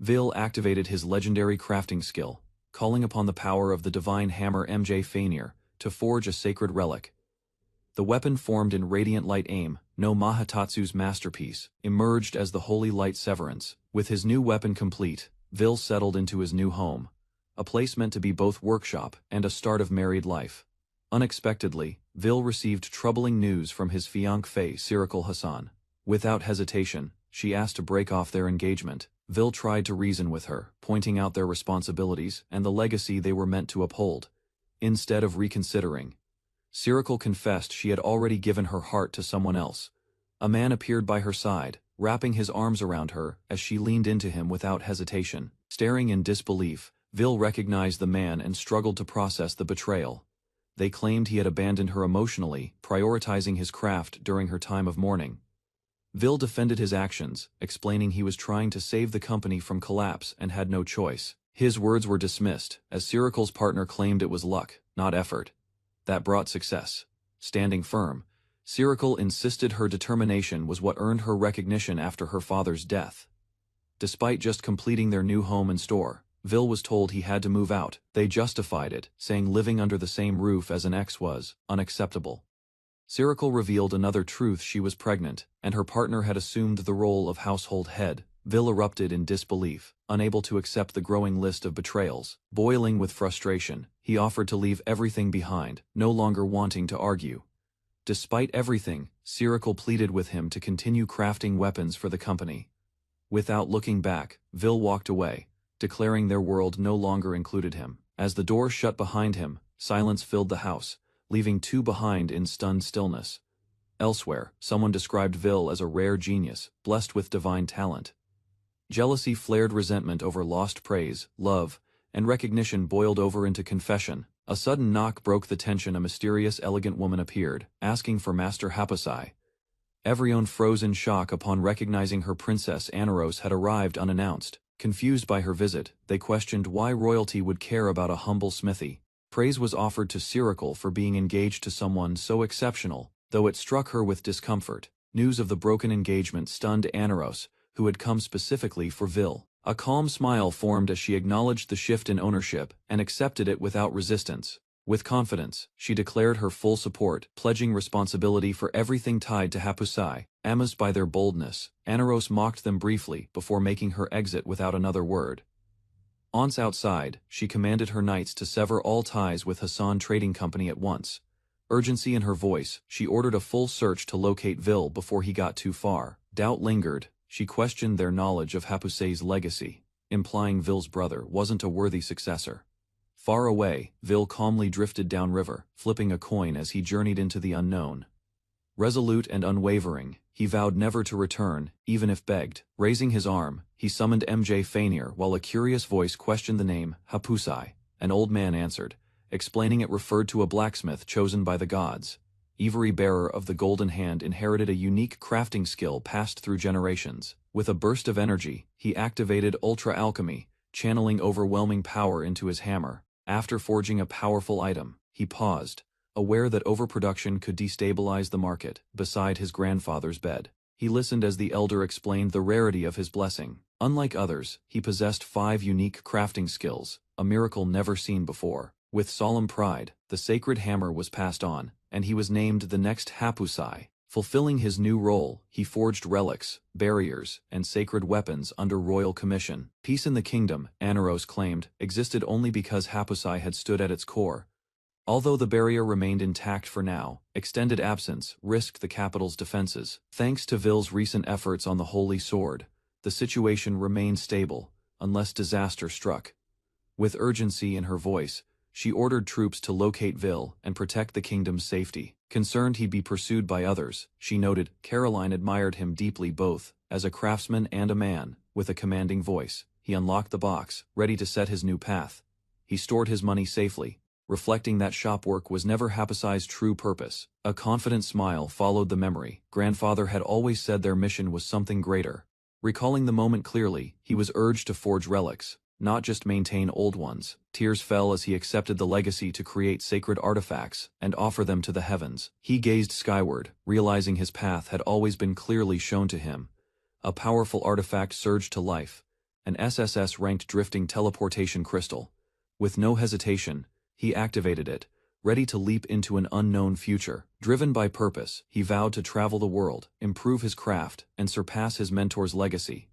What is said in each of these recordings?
Vil activated his legendary crafting skill, calling upon the power of the divine hammer MJ to forge a sacred relic. The weapon formed in radiant light aim, no Mahatatsu's masterpiece, emerged as the holy light severance. With his new weapon complete, Vil settled into his new home, a place meant to be both workshop and a start of married life. Unexpectedly, Vil received troubling news from his fiancé Sirikul Hassan. Without hesitation, she asked to break off their engagement. Vil tried to reason with her, pointing out their responsibilities and the legacy they were meant to uphold. Instead of reconsidering, Sirikul confessed she had already given her heart to someone else. A man appeared by her side, wrapping his arms around her as she leaned into him without hesitation. Staring in disbelief, Vil recognized the man and struggled to process the betrayal. They claimed he had abandoned her emotionally, prioritizing his craft during her time of mourning. Vil defended his actions, explaining he was trying to save the company from collapse and had no choice. His words were dismissed, as Sirikul's partner claimed it was luck, not effort, that brought success. Standing firm, Sirikul insisted her determination was what earned her recognition after her father's death. Despite just completing their new home and store, Vil was told he had to move out. They justified it, saying living under the same roof as an ex was unacceptable. Sirikul revealed another truth: she was pregnant, and her partner had assumed the role of household head. Vil erupted in disbelief, unable to accept the growing list of betrayals. Boiling with frustration, he offered to leave everything behind, no longer wanting to argue. Despite everything, Sirikul pleaded with him to continue crafting weapons for the company. Without looking back, Vil walked away, declaring their world no longer included him. As the door shut behind him, silence filled the house, leaving two behind in stunned stillness. Elsewhere, someone described Vil as a rare genius, blessed with divine talent. Jealousy flared, resentment over lost praise, love, and recognition boiled over into confession. A sudden knock broke the tension. A mysterious, elegant woman appeared, asking for Master Hapusai. Everyone froze in shock upon recognizing her. Princess Aneros had arrived unannounced. Confused by her visit, they questioned why royalty would care about a humble smithy. Praise was offered to Sirikul for being engaged to someone so exceptional, though it struck her with discomfort. News of the broken engagement stunned Aneros, who had come specifically for Vil. A calm smile formed as she acknowledged the shift in ownership and accepted it without resistance. With confidence, she declared her full support, pledging responsibility for everything tied to Hapusai. Amazed by their boldness, Aneros mocked them briefly before making her exit without another word. Once outside, she commanded her knights to sever all ties with Hassan Trading Company at once. Urgency in her voice, she ordered a full search to locate Vil before he got too far. Doubt lingered. She questioned their knowledge of Hapusai's legacy, implying Vil's brother wasn't a worthy successor. Far away, Vil calmly drifted downriver, flipping a coin as he journeyed into the unknown. Resolute and unwavering, he vowed never to return, even if begged. Raising his arm, he summoned MJ Fainir while a curious voice questioned the name, Hapusai. An old man answered, explaining it referred to a blacksmith chosen by the gods. Ivory bearer of the Golden Hand inherited a unique crafting skill passed through generations. With a burst of energy, he activated Ultra Alchemy, channeling overwhelming power into his hammer. After forging a powerful item, he paused, aware that overproduction could destabilize the market. Beside his grandfather's bed, he listened as the elder explained the rarity of his blessing. Unlike others, he possessed 5 unique crafting skills, a miracle never seen before. With solemn pride, the sacred hammer was passed on, and he was named the next Hapusai. Fulfilling his new role, he forged relics, barriers, and sacred weapons under royal commission. Peace in the kingdom, Aneros claimed, existed only because Hapusai had stood at its core. Although the barrier remained intact for now, extended absence risked the capital's defenses. Thanks to Vil's recent efforts on the Holy Sword, the situation remained stable, unless disaster struck. With urgency in her voice, she ordered troops to locate Vil and protect the kingdom's safety. Concerned he'd be pursued by others, she noted, Caroline admired him deeply both as a craftsman and a man. With a commanding voice, he unlocked the box, ready to set his new path. He stored his money safely, reflecting that shop work was never Hapusai's true purpose. A confident smile followed the memory. Grandfather had always said their mission was something greater. Recalling the moment clearly, he was urged to forge relics, not just maintain old ones. Tears fell as he accepted the legacy to create sacred artifacts and offer them to the heavens. He gazed skyward, realizing his path had always been clearly shown to him. A powerful artifact surged to life, an SSS-ranked drifting teleportation crystal. With no hesitation, he activated it, ready to leap into an unknown future. Driven by purpose, he vowed to travel the world, improve his craft, and surpass his mentor's legacy.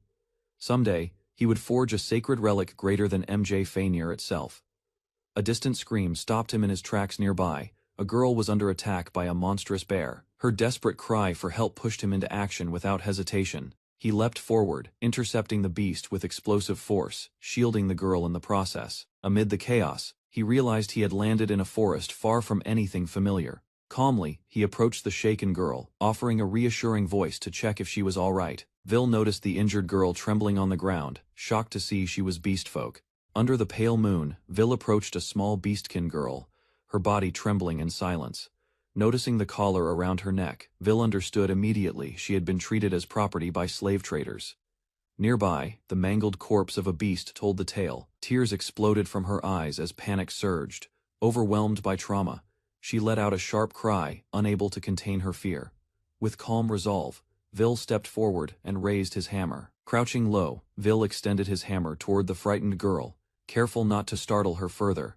Someday, he would forge a sacred relic greater than MJ Fainir itself. A distant scream stopped him in his tracks nearby. A girl was under attack by a monstrous bear. Her desperate cry for help pushed him into action without hesitation. He leapt forward, intercepting the beast with explosive force, shielding the girl in the process. Amid the chaos, he realized he had landed in a forest far from anything familiar. Calmly, he approached the shaken girl, offering a reassuring voice to check if she was all right. Vil noticed the injured girl trembling on the ground, shocked to see she was beastfolk. Under the pale moon, Vil approached a small beastkin girl, her body trembling in silence. Noticing the collar around her neck, Vil understood immediately she had been treated as property by slave traders. Nearby, the mangled corpse of a beast told the tale. Tears exploded from her eyes as panic surged. Overwhelmed by trauma, she let out a sharp cry, unable to contain her fear. With calm resolve, Vil stepped forward and raised his hammer. Crouching low, Vil extended his hammer toward the frightened girl, careful not to startle her further.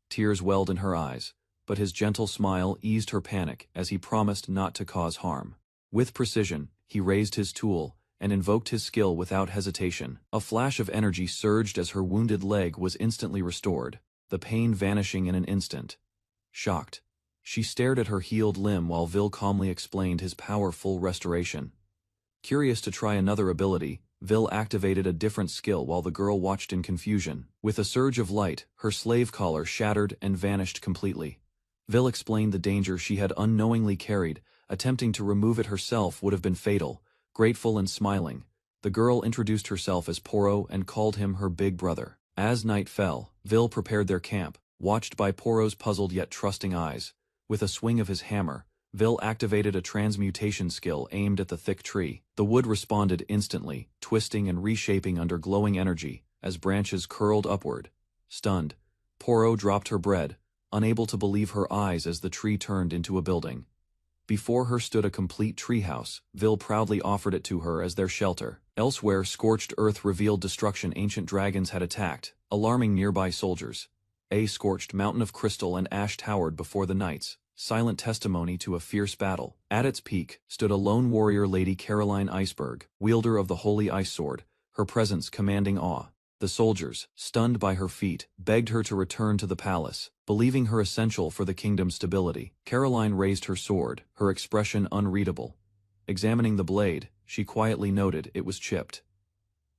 Tears welled in her eyes, but his gentle smile eased her panic as he promised not to cause harm. With precision, he raised his tool and invoked his skill without hesitation. A flash of energy surged as her wounded leg was instantly restored, the pain vanishing in an instant. Shocked, she stared at her healed limb while Vil calmly explained his powerful restoration. Curious to try another ability, Vil activated a different skill while the girl watched in confusion. With a surge of light, her slave collar shattered and vanished completely. Vil explained the danger she had unknowingly carried. Attempting to remove it herself would have been fatal. Grateful and smiling, the girl introduced herself as Porro and called him her big brother. As night fell, Vil prepared their camp, watched by Porro's puzzled yet trusting eyes. With a swing of his hammer, Vil activated a transmutation skill aimed at the thick tree. The wood responded instantly, twisting and reshaping under glowing energy, as branches curled upward. Stunned, Porro dropped her bread, unable to believe her eyes as the tree turned into a building. Before her stood a complete treehouse. Vil proudly offered it to her as their shelter. Elsewhere, scorched earth revealed destruction. Ancient dragons had attacked, alarming nearby soldiers. A scorched mountain of crystal and ash towered before the knights, silent testimony to a fierce battle. At its peak stood a lone warrior, Lady Caroline Iceberg, wielder of the holy ice sword, her presence commanding awe. The soldiers, stunned by her feat, begged her to return to the palace, believing her essential for the kingdom's stability. Caroline raised her sword, her expression unreadable. Examining the blade, she quietly noted it was chipped.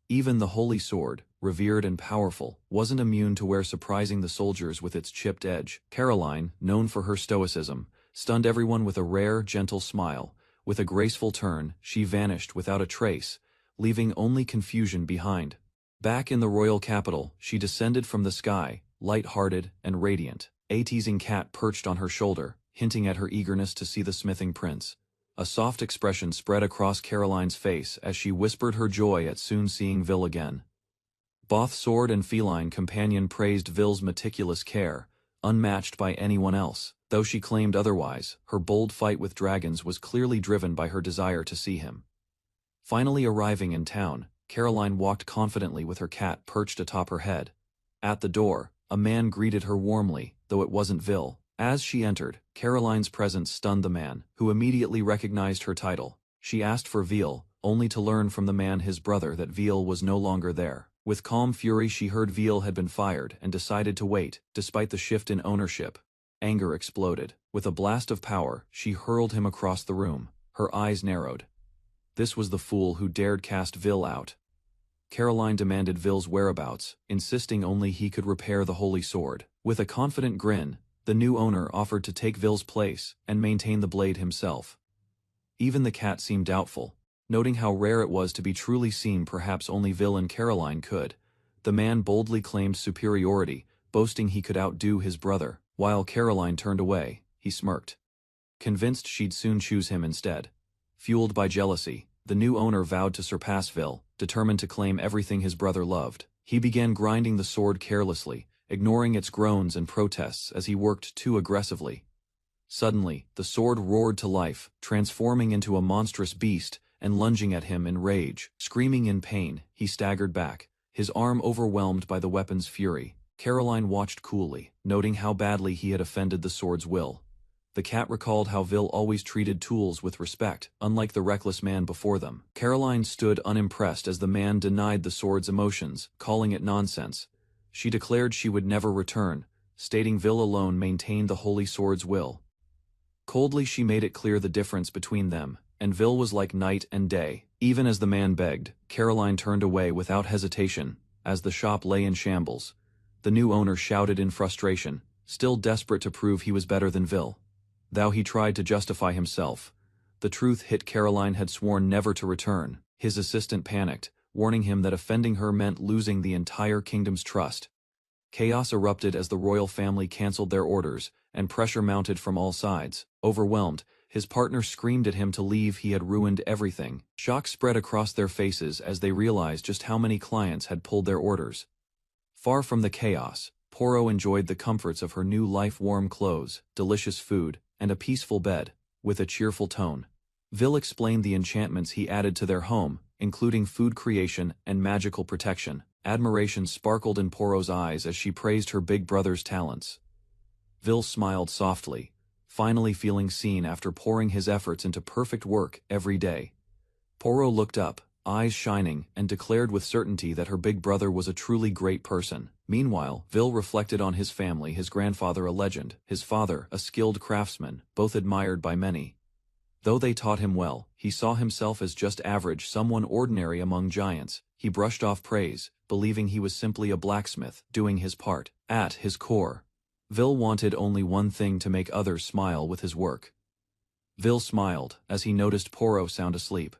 Even the holy sword, revered and powerful, wasn't immune to wear surprising the soldiers with its chipped edge. Caroline, known for her stoicism, stunned everyone with a rare, gentle smile. With a graceful turn, she vanished without a trace, leaving only confusion behind. Back in the royal capital, she descended from the sky, light-hearted and radiant. A teasing cat perched on her shoulder, hinting at her eagerness to see the smithing prince. A soft expression spread across Caroline's face as she whispered her joy at soon seeing Vil again. Both sword and feline companion praised Vil's meticulous care, unmatched by anyone else. Though she claimed otherwise, her bold fight with dragons was clearly driven by her desire to see him. Finally arriving in town, Caroline walked confidently with her cat perched atop her head. At the door, a man greeted her warmly, though it wasn't Vil. As she entered, Caroline's presence stunned the man, who immediately recognized her title. She asked for Vil, only to learn from the man, his brother, that Vil was no longer there. With calm fury she heard Vil had been fired and decided to wait, despite the shift in ownership. Anger exploded. With a blast of power, she hurled him across the room. Her eyes narrowed. This was the fool who dared cast Vil out. Caroline demanded Vil's whereabouts, insisting only he could repair the holy sword. With a confident grin, the new owner offered to take Vil's place and maintain the blade himself. Even the cat seemed doubtful, noting how rare it was to be truly seen. Perhaps only Vil and Caroline could. The man boldly claimed superiority, boasting he could outdo his brother. While Caroline turned away, he smirked, convinced she'd soon choose him instead. Fueled by jealousy, the new owner vowed to surpass Vil, determined to claim everything his brother loved. He began grinding the sword carelessly, ignoring its groans and protests as he worked too aggressively. Suddenly, the sword roared to life, transforming into a monstrous beast and lunging at him in rage. Screaming in pain, he staggered back, his arm overwhelmed by the weapon's fury. Caroline watched coolly, noting how badly he had offended the sword's will. The cat recalled how Vil always treated tools with respect, unlike the reckless man before them. Caroline stood unimpressed as the man denied the sword's emotions, calling it nonsense. She declared she would never return, stating Vil alone maintained the holy sword's will. Coldly she made it clear the difference between them, and Vil was like night and day. Even as the man begged, Caroline turned away without hesitation, as the shop lay in shambles. The new owner shouted in frustration, still desperate to prove he was better than Vil. Though he tried to justify himself, the truth hit Caroline had sworn never to return. His assistant panicked, warning him that offending her meant losing the entire kingdom's trust. Chaos erupted as the royal family cancelled their orders, and pressure mounted from all sides. Overwhelmed, his partner screamed at him to leave. He had ruined everything. Shock spread across their faces as they realized just how many clients had pulled their orders. Far from the chaos, Porro enjoyed the comforts of her new life: warm clothes, delicious food, and a peaceful bed, with a cheerful tone. Vil explained the enchantments he added to their home, including food creation and magical protection. Admiration sparkled in Porro's eyes as she praised her big brother's talents. Vil smiled softly, finally feeling seen after pouring his efforts into perfect work every day. Porro looked up, eyes shining, and declared with certainty that her big brother was a truly great person. Meanwhile, Vil reflected on his family: his grandfather a legend, his father a skilled craftsman, both admired by many. Though they taught him well, he saw himself as just average, someone ordinary among giants. He brushed off praise, believing he was simply a blacksmith, doing his part. At his core, Vil wanted only one thing: to make others smile with his work. Vil smiled as he noticed Porro sound asleep.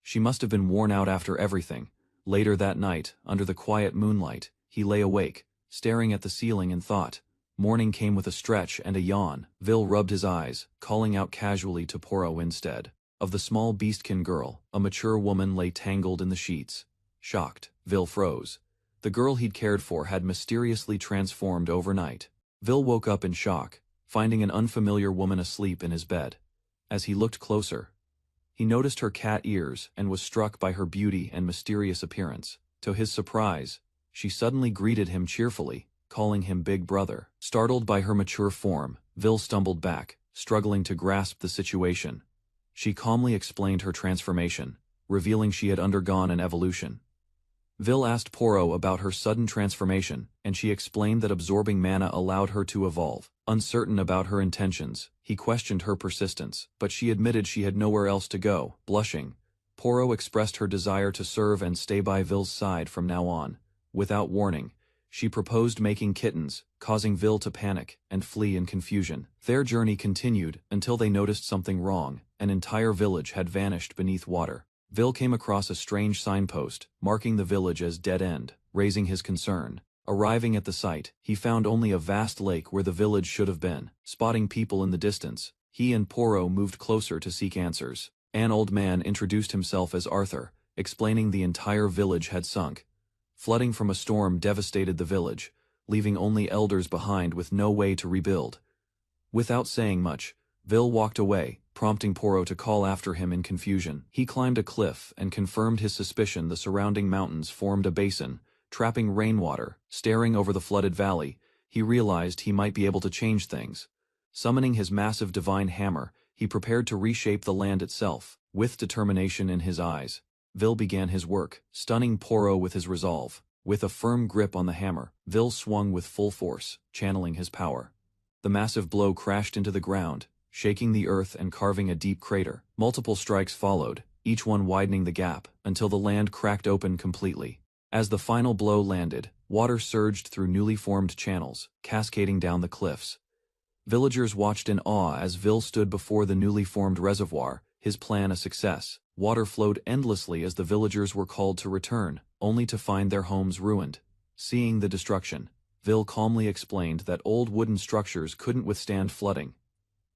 She must have been worn out after everything. Later that night, under the quiet moonlight, he lay awake, staring at the ceiling in thought. Morning came with a stretch and a yawn. Vil rubbed his eyes, calling out casually to Porro instead. Of the small beastkin girl, a mature woman lay tangled in the sheets. Shocked, Vil froze. The girl he'd cared for had mysteriously transformed overnight. Vil woke up in shock, finding an unfamiliar woman asleep in his bed. As he looked closer, he noticed her cat ears and was struck by her beauty and mysterious appearance. To his surprise, she suddenly greeted him cheerfully, calling him big brother. Startled by her mature form, Vil stumbled back, struggling to grasp the situation. She calmly explained her transformation, revealing she had undergone an evolution. Vil asked Porro about her sudden transformation, and she explained that absorbing mana allowed her to evolve. Uncertain about her intentions, he questioned her persistence, but she admitted she had nowhere else to go. Blushing, Porro expressed her desire to serve and stay by Vil's side from now on. Without warning, she proposed making kittens, causing Vil to panic and flee in confusion. Their journey continued until they noticed something wrong. An entire village had vanished beneath water. Vil came across a strange signpost, marking the village as dead end, raising his concern. Arriving at the site, he found only a vast lake where the village should have been. Spotting people in the distance, he and Porro moved closer to seek answers. An old man introduced himself as Arthur, explaining the entire village had sunk. Flooding from a storm devastated the village, leaving only elders behind with no way to rebuild. Without saying much, Vil walked away, prompting Porro to call after him in confusion. He climbed a cliff and confirmed his suspicion: the surrounding mountains formed a basin, trapping rainwater. Staring over the flooded valley, he realized he might be able to change things. Summoning his massive divine hammer, he prepared to reshape the land itself. With determination in his eyes, Vil began his work, stunning Porro with his resolve. With a firm grip on the hammer, Vil swung with full force, channeling his power. The massive blow crashed into the ground, shaking the earth and carving a deep crater. Multiple strikes followed, each one widening the gap, until the land cracked open completely. As the final blow landed, water surged through newly formed channels, cascading down the cliffs. Villagers watched in awe as Vil stood before the newly formed reservoir, his plan a success. Water flowed endlessly as the villagers were called to return, only to find their homes ruined. Seeing the destruction, Vil calmly explained that old wooden structures couldn't withstand flooding.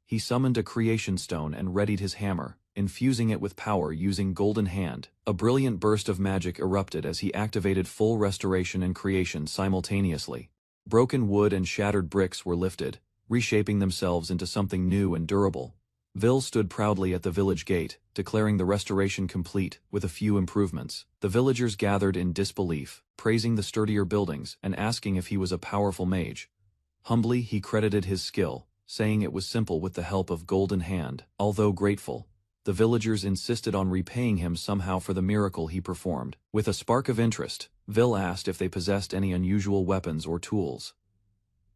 He summoned a creation stone and readied his hammer, infusing it with power using Golden Hand. A brilliant burst of magic erupted as he activated full restoration and creation simultaneously. Broken wood and shattered bricks were lifted, reshaping themselves into something new and durable. Vil stood proudly at the village gate, declaring the restoration complete, with a few improvements. The villagers gathered in disbelief, praising the sturdier buildings and asking if he was a powerful mage. Humbly he credited his skill, saying it was simple with the help of Golden Hand. Although grateful, the villagers insisted on repaying him somehow for the miracle he performed. With a spark of interest, Vil asked if they possessed any unusual weapons or tools.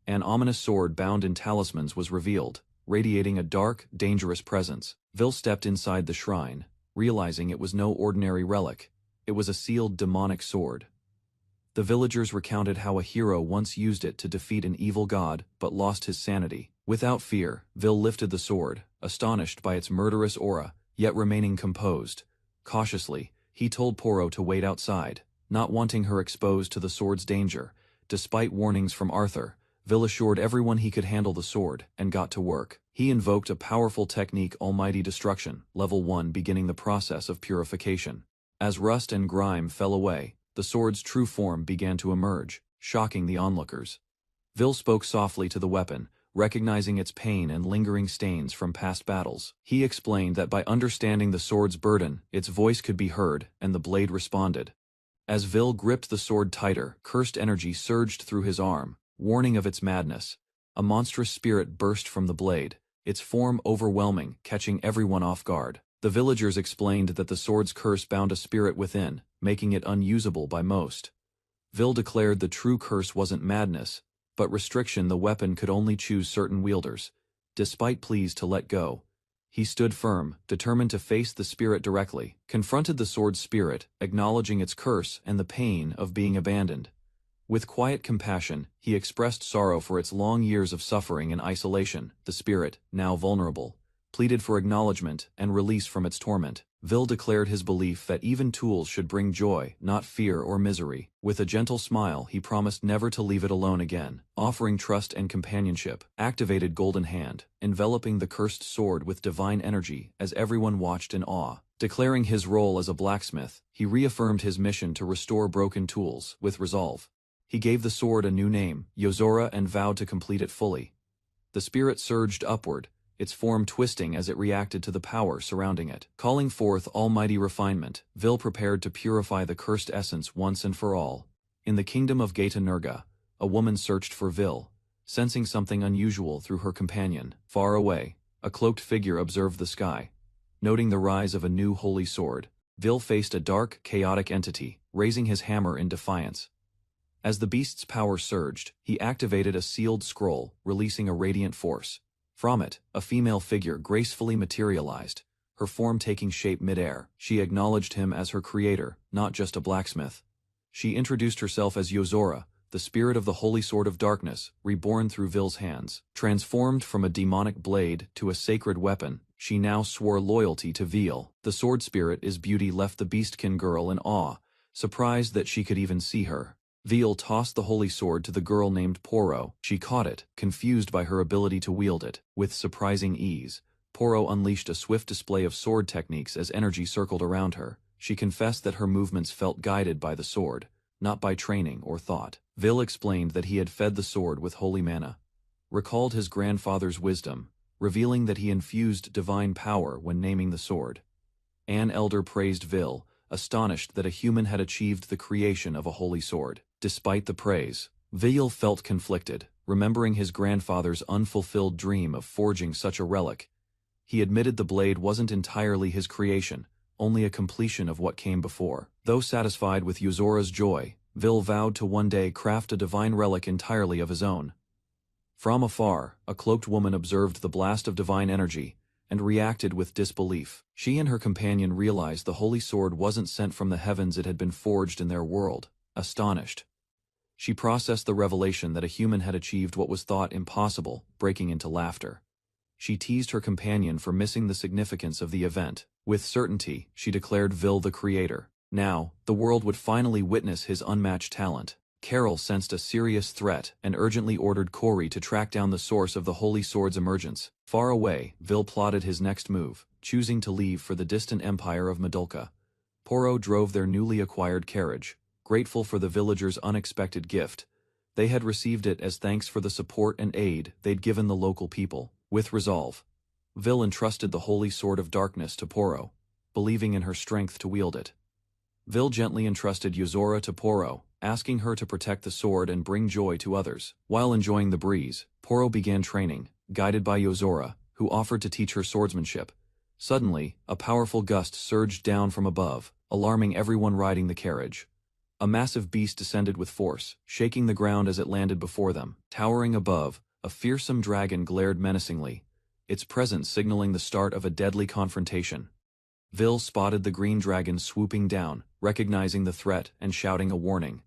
An ominous sword bound in talismans was revealed, radiating a dark, dangerous presence. Vil stepped inside the shrine, realizing it was no ordinary relic. It was a sealed demonic sword. The villagers recounted how a hero once used it to defeat an evil god, but lost his sanity. Without fear, Vil lifted the sword, astonished by its murderous aura, yet remaining composed. Cautiously, he told Porro to wait outside, not wanting her exposed to the sword's danger. Despite warnings from Arthur, Vil assured everyone he could handle the sword, and got to work. He invoked a powerful technique, Almighty Destruction, level 1, beginning the process of purification. As rust and grime fell away, the sword's true form began to emerge, shocking the onlookers. Vil spoke softly to the weapon, recognizing its pain and lingering stains from past battles. He explained that by understanding the sword's burden, its voice could be heard, and the blade responded. As Vil gripped the sword tighter, cursed energy surged through his arm, warning of its madness. A monstrous spirit burst from the blade, its form overwhelming, catching everyone off guard. The villagers explained that the sword's curse bound a spirit within, making it unusable by most. Vil declared the true curse wasn't madness, but restriction. The weapon could only choose certain wielders. Despite pleas to let go, he stood firm, determined to face the spirit directly, confronted the sword's spirit, acknowledging its curse and the pain of being abandoned. With quiet compassion, he expressed sorrow for its long years of suffering and isolation. The spirit, now vulnerable, pleaded for acknowledgement and release from its torment. Vil declared his belief that even tools should bring joy, not fear or misery. With a gentle smile, he promised never to leave it alone again, offering trust and companionship. Activated Golden Hand, enveloping the cursed sword with divine energy as everyone watched in awe. Declaring his role as a blacksmith, he reaffirmed his mission to restore broken tools with resolve. He gave the sword a new name, Yozora, and vowed to complete it fully. The spirit surged upward, its form twisting as it reacted to the power surrounding it. Calling forth almighty refinement, Vil prepared to purify the cursed essence once and for all. In the kingdom of Geta Nurga, a woman searched for Vil, sensing something unusual through her companion. Far away, a cloaked figure observed the sky. Noting the rise of a new holy sword, Vil faced a dark, chaotic entity, raising his hammer in defiance. As the beast's power surged, he activated a sealed scroll, releasing a radiant force. From it, a female figure gracefully materialized, her form taking shape mid-air. She acknowledged him as her creator, not just a blacksmith. She introduced herself as Yozora, the spirit of the Holy Sword of Darkness, reborn through Vil's hands. Transformed from a demonic blade to a sacred weapon, she now swore loyalty to Vil. The sword spirit is beauty left the beastkin girl in awe, surprised that she could even see her. Vil tossed the holy sword to the girl named Porro. She caught it, confused by her ability to wield it. With surprising ease, Porro unleashed a swift display of sword techniques as energy circled around her. She confessed that her movements felt guided by the sword, not by training or thought. Vil explained that he had fed the sword with holy mana, recalled his grandfather's wisdom, revealing that he infused divine power when naming the sword. An elder praised Vil, astonished that a human had achieved the creation of a holy sword. Despite the praise, Vil felt conflicted, remembering his grandfather's unfulfilled dream of forging such a relic. He admitted the blade wasn't entirely his creation, only a completion of what came before. Though satisfied with Yozora's joy, Vil vowed to one day craft a divine relic entirely of his own. From afar, a cloaked woman observed the blast of divine energy, and reacted with disbelief. She and her companion realized the holy sword wasn't sent from the heavens, it had been forged in their world. Astonished, she processed the revelation that a human had achieved what was thought impossible, breaking into laughter. She teased her companion for missing the significance of the event. With certainty, she declared Vil the creator. Now, the world would finally witness his unmatched talent. Carol sensed a serious threat and urgently ordered Corey to track down the source of the holy sword's emergence. Far away, Vil plotted his next move, choosing to leave for the distant empire of Meduca. Porro drove their newly acquired carriage, grateful for the villagers' unexpected gift. They had received it as thanks for the support and aid they'd given the local people. With resolve, Vil entrusted the holy sword of darkness to Porro, believing in her strength to wield it. Vil gently entrusted Yozora to Porro, asking her to protect the sword and bring joy to others. While enjoying the breeze, Porro began training, guided by Yozora, who offered to teach her swordsmanship. Suddenly, a powerful gust surged down from above, alarming everyone riding the carriage. A massive beast descended with force, shaking the ground as it landed before them. Towering above, a fearsome dragon glared menacingly, its presence signaling the start of a deadly confrontation. Vil spotted the green dragon swooping down, recognizing the threat and shouting a warning.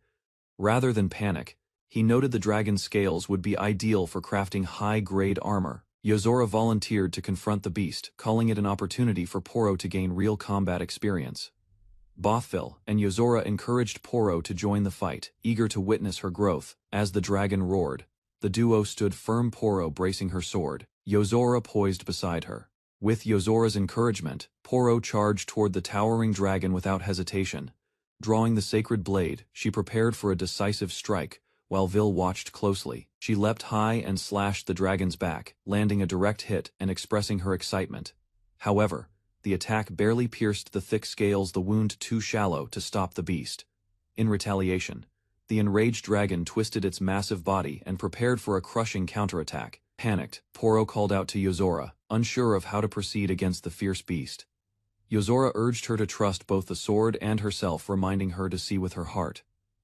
Rather than panic, he noted the dragon's scales would be ideal for crafting high-grade armor. Yozora volunteered to confront the beast, calling it an opportunity for Porro to gain real combat experience. Bothville and Yozora encouraged Porro to join the fight, eager to witness her growth. As the dragon roared, the duo stood firm, Porro bracing her sword, Yozora poised beside her. With Yozora's encouragement, Porro charged toward the towering dragon without hesitation. Drawing the sacred blade, she prepared for a decisive strike, while Vil watched closely. She leapt high and slashed the dragon's back, landing a direct hit and expressing her excitement. However, the attack barely pierced the thick scales, the wound too shallow to stop the beast. In retaliation, the enraged dragon twisted its massive body and prepared for a crushing counterattack. Panicked, Porro called out to Yozora, unsure of how to proceed against the fierce beast. Yozora urged her to trust both the sword and herself, reminding her to see with her heart.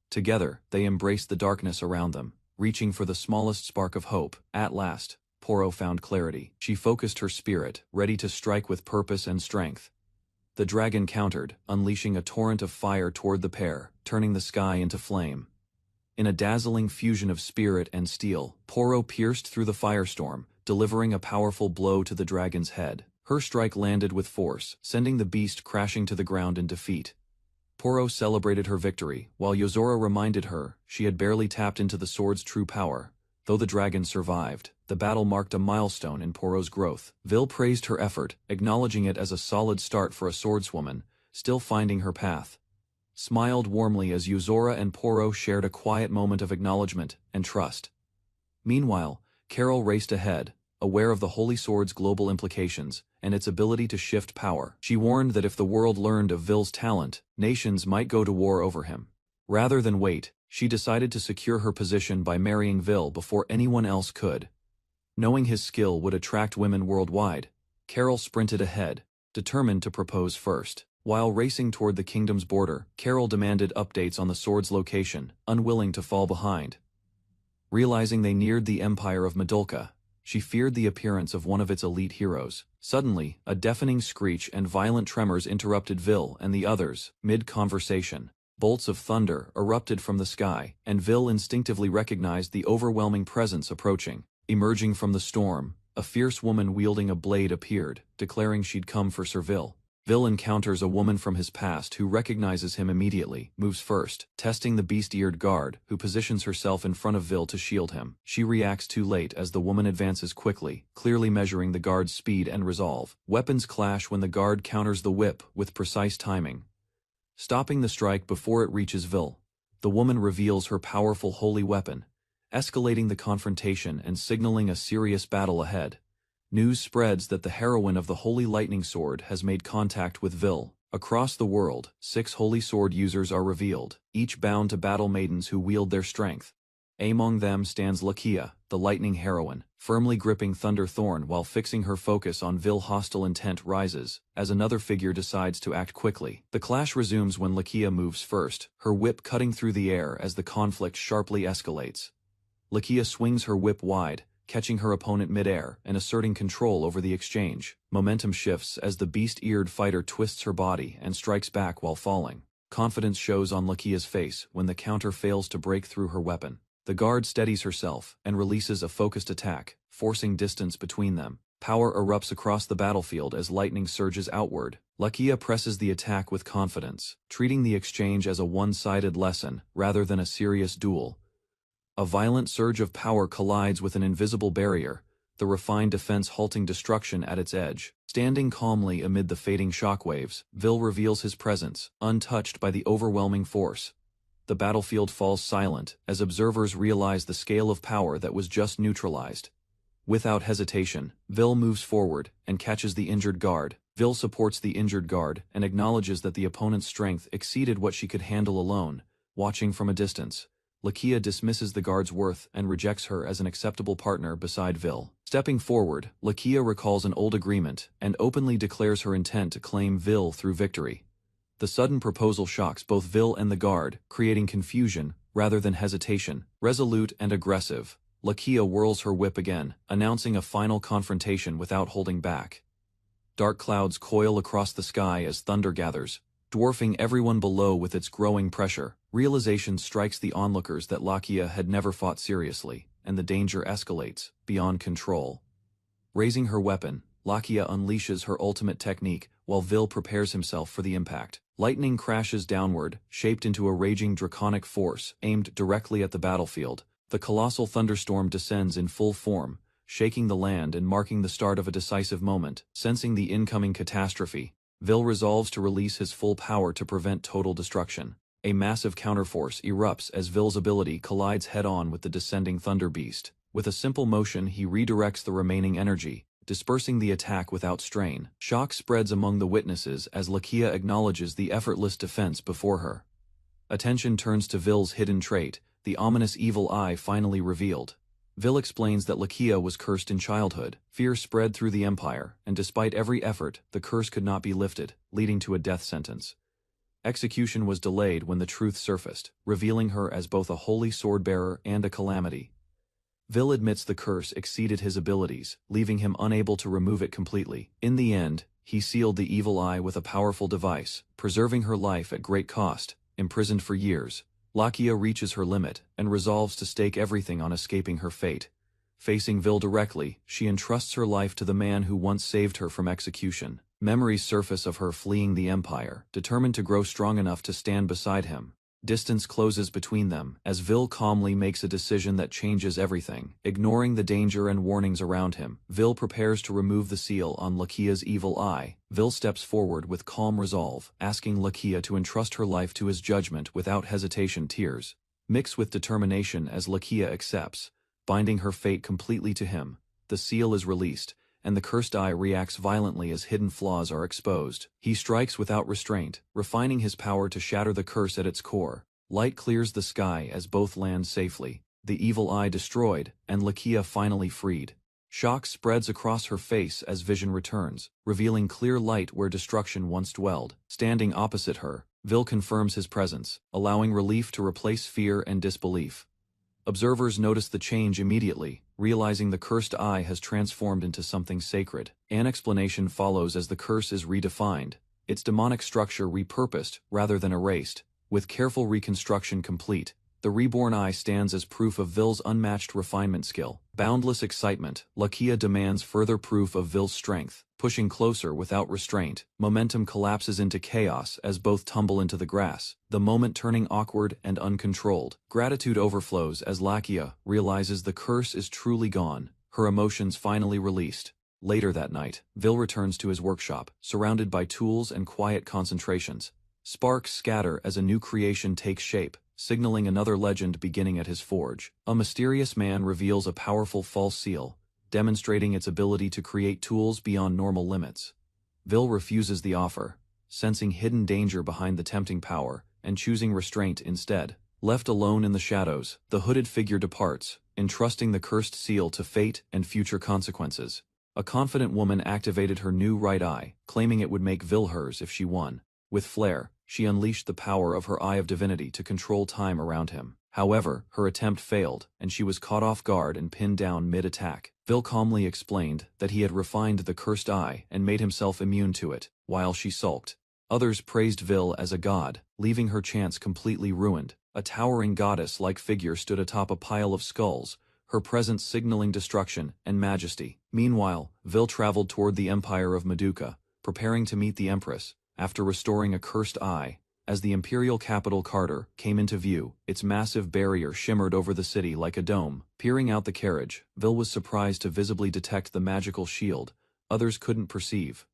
Together, they embraced the darkness around them, reaching for the smallest spark of hope. At last, Porro found clarity. She focused her spirit, ready to strike with purpose and strength. The dragon countered, unleashing a torrent of fire toward the pair, turning the sky into flame. In a dazzling fusion of spirit and steel, Porro pierced through the firestorm, delivering a powerful blow to the dragon's head. Her strike landed with force, sending the beast crashing to the ground in defeat. Porro celebrated her victory, while Yozora reminded her she had barely tapped into the sword's true power. Though the dragon survived, the battle marked a milestone in Porro's growth. Vil praised her effort, acknowledging it as a solid start for a swordswoman, still finding her path. Smiled warmly as Yozora and Porro shared a quiet moment of acknowledgement and trust. Meanwhile, Carol raced ahead, aware of the Holy Sword's global implications and its ability to shift power. She warned that if the world learned of Vil's talent, nations might go to war over him. Rather than wait, she decided to secure her position by marrying Vil before anyone else could. Knowing his skill would attract women worldwide, Carol sprinted ahead, determined to propose first. While racing toward the kingdom's border, Carol demanded updates on the sword's location, unwilling to fall behind. Realizing they neared the empire of Meduca, she feared the appearance of one of its elite heroes. Suddenly, a deafening screech and violent tremors interrupted Vil and the others, mid-conversation. Bolts of thunder erupted from the sky, and Vil instinctively recognized the overwhelming presence approaching. Emerging from the storm, a fierce woman wielding a blade appeared, declaring she'd come for Sir Vil. Vil encounters a woman from his past who recognizes him immediately, moves first, testing the beast-eared guard, who positions herself in front of Vil to shield him. She reacts too late as the woman advances quickly, clearly measuring the guard's speed and resolve. Weapons clash when the guard counters the whip with precise timing, stopping the strike before it reaches Vil. The woman reveals her powerful holy weapon, escalating the confrontation and signaling a serious battle ahead. News spreads that the heroine of the Holy Lightning Sword has made contact with Vil. Across the world, 6 Holy Sword users are revealed, each bound to battle maidens who wield their strength. Among them stands Lakia, the Lightning Heroine, firmly gripping Thunder Thorn while fixing her focus on Vil. Hostile intent rises, as another figure decides to act quickly. The clash resumes when Lakia moves first, her whip cutting through the air as the conflict sharply escalates. Lakia swings her whip wide, catching her opponent mid-air and asserting control over the exchange. Momentum shifts as the beast-eared fighter twists her body and strikes back while falling. Confidence shows on Lakia's face when the counter fails to break through her weapon. The guard steadies herself and releases a focused attack, forcing distance between them. Power erupts across the battlefield as lightning surges outward. Lakia presses the attack with confidence, treating the exchange as a one-sided lesson rather than a serious duel. A violent surge of power collides with an invisible barrier, the refined defense halting destruction at its edge. Standing calmly amid the fading shockwaves, Vil reveals his presence, untouched by the overwhelming force. The battlefield falls silent as observers realize the scale of power that was just neutralized. Without hesitation, Vil moves forward and catches the injured guard. Vil supports the injured guard and acknowledges that the opponent's strength exceeded what she could handle alone. Watching from a distance, Lakia dismisses the guard's worth and rejects her as an acceptable partner beside Vil. Stepping forward, Lakia recalls an old agreement and openly declares her intent to claim Vil through victory. The sudden proposal shocks both Vil and the guard, creating confusion rather than hesitation. Resolute and aggressive, Lakia whirls her whip again, announcing a final confrontation without holding back. Dark clouds coil across the sky as thunder gathers, dwarfing everyone below with its growing pressure. Realization strikes the onlookers that Lakia had never fought seriously, and the danger escalates, beyond control. Raising her weapon, Lakia unleashes her ultimate technique while Vil prepares himself for the impact. Lightning crashes downward, shaped into a raging draconic force aimed directly at the battlefield. The colossal thunderstorm descends in full form, shaking the land and marking the start of a decisive moment. Sensing the incoming catastrophe, Vil resolves to release his full power to prevent total destruction. A massive counterforce erupts as Vil's ability collides head-on with the descending thunder beast. With a simple motion, he redirects the remaining energy, dispersing the attack without strain. Shock spreads among the witnesses as Lakia acknowledges the effortless defense before her. Attention turns to Vil's hidden trait, the ominous evil eye finally revealed. Vil explains that Lakia was cursed in childhood. Fear spread through the empire, and despite every effort, the curse could not be lifted, leading to a death sentence. Execution was delayed when the truth surfaced, revealing her as both a holy sword-bearer and a calamity. Vil admits the curse exceeded his abilities, leaving him unable to remove it completely. In the end, he sealed the evil eye with a powerful device, preserving her life at great cost. Imprisoned for years, Lakia reaches her limit and resolves to stake everything on escaping her fate. Facing Vil directly, she entrusts her life to the man who once saved her from execution. Memories surface of her fleeing the empire, determined to grow strong enough to stand beside him. Distance closes between them as Vil calmly makes a decision that changes everything. Ignoring the danger and warnings around him, Vil prepares to remove the seal on Lakia's evil eye. Vil steps forward with calm resolve, asking Lakia to entrust her life to his judgment without hesitation. Tears mix with determination as Lakia accepts, binding her fate completely to him. The seal is released, and the cursed eye reacts violently as hidden flaws are exposed. He strikes without restraint, refining his power to shatter the curse at its core. Light clears the sky as both land safely, the evil eye destroyed, and Lakia finally freed. Shock spreads across her face as vision returns, revealing clear light where destruction once dwelled. Standing opposite her, Vil confirms his presence, allowing relief to replace fear and disbelief. Observers notice the change immediately, realizing the cursed eye has transformed into something sacred. An explanation follows as the curse is redefined, its demonic structure repurposed rather than erased. With careful reconstruction complete, the reborn eye stands as proof of Vil's unmatched refinement skill. Boundless excitement, Lakia demands further proof of Vil's strength, pushing closer without restraint. Momentum collapses into chaos as both tumble into the grass, the moment turning awkward and uncontrolled. Gratitude overflows as Lakia realizes the curse is truly gone, her emotions finally released. Later that night, Vil returns to his workshop, surrounded by tools and quiet concentrations. Sparks scatter as a new creation takes shape, signaling another legend beginning at his forge. A mysterious man reveals a powerful false seal, demonstrating its ability to create tools beyond normal limits. Vil refuses the offer, sensing hidden danger behind the tempting power, and choosing restraint instead. Left alone in the shadows, the hooded figure departs, entrusting the cursed seal to fate and future consequences. A confident woman activated her new right eye, claiming it would make Vil hers if she won. With flair, she unleashed the power of her Eye of Divinity to control time around him. However, her attempt failed, and she was caught off guard and pinned down mid-attack. Vil calmly explained that he had refined the cursed eye and made himself immune to it, while she sulked. Others praised Vil as a god, leaving her chance completely ruined. A towering goddess-like figure stood atop a pile of skulls, her presence signaling destruction and majesty. Meanwhile, Vil traveled toward the empire of Meduca, preparing to meet the Empress. After restoring a cursed eye, as the imperial capital Carter came into view, its massive barrier shimmered over the city like a dome. Peering out the carriage, Vil was surprised to visibly detect the magical shield others couldn't perceive.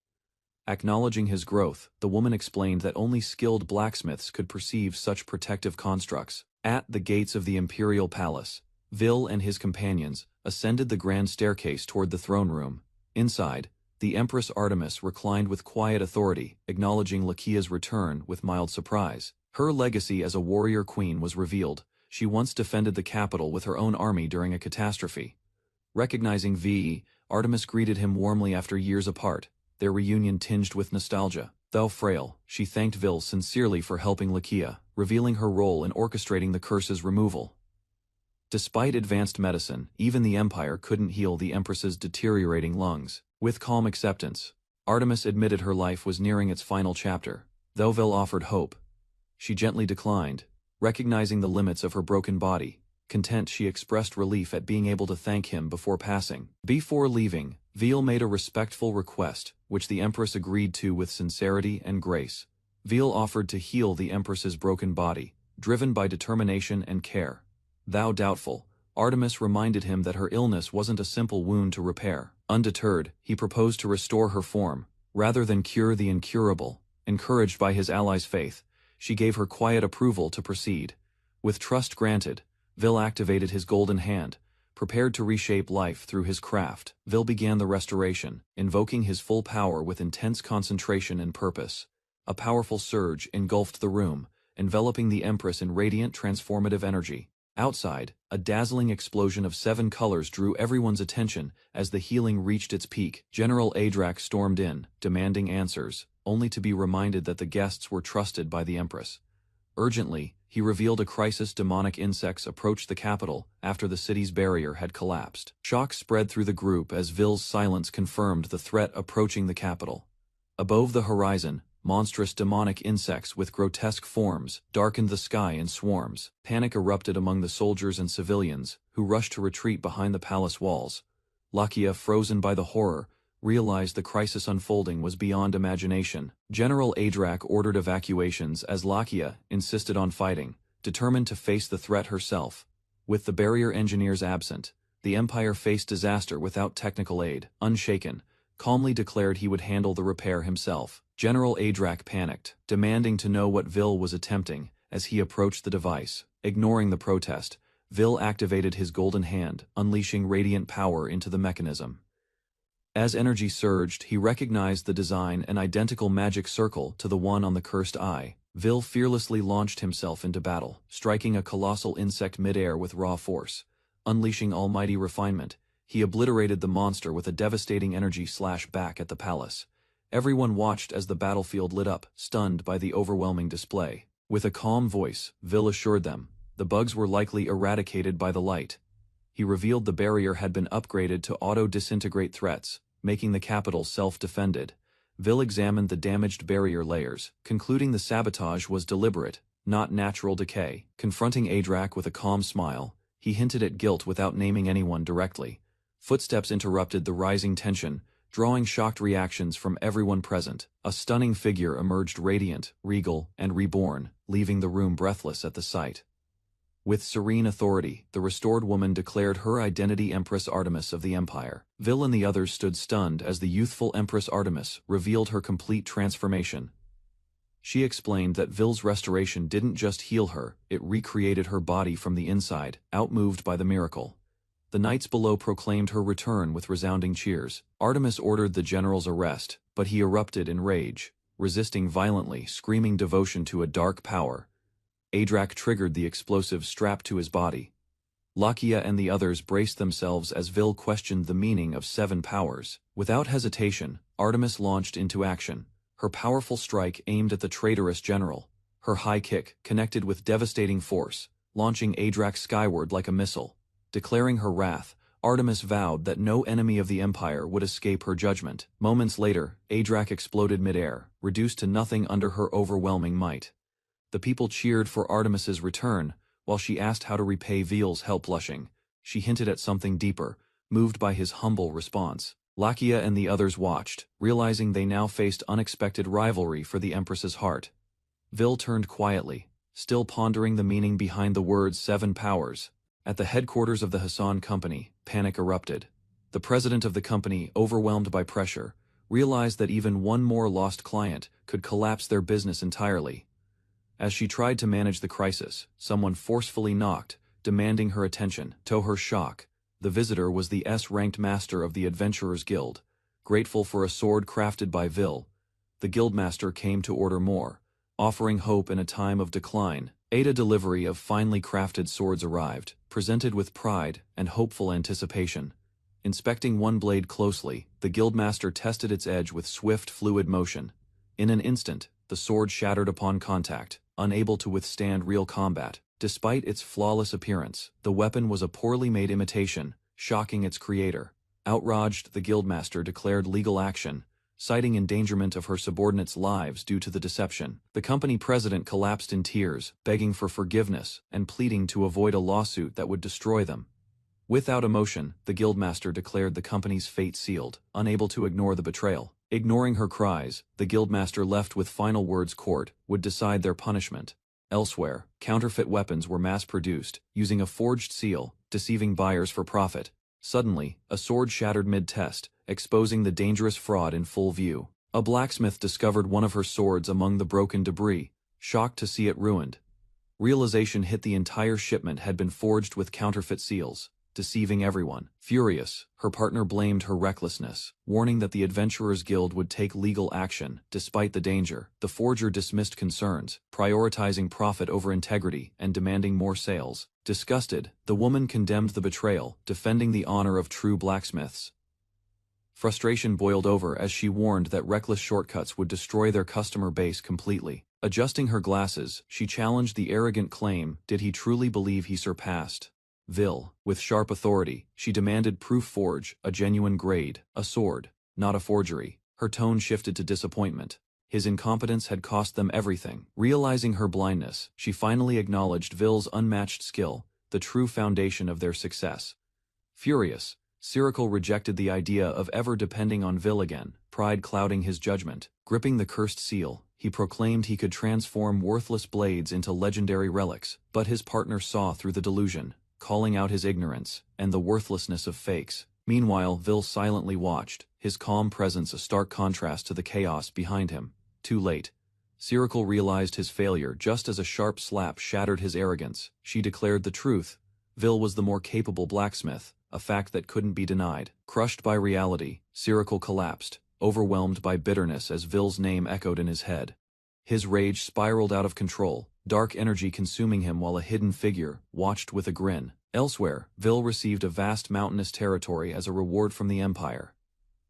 Acknowledging his growth, the woman explained that only skilled blacksmiths could perceive such protective constructs. At the gates of the imperial palace, Vil and his companions ascended the grand staircase toward the throne room. Inside, the Empress Artemis reclined with quiet authority, acknowledging Lakia's return with mild surprise. Her legacy as a warrior queen was revealed. She once defended the capital with her own army during a catastrophe. Recognizing V, Artemis greeted him warmly after years apart, their reunion tinged with nostalgia. Though frail, she thanked Vil sincerely for helping Lakia, revealing her role in orchestrating the curse's removal. Despite advanced medicine, even the Empire couldn't heal the Empress's deteriorating lungs. With calm acceptance, Artemis admitted her life was nearing its final chapter. Though Vil offered hope, she gently declined, recognizing the limits of her broken body. Content, she expressed relief at being able to thank him before passing. Before leaving, Vil made a respectful request, which the Empress agreed to with sincerity and grace. Vil offered to heal the Empress's broken body, driven by determination and care. Though doubtful, Artemis reminded him that her illness wasn't a simple wound to repair. Undeterred, he proposed to restore her form, rather than cure the incurable. Encouraged by his ally's faith, she gave her quiet approval to proceed. With trust granted, Vil activated his golden hand, prepared to reshape life through his craft. Vil began the restoration, invoking his full power with intense concentration and purpose. A powerful surge engulfed the room, enveloping the Empress in radiant transformative energy. Outside, a dazzling explosion of 7 colors drew everyone's attention as the healing reached its peak. General Adrak stormed in, demanding answers, only to be reminded that the guests were trusted by the Empress. Urgently, he revealed a crisis: demonic insects approached the capital after the city's barrier had collapsed. Shock spread through the group as Vil's silence confirmed the threat approaching the capital. Above the horizon, monstrous demonic insects with grotesque forms darkened the sky in swarms. Panic erupted among the soldiers and civilians, who rushed to retreat behind the palace walls. Lakia, frozen by the horror, realized the crisis unfolding was beyond imagination. General Adrak ordered evacuations as Lakia insisted on fighting, determined to face the threat herself. With the barrier engineers absent, the Empire faced disaster without technical aid. Unshaken, calmly declared he would handle the repair himself. General Adrak panicked, demanding to know what Vil was attempting as he approached the device. Ignoring the protest, Vil activated his golden hand, unleashing radiant power into the mechanism. As energy surged, he recognized the design: an identical magic circle to the one on the cursed eye. Vil fearlessly launched himself into battle, striking a colossal insect midair with raw force. Unleashing almighty refinement, he obliterated the monster with a devastating energy slash back at the palace. Everyone watched as the battlefield lit up, stunned by the overwhelming display. With a calm voice, Vil assured them the bugs were likely eradicated by the light. He revealed the barrier had been upgraded to auto-disintegrate threats, making the capital self-defended. Vil examined the damaged barrier layers, concluding the sabotage was deliberate, not natural decay. Confronting Adrak with a calm smile, he hinted at guilt without naming anyone directly. Footsteps interrupted the rising tension, drawing shocked reactions from everyone present. A stunning figure emerged, radiant, regal, and reborn, leaving the room breathless at the sight. With serene authority, the restored woman declared her identity: Empress Artemis of the Empire. Vil and the others stood stunned as the youthful Empress Artemis revealed her complete transformation. She explained that Vil's restoration didn't just heal her, it recreated her body from the inside, outmoved by the miracle. The knights below proclaimed her return with resounding cheers. Artemis ordered the general's arrest, but he erupted in rage, resisting violently, screaming devotion to a dark power. Adrak triggered the explosive strapped to his body. Lakia and the others braced themselves as Vil questioned the meaning of 7 powers. Without hesitation, Artemis launched into action. Her powerful strike aimed at the traitorous general. Her high kick connected with devastating force, launching Adrak skyward like a missile. Declaring her wrath, Artemis vowed that no enemy of the Empire would escape her judgment. Moments later, Adrak exploded midair, reduced to nothing under her overwhelming might. The people cheered for Artemis's return, while she asked how to repay Vil's help. Blushing, she hinted at something deeper, moved by his humble response. Lakia and the others watched, realizing they now faced unexpected rivalry for the Empress's heart. Vil turned quietly, still pondering the meaning behind the words 7 powers. At the headquarters of the Hassan Company, panic erupted. The president of the company, overwhelmed by pressure, realized that even one more lost client could collapse their business entirely. As she tried to manage the crisis, someone forcefully knocked, demanding her attention. To her shock, the visitor was the S-ranked master of the Adventurers Guild. Grateful for a sword crafted by Vil, the guildmaster came to order more, offering hope in a time of decline. A delivery of finely crafted swords arrived, presented with pride and hopeful anticipation. Inspecting one blade closely, the guildmaster tested its edge with swift, fluid motion. In an instant, the sword shattered upon contact, unable to withstand real combat. Despite its flawless appearance, the weapon was a poorly made imitation, shocking its creator. Outraged, the guildmaster declared legal action, citing endangerment of her subordinates' lives due to the deception. The company president collapsed in tears, begging for forgiveness and pleading to avoid a lawsuit that would destroy them. Without emotion, the guildmaster declared the company's fate sealed, unable to ignore the betrayal. Ignoring her cries, the guildmaster left with final words. Court would decide their punishment. Elsewhere, counterfeit weapons were mass-produced, using a forged seal, deceiving buyers for profit. Suddenly, a sword shattered mid-test, exposing the dangerous fraud in full view. A blacksmith discovered one of her swords among the broken debris, shocked to see it ruined. Realization hit the entire shipment had been forged with counterfeit seals, deceiving everyone. Furious, her partner blamed her recklessness, warning that the Adventurers Guild would take legal action. Despite the danger, the forger dismissed concerns, prioritizing profit over integrity and demanding more sales. Disgusted, the woman condemned the betrayal, defending the honor of true blacksmiths. Frustration boiled over as she warned that reckless shortcuts would destroy their customer base completely. Adjusting her glasses, she challenged the arrogant claim. Did he truly believe he surpassed Vil? With sharp authority, she demanded proof. Forge, a genuine grade, a sword, not a forgery. Her tone shifted to disappointment. His incompetence had cost them everything. Realizing her blindness, she finally acknowledged Vil's unmatched skill, the true foundation of their success. Furious, Cyril rejected the idea of ever depending on Vil again, pride clouding his judgment. Gripping the cursed seal, he proclaimed he could transform worthless blades into legendary relics, but his partner saw through the delusion, calling out his ignorance and the worthlessness of fakes. Meanwhile, Vil silently watched, his calm presence a stark contrast to the chaos behind him. Too late. Cyril realized his failure just as a sharp slap shattered his arrogance. She declared the truth. Vil was the more capable blacksmith, a fact that couldn't be denied. Crushed by reality, Cyril collapsed, overwhelmed by bitterness as Vil's name echoed in his head. His rage spiraled out of control, dark energy consuming him while a hidden figure watched with a grin. Elsewhere, Vil received a vast mountainous territory as a reward from the Empire.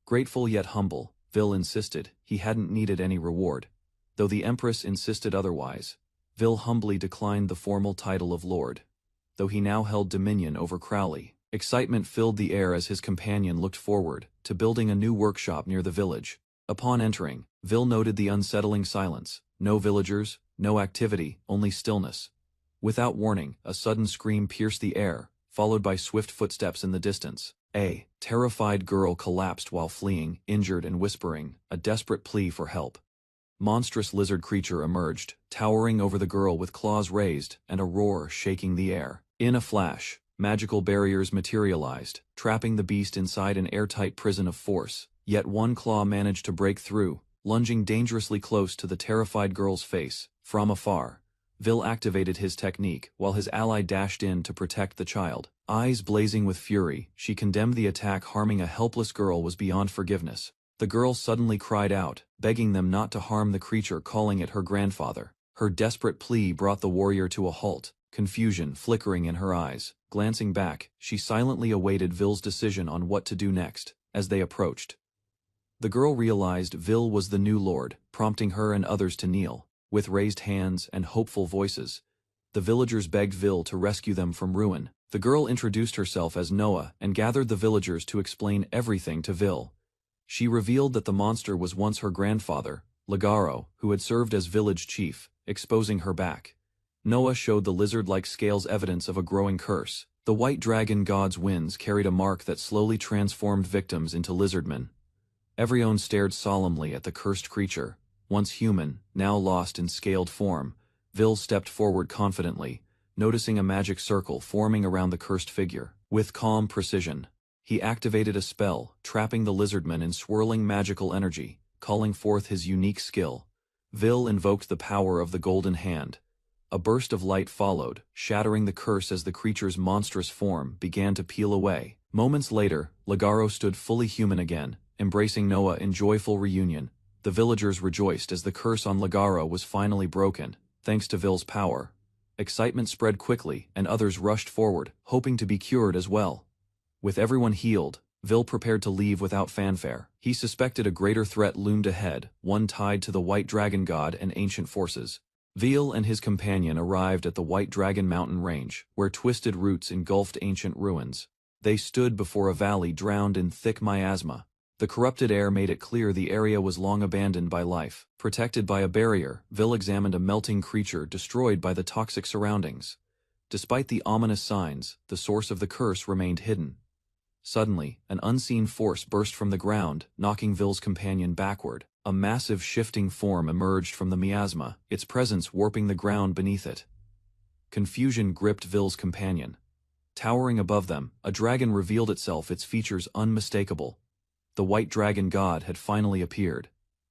Grateful yet humble, Vil insisted he hadn't needed any reward. Though the Empress insisted otherwise, Vil humbly declined the formal title of Lord. Though he now held dominion over Crowley, excitement filled the air as his companion looked forward to building a new workshop near the village. Upon entering, Vil noted the unsettling silence. No villagers, no activity, only stillness. Without warning, a sudden scream pierced the air, followed by swift footsteps in the distance. A terrified girl collapsed while fleeing, injured and whispering, a desperate plea for help. Monstrous lizard creature emerged, towering over the girl with claws raised and a roar shaking the air. In a flash, magical barriers materialized, trapping the beast inside an airtight prison of force. Yet one claw managed to break through, lunging dangerously close to the terrified girl's face. From afar, Vil activated his technique while his ally dashed in to protect the child. Eyes blazing with fury, she condemned the attack. Harming a helpless girl was beyond forgiveness. The girl suddenly cried out, begging them not to harm the creature, calling it her grandfather. Her desperate plea brought the warrior to a halt, confusion flickering in her eyes. Glancing back, she silently awaited Vil's decision on what to do next. As they approached, the girl realized Vil was the new lord, prompting her and others to kneel. With raised hands and hopeful voices, the villagers begged Vil to rescue them from ruin. The girl introduced herself as Noah and gathered the villagers to explain everything to Vil. She revealed that the monster was once her grandfather, Lagaro, who had served as village chief, exposing her back. Noah showed the lizard-like scales evidence of a growing curse. The white dragon god's winds carried a mark that slowly transformed victims into lizardmen. Everyone stared solemnly at the cursed creature. Once human, now lost in scaled form, Vil stepped forward confidently, noticing a magic circle forming around the cursed figure. With calm precision, he activated a spell, trapping the lizardman in swirling magical energy, calling forth his unique skill. Vil invoked the power of the Golden Hand, A burst of light followed, shattering the curse as the creature's monstrous form began to peel away. Moments later, Ligaro stood fully human again, embracing Noah in joyful reunion. The villagers rejoiced as the curse on Ligaro was finally broken, thanks to Vil's power. Excitement spread quickly, and others rushed forward, hoping to be cured as well. With everyone healed, Vil prepared to leave without fanfare. He suspected a greater threat loomed ahead, one tied to the White Dragon God and ancient forces. Vil and his companion arrived at the White Dragon mountain range, where twisted roots engulfed ancient ruins. They stood before a valley drowned in thick miasma. The corrupted air made it clear the area was long abandoned by life. Protected by a barrier, Vil examined a melting creature destroyed by the toxic surroundings. Despite the ominous signs, the source of the curse remained hidden. Suddenly, an unseen force burst from the ground, knocking Vil's companion backward. A massive shifting form emerged from the miasma, its presence warping the ground beneath it. Confusion gripped Vil's companion. Towering above them, a dragon revealed itself, its features unmistakable. The White Dragon God had finally appeared.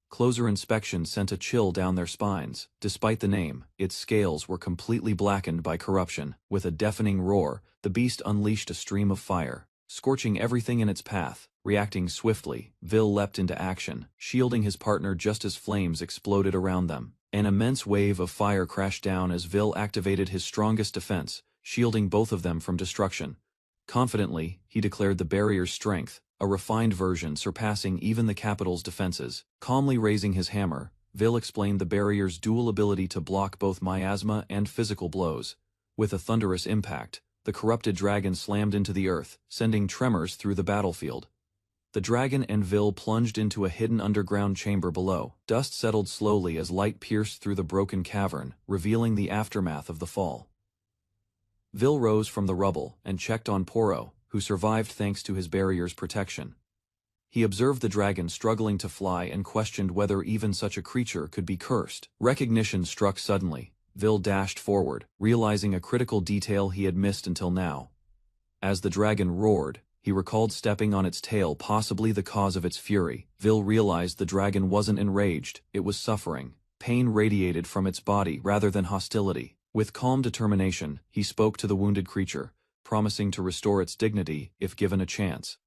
Closer inspection sent a chill down their spines. Despite the name, its scales were completely blackened by corruption. With a deafening roar, the beast unleashed a stream of fire, scorching everything in its path. Reacting swiftly, Vil leapt into action, shielding his partner just as flames exploded around them. An immense wave of fire crashed down as Vil activated his strongest defense, shielding both of them from destruction. Confidently, he declared the barrier's strength, a refined version surpassing even the capital's defenses. Calmly raising his hammer, Vil explained the barrier's dual ability to block both miasma and physical blows. With a thunderous impact, the corrupted dragon slammed into the earth, sending tremors through the battlefield. The dragon and Vil plunged into a hidden underground chamber below. Dust settled slowly as light pierced through the broken cavern, revealing the aftermath of the fall. Vil rose from the rubble and checked on Porro, who survived thanks to his barrier's protection. He observed the dragon struggling to fly and questioned whether even such a creature could be cursed. Recognition struck suddenly. Vil dashed forward, realizing a critical detail he had missed until now. As the dragon roared, he recalled stepping on its tail, possibly the cause of its fury. Vil realized the dragon wasn't enraged, it was suffering. Pain radiated from its body rather than hostility. With calm determination, he spoke to the wounded creature, promising to restore its dignity if given a chance.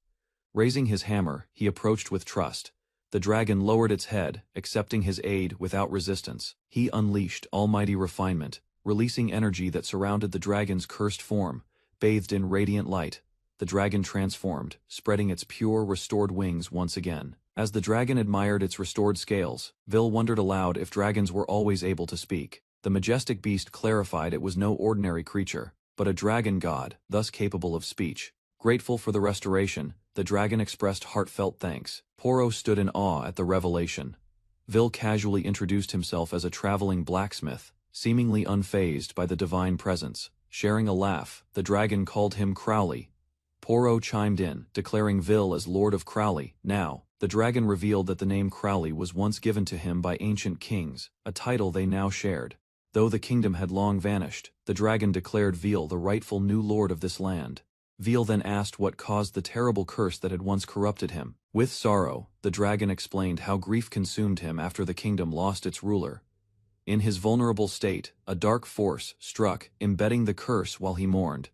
Raising his hammer, he approached with trust. The dragon lowered its head, accepting his aid without resistance. He unleashed almighty refinement, releasing energy that surrounded the dragon's cursed form. Bathed in radiant light, the dragon transformed, spreading its pure, restored wings once again. As the dragon admired its restored scales, Vil wondered aloud if dragons were always able to speak. The majestic beast clarified it was no ordinary creature, but a dragon god, thus capable of speech. Grateful for the restoration, the dragon expressed heartfelt thanks. Porro stood in awe at the revelation. Vil casually introduced himself as a traveling blacksmith, seemingly unfazed by the divine presence. Sharing a laugh, the dragon called him Crowley. Porro chimed in, declaring Vil as Lord of Crowley. Now, the dragon revealed that the name Crowley was once given to him by ancient kings, a title they now shared. Though the kingdom had long vanished, the dragon declared Vil the rightful new lord of this land. Vil then asked what caused the terrible curse that had once corrupted him. With sorrow, the dragon explained how grief consumed him after the kingdom lost its ruler. In his vulnerable state, a dark force struck, embedding the curse while he mourned.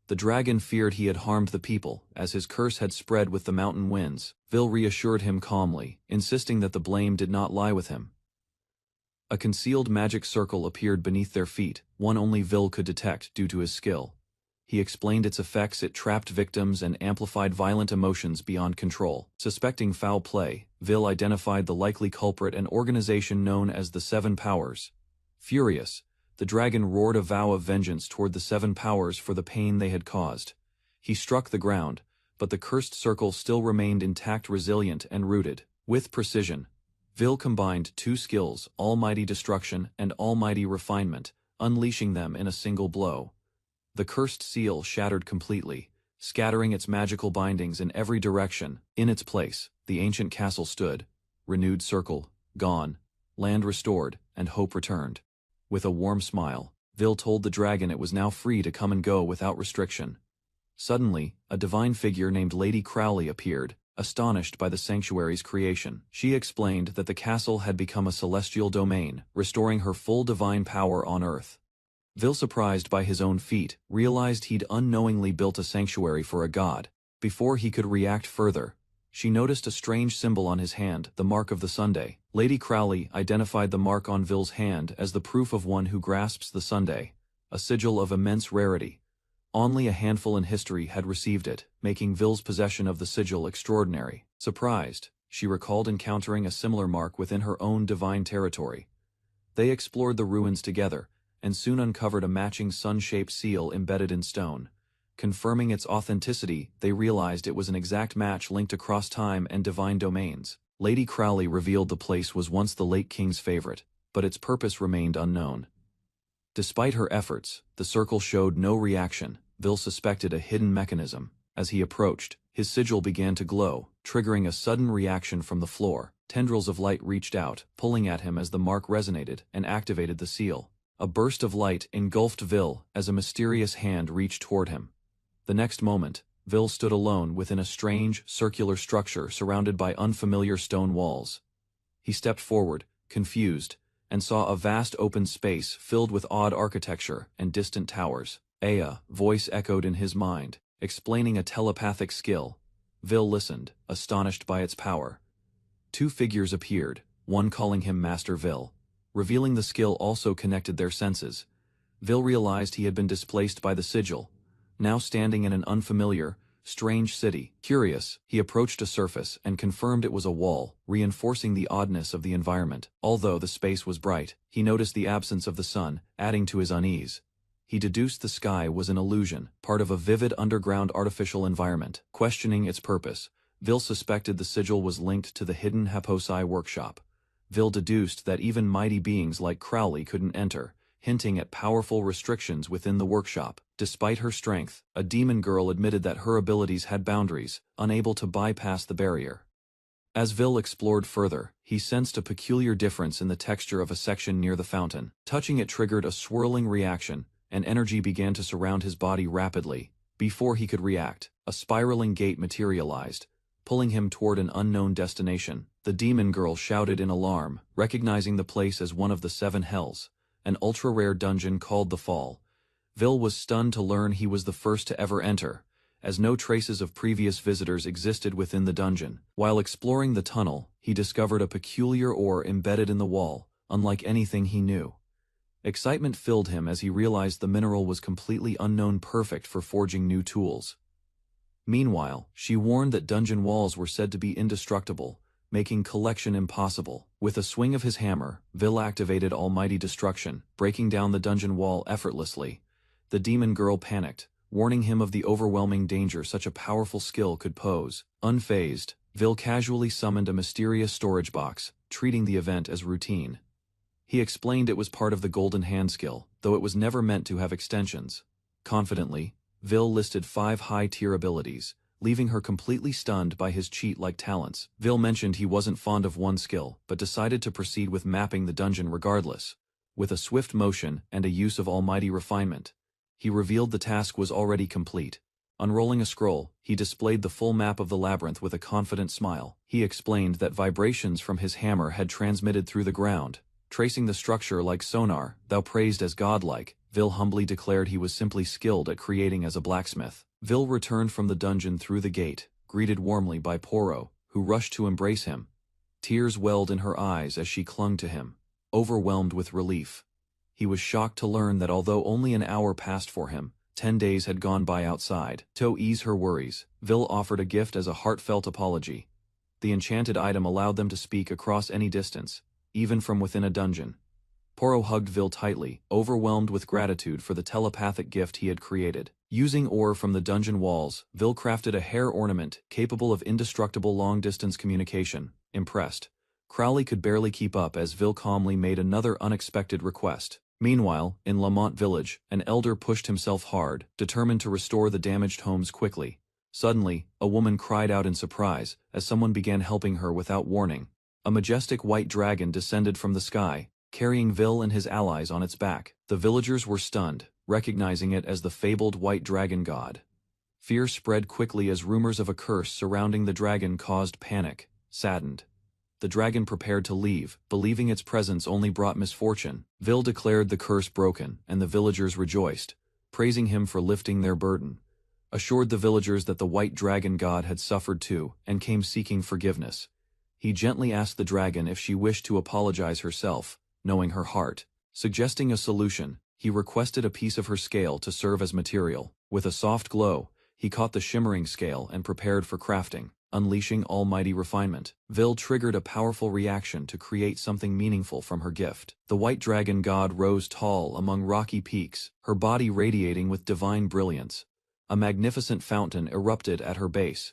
The dragon feared he had harmed the people, as his curse had spread with the mountain winds. Vil reassured him calmly, insisting that the blame did not lie with him. A concealed magic circle appeared beneath their feet, one only Vil could detect due to his skill. He explained its effects: it trapped victims and amplified violent emotions beyond control. Suspecting foul play, Vil identified the likely culprit, an organization known as the Seven Powers. Furious, the dragon roared a vow of vengeance toward the Seven Powers for the pain they had caused. He struck the ground, but the cursed circle still remained intact, resilient, and rooted. With precision, Vil combined two skills, almighty destruction and almighty refinement, unleashing them in a single blow. The cursed seal shattered completely, scattering its magical bindings in every direction. In its place, the ancient castle stood, renewed circle, gone, land restored, and hope returned. With a warm smile, Vil told the dragon it was now free to come and go without restriction. Suddenly, a divine figure named Lady Crowley appeared, astonished by the sanctuary's creation. She explained that the castle had become a celestial domain, restoring her full divine power on earth. Vil, surprised by his own feat, realized he'd unknowingly built a sanctuary for a god. Before he could react further, she noticed a strange symbol on his hand, the mark of the Sunday. Lady Crowley identified the mark on Vil's hand as the proof of one who grasps the Sunday, a sigil of immense rarity. Only a handful in history had received it, making Vil's possession of the sigil extraordinary. Surprised, she recalled encountering a similar mark within her own divine territory. They explored the ruins together, and soon uncovered a matching sun-shaped seal embedded in stone. Confirming its authenticity, they realized it was an exact match linked across time and divine domains. Lady Crowley revealed the place was once the late king's favorite, but its purpose remained unknown. Despite her efforts, the circle showed no reaction. Vil suspected a hidden mechanism. As he approached, his sigil began to glow, triggering a sudden reaction from the floor. Tendrils of light reached out, pulling at him as the mark resonated, and activated the seal. A burst of light engulfed Vil as a mysterious hand reached toward him. The next moment, Vil stood alone within a strange, circular structure surrounded by unfamiliar stone walls. He stepped forward, confused, and saw a vast open space filled with odd architecture and distant towers. A voice echoed in his mind, explaining a telepathic skill. Vil listened, astonished by its power. Two figures appeared, one calling him Master Vil. Revealing the skill also connected their senses. Vil realized he had been displaced by the sigil, now standing in an unfamiliar, strange city. Curious, he approached a surface and confirmed it was a wall, reinforcing the oddness of the environment. Although the space was bright, he noticed the absence of the sun, adding to his unease. He deduced the sky was an illusion, part of a vivid underground artificial environment. Questioning its purpose, Vil suspected the sigil was linked to the hidden Haposai workshop. Vil deduced that even mighty beings like Crowley couldn't enter, hinting at powerful restrictions within the workshop. Despite her strength, a demon girl admitted that her abilities had boundaries, unable to bypass the barrier. As Vil explored further, he sensed a peculiar difference in the texture of a section near the fountain. Touching it triggered a swirling reaction, and energy began to surround his body rapidly. Before he could react, a spiraling gate materialized, pulling him toward an unknown destination. The demon girl shouted in alarm, recognizing the place as one of the seven hells, an ultra-rare dungeon called the Fall. Vil was stunned to learn he was the first to ever enter, as no traces of previous visitors existed within the dungeon. While exploring the tunnel, he discovered a peculiar ore embedded in the wall, unlike anything he knew. Excitement filled him as he realized the mineral was completely unknown, perfect for forging new tools. Meanwhile, she warned that dungeon walls were said to be indestructible, making collection impossible. With a swing of his hammer, Vil activated Almighty Destruction, breaking down the dungeon wall effortlessly. The demon girl panicked, warning him of the overwhelming danger such a powerful skill could pose. Unfazed, Vil casually summoned a mysterious storage box, treating the event as routine. He explained it was part of the Golden Hand skill, though it was never meant to have extensions. Confidently, Vil listed 5 high-tier abilities, leaving her completely stunned by his cheat-like talents. Vil mentioned he wasn't fond of one skill, but decided to proceed with mapping the dungeon regardless. With a swift motion and a use of almighty refinement, he revealed the task was already complete. Unrolling a scroll, he displayed the full map of the labyrinth with a confident smile. He explained that vibrations from his hammer had transmitted through the ground, tracing the structure like sonar. Though praised as godlike, Vil humbly declared he was simply skilled at creating as a blacksmith. Vil returned from the dungeon through the gate, greeted warmly by Porro, who rushed to embrace him. Tears welled in her eyes as she clung to him, overwhelmed with relief. He was shocked to learn that although only an hour passed for him, 10 days had gone by outside. To ease her worries, Vil offered a gift as a heartfelt apology. The enchanted item allowed them to speak across any distance, even from within a dungeon. Porro hugged Vil tightly, overwhelmed with gratitude for the telepathic gift he had created. Using ore from the dungeon walls, Vil crafted a hair ornament capable of indestructible long-distance communication. Impressed, Crowley could barely keep up as Vil calmly made another unexpected request. Meanwhile, in Lamont village, an elder pushed himself hard, determined to restore the damaged homes quickly. Suddenly, a woman cried out in surprise as someone began helping her without warning. A majestic white dragon descended from the sky, carrying Vil and his allies on its back. The villagers were stunned, recognizing it as the fabled white dragon god. Fear spread quickly as rumors of a curse surrounding the dragon caused panic. Saddened, The dragon prepared to leave, believing its presence only brought misfortune. Vil declared the curse broken, and the villagers rejoiced, praising him for lifting their burden. Assured the villagers that the white dragon god had suffered too, and came seeking forgiveness. He gently asked the dragon if she wished to apologize herself, knowing her heart. Suggesting a solution, he requested a piece of her scale to serve as material. With a soft glow, he caught the shimmering scale and prepared for crafting, unleashing almighty refinement. Vil triggered a powerful reaction to create something meaningful from her gift. The white dragon god rose tall among rocky peaks, her body radiating with divine brilliance. A magnificent fountain erupted at her base,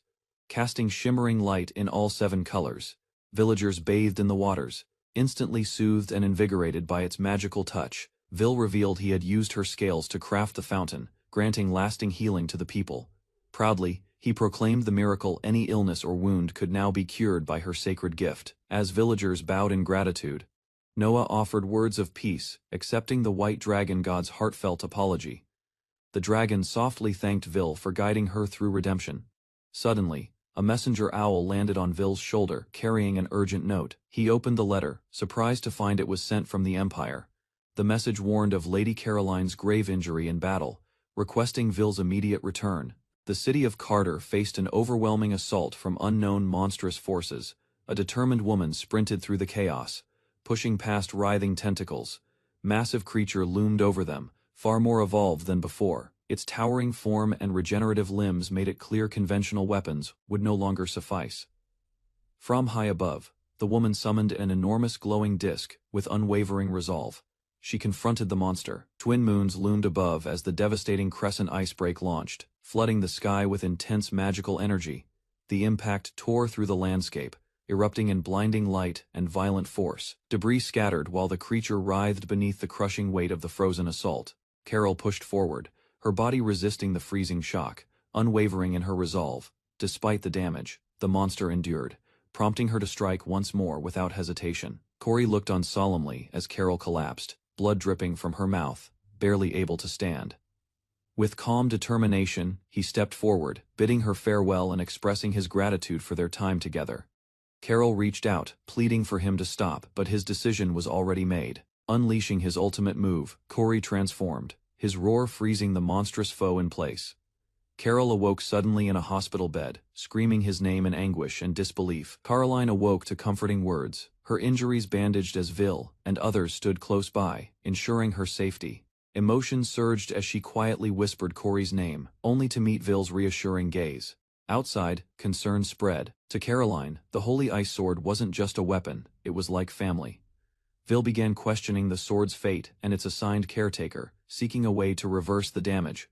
casting shimmering light in all 7 colors. Villagers bathed in the waters, instantly soothed and invigorated by its magical touch. Vil revealed he had used her scales to craft the fountain, granting lasting healing to the people. Proudly, he proclaimed the miracle any illness or wound could now be cured by her sacred gift. As villagers bowed in gratitude, Noah offered words of peace, accepting the white dragon god's heartfelt apology. The dragon softly thanked Vil for guiding her through redemption. Suddenly, a messenger owl landed on Vil's shoulder, carrying an urgent note. He opened the letter, surprised to find it was sent from the Empire. The message warned of Lady Caroline's grave injury in battle, requesting Vil's immediate return. The city of Carter faced an overwhelming assault from unknown monstrous forces. A determined woman sprinted through the chaos, pushing past writhing tentacles. Massive creature loomed over them, far more evolved than before. Its towering form and regenerative limbs made it clear conventional weapons would no longer suffice. From high above, the woman summoned an enormous glowing disc with unwavering resolve. She confronted the monster. Twin moons loomed above as the devastating crescent icebreak launched, flooding the sky with intense magical energy. The impact tore through the landscape, erupting in blinding light and violent force. Debris scattered while the creature writhed beneath the crushing weight of the frozen assault. Carol pushed forward, her body resisting the freezing shock, unwavering in her resolve. Despite the damage, the monster endured, prompting her to strike once more without hesitation. Corey looked on solemnly as Carol collapsed, blood dripping from her mouth, barely able to stand. With calm determination, he stepped forward, bidding her farewell and expressing his gratitude for their time together. Carol reached out, pleading for him to stop, but his decision was already made. Unleashing his ultimate move, Corey transformed, his roar freezing the monstrous foe in place. Carol awoke suddenly in a hospital bed, screaming his name in anguish and disbelief. Caroline awoke to comforting words, her injuries bandaged as Vil and others stood close by, ensuring her safety. Emotion surged as she quietly whispered Corey's name, only to meet Vil's reassuring gaze. Outside, concern spread. To Caroline, the holy ice sword wasn't just a weapon, it was like family. Vil began questioning the sword's fate and its assigned caretaker, seeking a way to reverse the damage.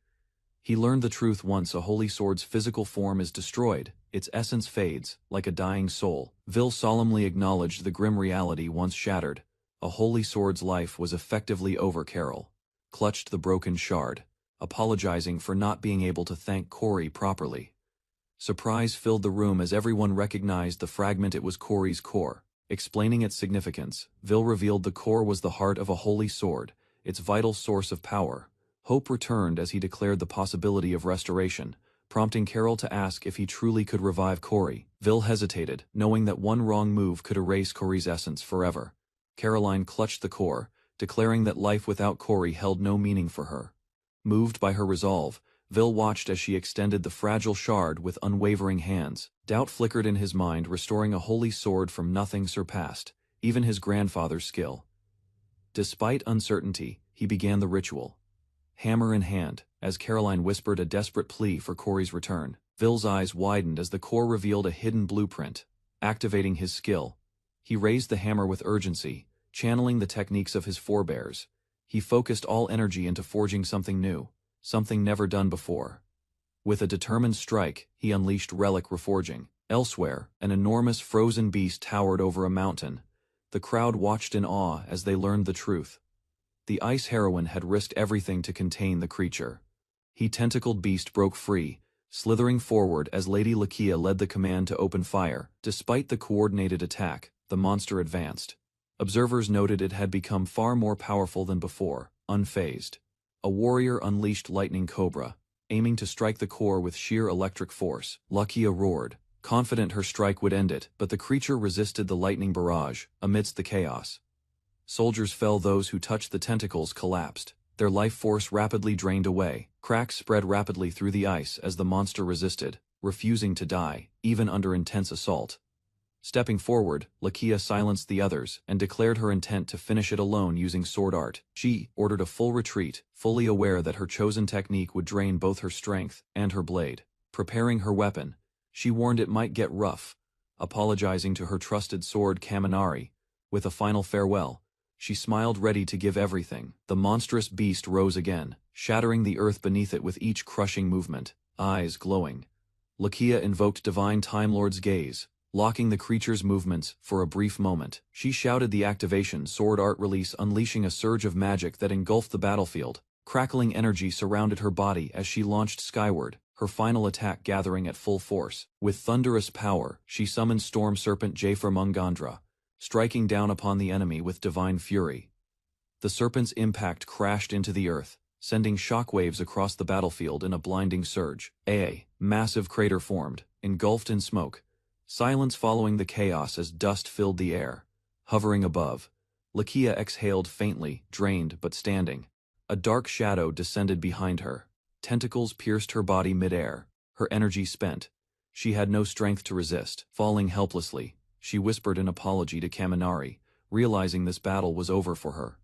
He learned the truth: once a holy sword's physical form is destroyed, its essence fades, like a dying soul. Vil solemnly acknowledged the grim reality once shattered. A holy sword's life was effectively over. Carol clutched the broken shard, apologizing for not being able to thank Corey properly. Surprise filled the room as everyone recognized the fragment. It was Corey's core. Explaining its significance, Vil revealed the core was the heart of a holy sword, its vital source of power. Hope returned as he declared the possibility of restoration, prompting Carol to ask if he truly could revive Corey. Vil hesitated, knowing that one wrong move could erase Corey's essence forever. Caroline clutched the core, declaring that life without Corey held no meaning for her. Moved by her resolve, Vil watched as she extended the fragile shard with unwavering hands. Doubt flickered in his mind, restoring a holy sword from nothing surpassed, even his grandfather's skill. Despite uncertainty, he began the ritual. Hammer in hand, as Caroline whispered a desperate plea for Corey's return. Vil's eyes widened as the core revealed a hidden blueprint. Activating his skill, he raised the hammer with urgency, channeling the techniques of his forebears. He focused all energy into forging something new, something never done before. With a determined strike, he unleashed relic reforging. Elsewhere, an enormous frozen beast towered over a mountain. The crowd watched in awe as they learned the truth. The ice heroine had risked everything to contain the creature. The tentacled beast broke free, slithering forward as Lady Lakia led the command to open fire. Despite the coordinated attack, the monster advanced. Observers noted it had become far more powerful than before, unfazed. A warrior unleashed lightning cobra, aiming to strike the core with sheer electric force. Lakia roared, confident her strike would end it, but the creature resisted the lightning barrage, amidst the chaos. Soldiers fell, those who touched the tentacles collapsed. Their life force rapidly drained away. Cracks spread rapidly through the ice as the monster resisted, refusing to die, even under intense assault. Stepping forward, Lakia silenced the others and declared her intent to finish it alone using sword art. She ordered a full retreat, fully aware that her chosen technique would drain both her strength and her blade. Preparing her weapon, she warned it might get rough, apologizing to her trusted sword Kaminari. With a final farewell, she smiled, ready to give everything. The monstrous beast rose again, shattering the earth beneath it with each crushing movement, eyes glowing. Lakia invoked Divine Time Lord's gaze, locking the creature's movements for a brief moment. She shouted the activation sword art release, unleashing a surge of magic that engulfed the battlefield. Crackling energy surrounded her body as she launched skyward, her final attack gathering at full force. With thunderous power, she summoned Storm Serpent Jafer Mungandra, striking down upon the enemy with divine fury. The serpent's impact crashed into the earth, sending shockwaves across the battlefield in a blinding surge. A massive crater formed, engulfed in smoke. Silence following the chaos as dust filled the air. Hovering above, Lakia exhaled faintly, drained but standing. A dark shadow descended behind her. Tentacles pierced her body mid-air, her energy spent. She had no strength to resist. Falling helplessly, she whispered an apology to Kaminari, realizing this battle was over for her.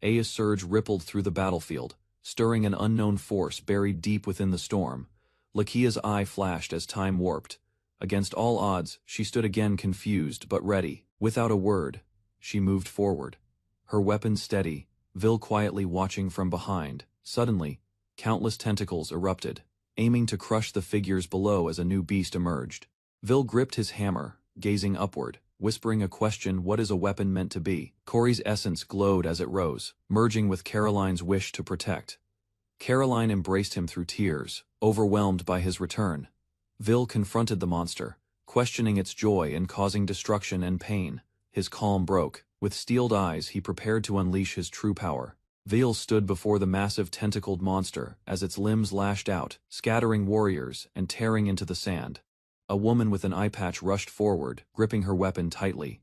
A surge rippled through the battlefield, stirring an unknown force buried deep within the storm. Lakia's eye flashed as time warped. Against all odds, she stood again, confused but ready. Without a word, she moved forward. Her weapon steady, Vil quietly watching from behind. Suddenly, countless tentacles erupted, aiming to crush the figures below as a new beast emerged. Vil gripped his hammer, gazing upward, whispering a question: what is a weapon meant to be? Corey's essence glowed as it rose, merging with Caroline's wish to protect. Caroline embraced him through tears, overwhelmed by his return. Vil confronted the monster, questioning its joy in causing destruction and pain. His calm broke. With steeled eyes, he prepared to unleash his true power. Vil stood before the massive tentacled monster as its limbs lashed out, scattering warriors and tearing into the sand. A woman with an eye patch rushed forward, gripping her weapon tightly.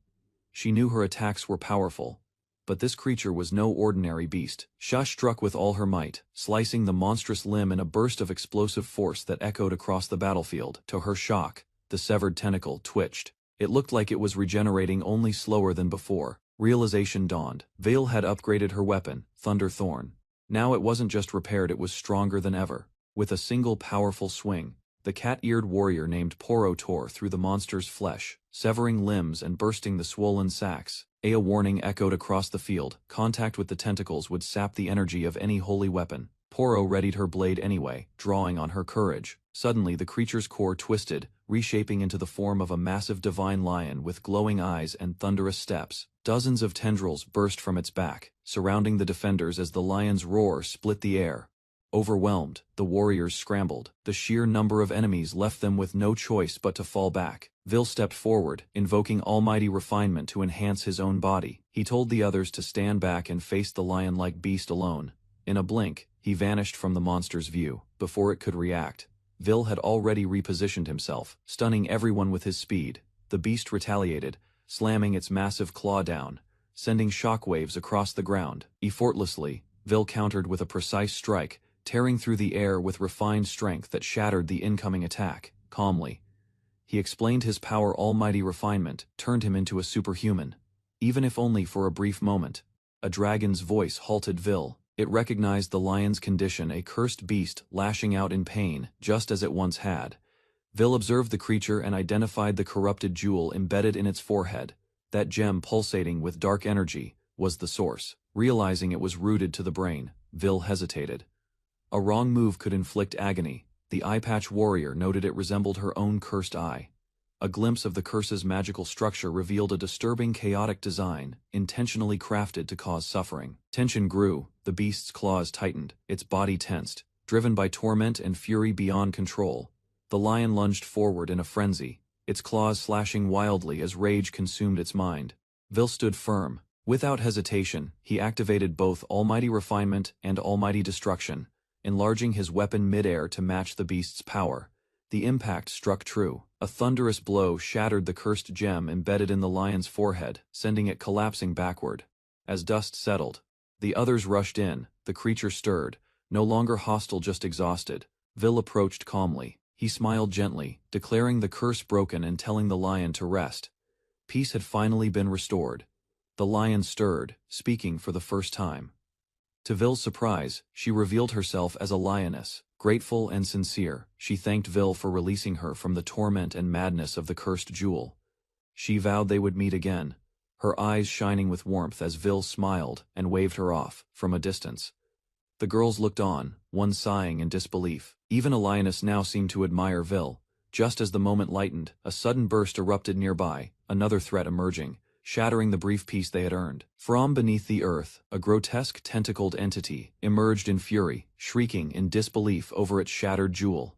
She knew her attacks were powerful, but this creature was no ordinary beast. Shush struck with all her might, slicing the monstrous limb in a burst of explosive force that echoed across the battlefield. To her shock, the severed tentacle twitched. It looked like it was regenerating, only slower than before. Realization dawned. Vale had upgraded her weapon, Thunder Thorn. Now it wasn't just repaired, it was stronger than ever. With a single powerful swing, the cat-eared warrior named Porro tore through the monster's flesh, severing limbs and bursting the swollen sacs. A warning echoed across the field. Contact with the tentacles would sap the energy of any holy weapon. Porro readied her blade anyway, drawing on her courage. Suddenly the creature's core twisted, reshaping into the form of a massive divine lion with glowing eyes and thunderous steps. Dozens of tendrils burst from its back, surrounding the defenders as the lion's roar split the air. Overwhelmed, the warriors scrambled. The sheer number of enemies left them with no choice but to fall back. Vil stepped forward, invoking almighty refinement to enhance his own body. He told the others to stand back and face the lion-like beast alone. In a blink, he vanished from the monster's view. Before it could react, Vil had already repositioned himself, stunning everyone with his speed. The beast retaliated, slamming its massive claw down, sending shockwaves across the ground. Effortlessly, Vil countered with a precise strike, tearing through the air with refined strength that shattered the incoming attack. Calmly, he explained his power. Almighty refinement turned him into a superhuman, even if only for a brief moment. A dragon's voice halted Vil. It recognized the lion's condition, a cursed beast lashing out in pain, just as it once had. Vil observed the creature and identified the corrupted jewel embedded in its forehead. That gem pulsating with dark energy was the source. Realizing it was rooted to the brain, Vil hesitated. A wrong move could inflict agony. The eye-patch warrior noted it resembled her own cursed eye. A glimpse of the curse's magical structure revealed a disturbing, chaotic design, intentionally crafted to cause suffering. Tension grew, the beast's claws tightened, its body tensed, driven by torment and fury beyond control. The lion lunged forward in a frenzy, its claws slashing wildly as rage consumed its mind. Vil stood firm. Without hesitation, he activated both Almighty Refinement and Almighty Destruction, enlarging his weapon mid-air to match the beast's power. The impact struck true. A thunderous blow shattered the cursed gem embedded in the lion's forehead, sending it collapsing backward. As dust settled, the others rushed in. The creature stirred, no longer hostile, just exhausted. Vil approached calmly. He smiled gently, declaring the curse broken and telling the lion to rest. Peace had finally been restored. The lion stirred, speaking for the first time. To Vil's surprise, she revealed herself as a lioness. Grateful and sincere, she thanked Vil for releasing her from the torment and madness of the cursed jewel. She vowed they would meet again, her eyes shining with warmth as Vil smiled and waved her off, from a distance. The girls looked on, one sighing in disbelief. Even a lioness now seemed to admire Vil. Just as the moment lightened, a sudden burst erupted nearby, another threat emerging, shattering the brief peace they had earned. From beneath the earth, a grotesque tentacled entity emerged in fury, shrieking in disbelief over its shattered jewel.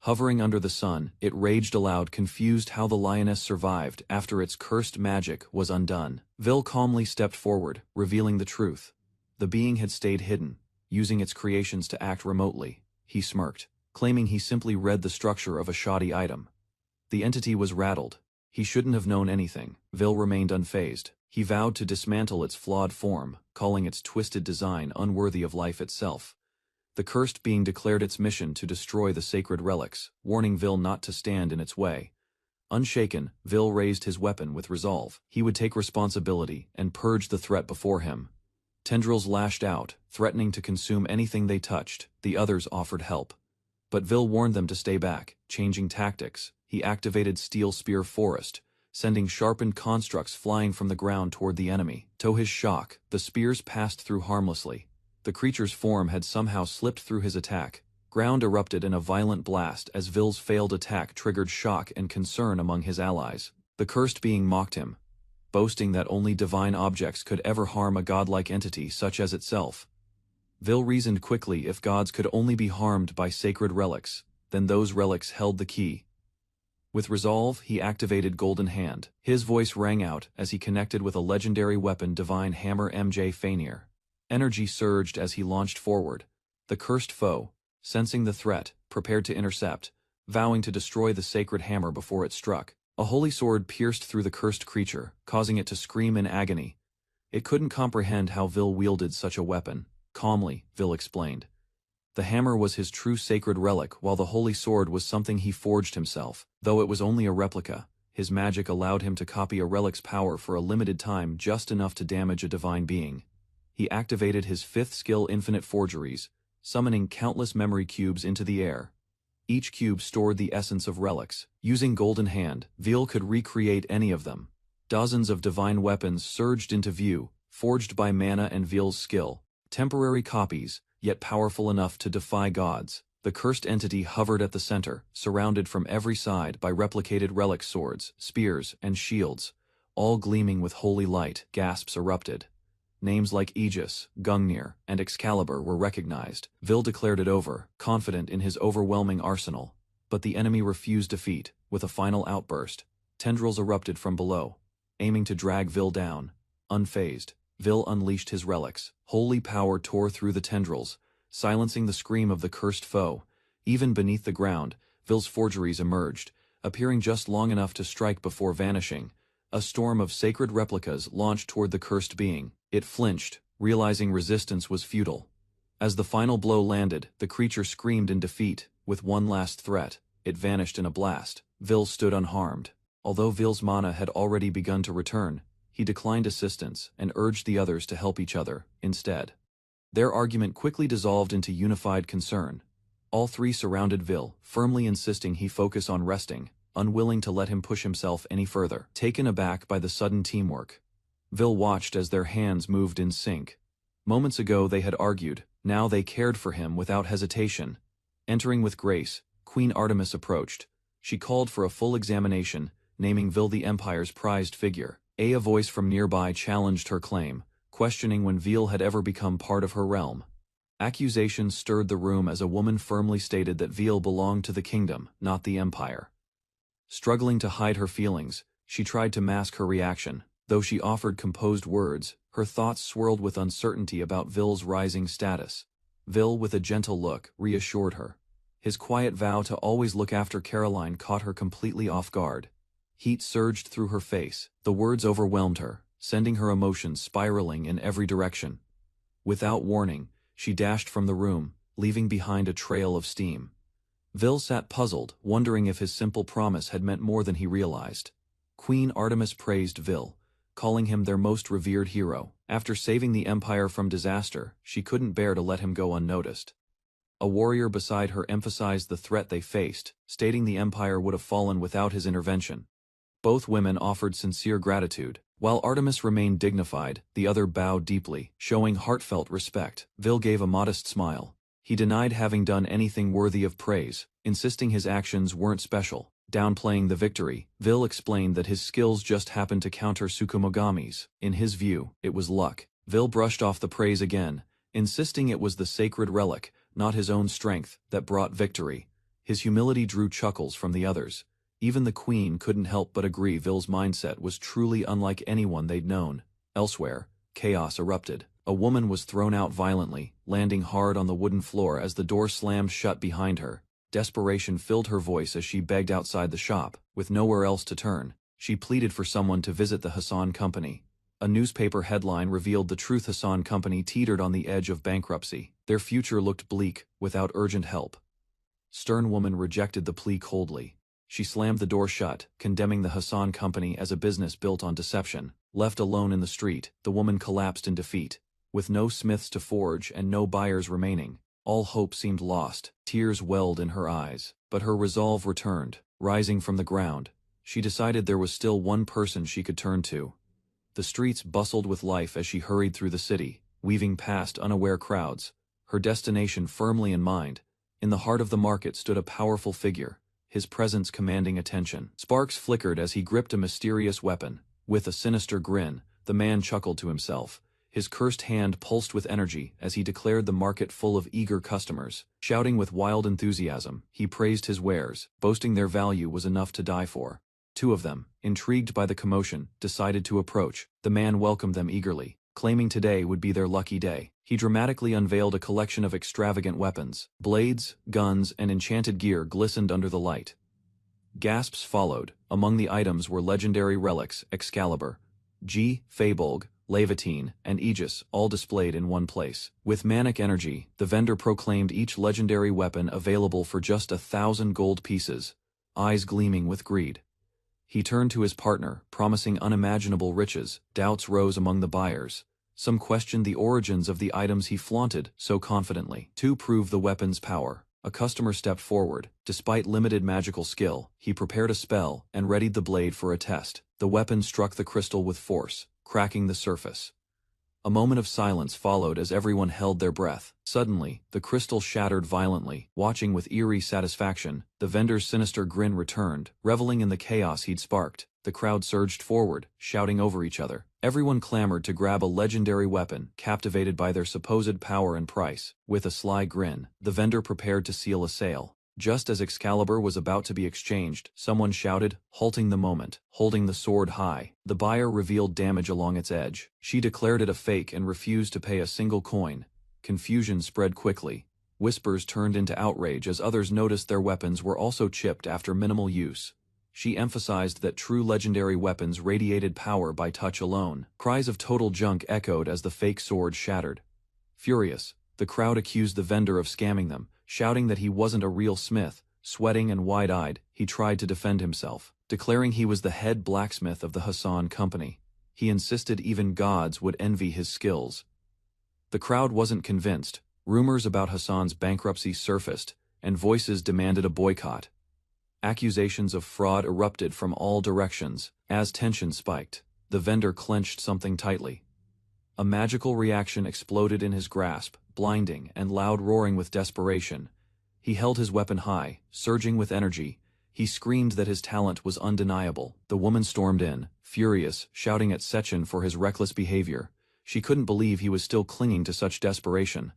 Hovering under the sun, it raged aloud, confused how the lioness survived after its cursed magic was undone. Vil calmly stepped forward, revealing the truth. The being had stayed hidden, using its creations to act remotely. He smirked, claiming he simply read the structure of a shoddy item. The entity was rattled. He shouldn't have known anything. Vil remained unfazed. He vowed to dismantle its flawed form, calling its twisted design unworthy of life itself. The cursed being declared its mission to destroy the sacred relics, warning Vil not to stand in its way. Unshaken, Vil raised his weapon with resolve. He would take responsibility and purge the threat before him. Tendrils lashed out, threatening to consume anything they touched. The others offered help. But Vil warned them to stay back, changing tactics. He activated Steel Spear Forest, sending sharpened constructs flying from the ground toward the enemy. To his shock, the spears passed through harmlessly. The creature's form had somehow slipped through his attack. Ground erupted in a violent blast as Vil's failed attack triggered shock and concern among his allies. The cursed being mocked him, boasting that only divine objects could ever harm a godlike entity such as itself. Vil reasoned quickly, if gods could only be harmed by sacred relics, then those relics held the key. With resolve, he activated Golden Hand. His voice rang out as he connected with a legendary weapon, Divine Hammer MJ Fenir. Energy surged as he launched forward. The cursed foe, sensing the threat, prepared to intercept, vowing to destroy the sacred hammer before it struck. A holy sword pierced through the cursed creature, causing it to scream in agony. It couldn't comprehend how Vil wielded such a weapon. Calmly, Vil explained. The hammer was his true sacred relic, while the holy sword was something he forged himself. Though it was only a replica, his magic allowed him to copy a relic's power for a limited time, just enough to damage a divine being. He activated his fifth skill, Infinite Forgeries, summoning countless memory cubes into the air. Each cube stored the essence of relics. Using Golden Hand, Vil could recreate any of them. Dozens of divine weapons surged into view, forged by mana and Vil's skill. Temporary copies, yet powerful enough to defy gods. The cursed entity hovered at the center, surrounded from every side by replicated relic swords, spears, and shields, all gleaming with holy light. Gasps erupted. Names like Aegis, Gungnir, and Excalibur were recognized. Vil declared it over, confident in his overwhelming arsenal. But the enemy refused defeat. With a final outburst, tendrils erupted from below, aiming to drag Vil down. Unfazed, Vil unleashed his relics. Holy power tore through the tendrils, silencing the scream of the cursed foe. Even beneath the ground, Vil's forgeries emerged, appearing just long enough to strike before vanishing. A storm of sacred replicas launched toward the cursed being. It flinched, realizing resistance was futile. As the final blow landed, the creature screamed in defeat. With one last threat, it vanished in a blast. Vil stood unharmed. Although Vil's mana had already begun to return, he declined assistance and urged the others to help each other instead. Their argument quickly dissolved into unified concern. All three surrounded Vil, firmly insisting he focus on resting, unwilling to let him push himself any further. Taken aback by the sudden teamwork, Vil watched as their hands moved in sync. Moments ago they had argued, now they cared for him without hesitation. Entering with grace, Queen Artemis approached. She called for a full examination, naming Vil the Empire's prized figure. A voice from nearby challenged her claim, questioning when Vil had ever become part of her realm. Accusations stirred the room as a woman firmly stated that Vil belonged to the kingdom, not the Empire. Struggling to hide her feelings, she tried to mask her reaction. Though she offered composed words, her thoughts swirled with uncertainty about Vil's rising status. Vil, with a gentle look, reassured her. His quiet vow to always look after Caroline caught her completely off guard. Heat surged through her face. The words overwhelmed her, sending her emotions spiraling in every direction. Without warning, she dashed from the room, leaving behind a trail of steam. Vil sat puzzled, wondering if his simple promise had meant more than he realized. Queen Artemis praised Vil, calling him their most revered hero. After saving the Empire from disaster, she couldn't bear to let him go unnoticed. A warrior beside her emphasized the threat they faced, stating the Empire would have fallen without his intervention. Both women offered sincere gratitude. While Artemis remained dignified, the other bowed deeply, showing heartfelt respect. Vil gave a modest smile. He denied having done anything worthy of praise, insisting his actions weren't special. Downplaying the victory, Vil explained that his skills just happened to counter Tsukumogami's. In his view, it was luck. Vil brushed off the praise again, insisting it was the sacred relic, not his own strength, that brought victory. His humility drew chuckles from the others. Even the queen couldn't help but agree Vil's mindset was truly unlike anyone they'd known. Elsewhere, chaos erupted. A woman was thrown out violently, landing hard on the wooden floor as the door slammed shut behind her. Desperation filled her voice as she begged outside the shop. With nowhere else to turn, she pleaded for someone to visit the Hassan Company. A newspaper headline revealed the truth: Hassan Company teetered on the edge of bankruptcy. Their future looked bleak, without urgent help. Stern woman rejected the plea coldly. She slammed the door shut, condemning the Hassan Company as a business built on deception. Left alone in the street, the woman collapsed in defeat. With no smiths to forge and no buyers remaining, all hope seemed lost. Tears welled in her eyes, but her resolve returned. Rising from the ground, she decided there was still one person she could turn to. The streets bustled with life as she hurried through the city, weaving past unaware crowds, her destination firmly in mind. In the heart of the market stood a powerful figure, his presence commanding attention. Sparks flickered as he gripped a mysterious weapon. With a sinister grin, the man chuckled to himself. His cursed hand pulsed with energy as he declared the market full of eager customers. Shouting with wild enthusiasm, he praised his wares, boasting their value was enough to die for. Two of them, intrigued by the commotion, decided to approach. The man welcomed them eagerly, claiming today would be their lucky day. He dramatically unveiled a collection of extravagant weapons. Blades, guns, and enchanted gear glistened under the light. Gasps followed. Among the items were legendary relics: Excalibur, Fabulg, Levitine, and Aegis, all displayed in one place. With manic energy, the vendor proclaimed each legendary weapon available for just 1,000 gold pieces, eyes gleaming with greed. He turned to his partner, promising unimaginable riches. Doubts rose among the buyers. Some questioned the origins of the items he flaunted so confidently. To prove the weapon's power, a customer stepped forward. Despite limited magical skill, he prepared a spell and readied the blade for a test. The weapon struck the crystal with force, cracking the surface. A moment of silence followed as everyone held their breath. Suddenly, the crystal shattered violently. Watching with eerie satisfaction, the vendor's sinister grin returned, reveling in the chaos he'd sparked. The crowd surged forward, shouting over each other. Everyone clamored to grab a legendary weapon, captivated by their supposed power and price. With a sly grin, the vendor prepared to seal a sale. Just as Excalibur was about to be exchanged, someone shouted, halting the moment, holding the sword high. The buyer revealed damage along its edge. She declared it a fake and refused to pay a single coin. Confusion spread quickly. Whispers turned into outrage as others noticed their weapons were also chipped after minimal use. She emphasized that true legendary weapons radiated power by touch alone. Cries of total junk echoed as the fake sword shattered. Furious, the crowd accused the vendor of scamming them, shouting that he wasn't a real smith. Sweating and wide-eyed, he tried to defend himself, declaring he was the head blacksmith of the Hassan Company. He insisted even gods would envy his skills. The crowd wasn't convinced. Rumors about Hassan's bankruptcy surfaced, and voices demanded a boycott. Accusations of fraud erupted from all directions. As tension spiked, the vendor clenched something tightly. A magical reaction exploded in his grasp, blinding and loud, roaring with desperation. He held his weapon high, surging with energy. He screamed that his talent was undeniable. The woman stormed in, furious, shouting at Sechin for his reckless behavior. She couldn't believe he was still clinging to such desperation.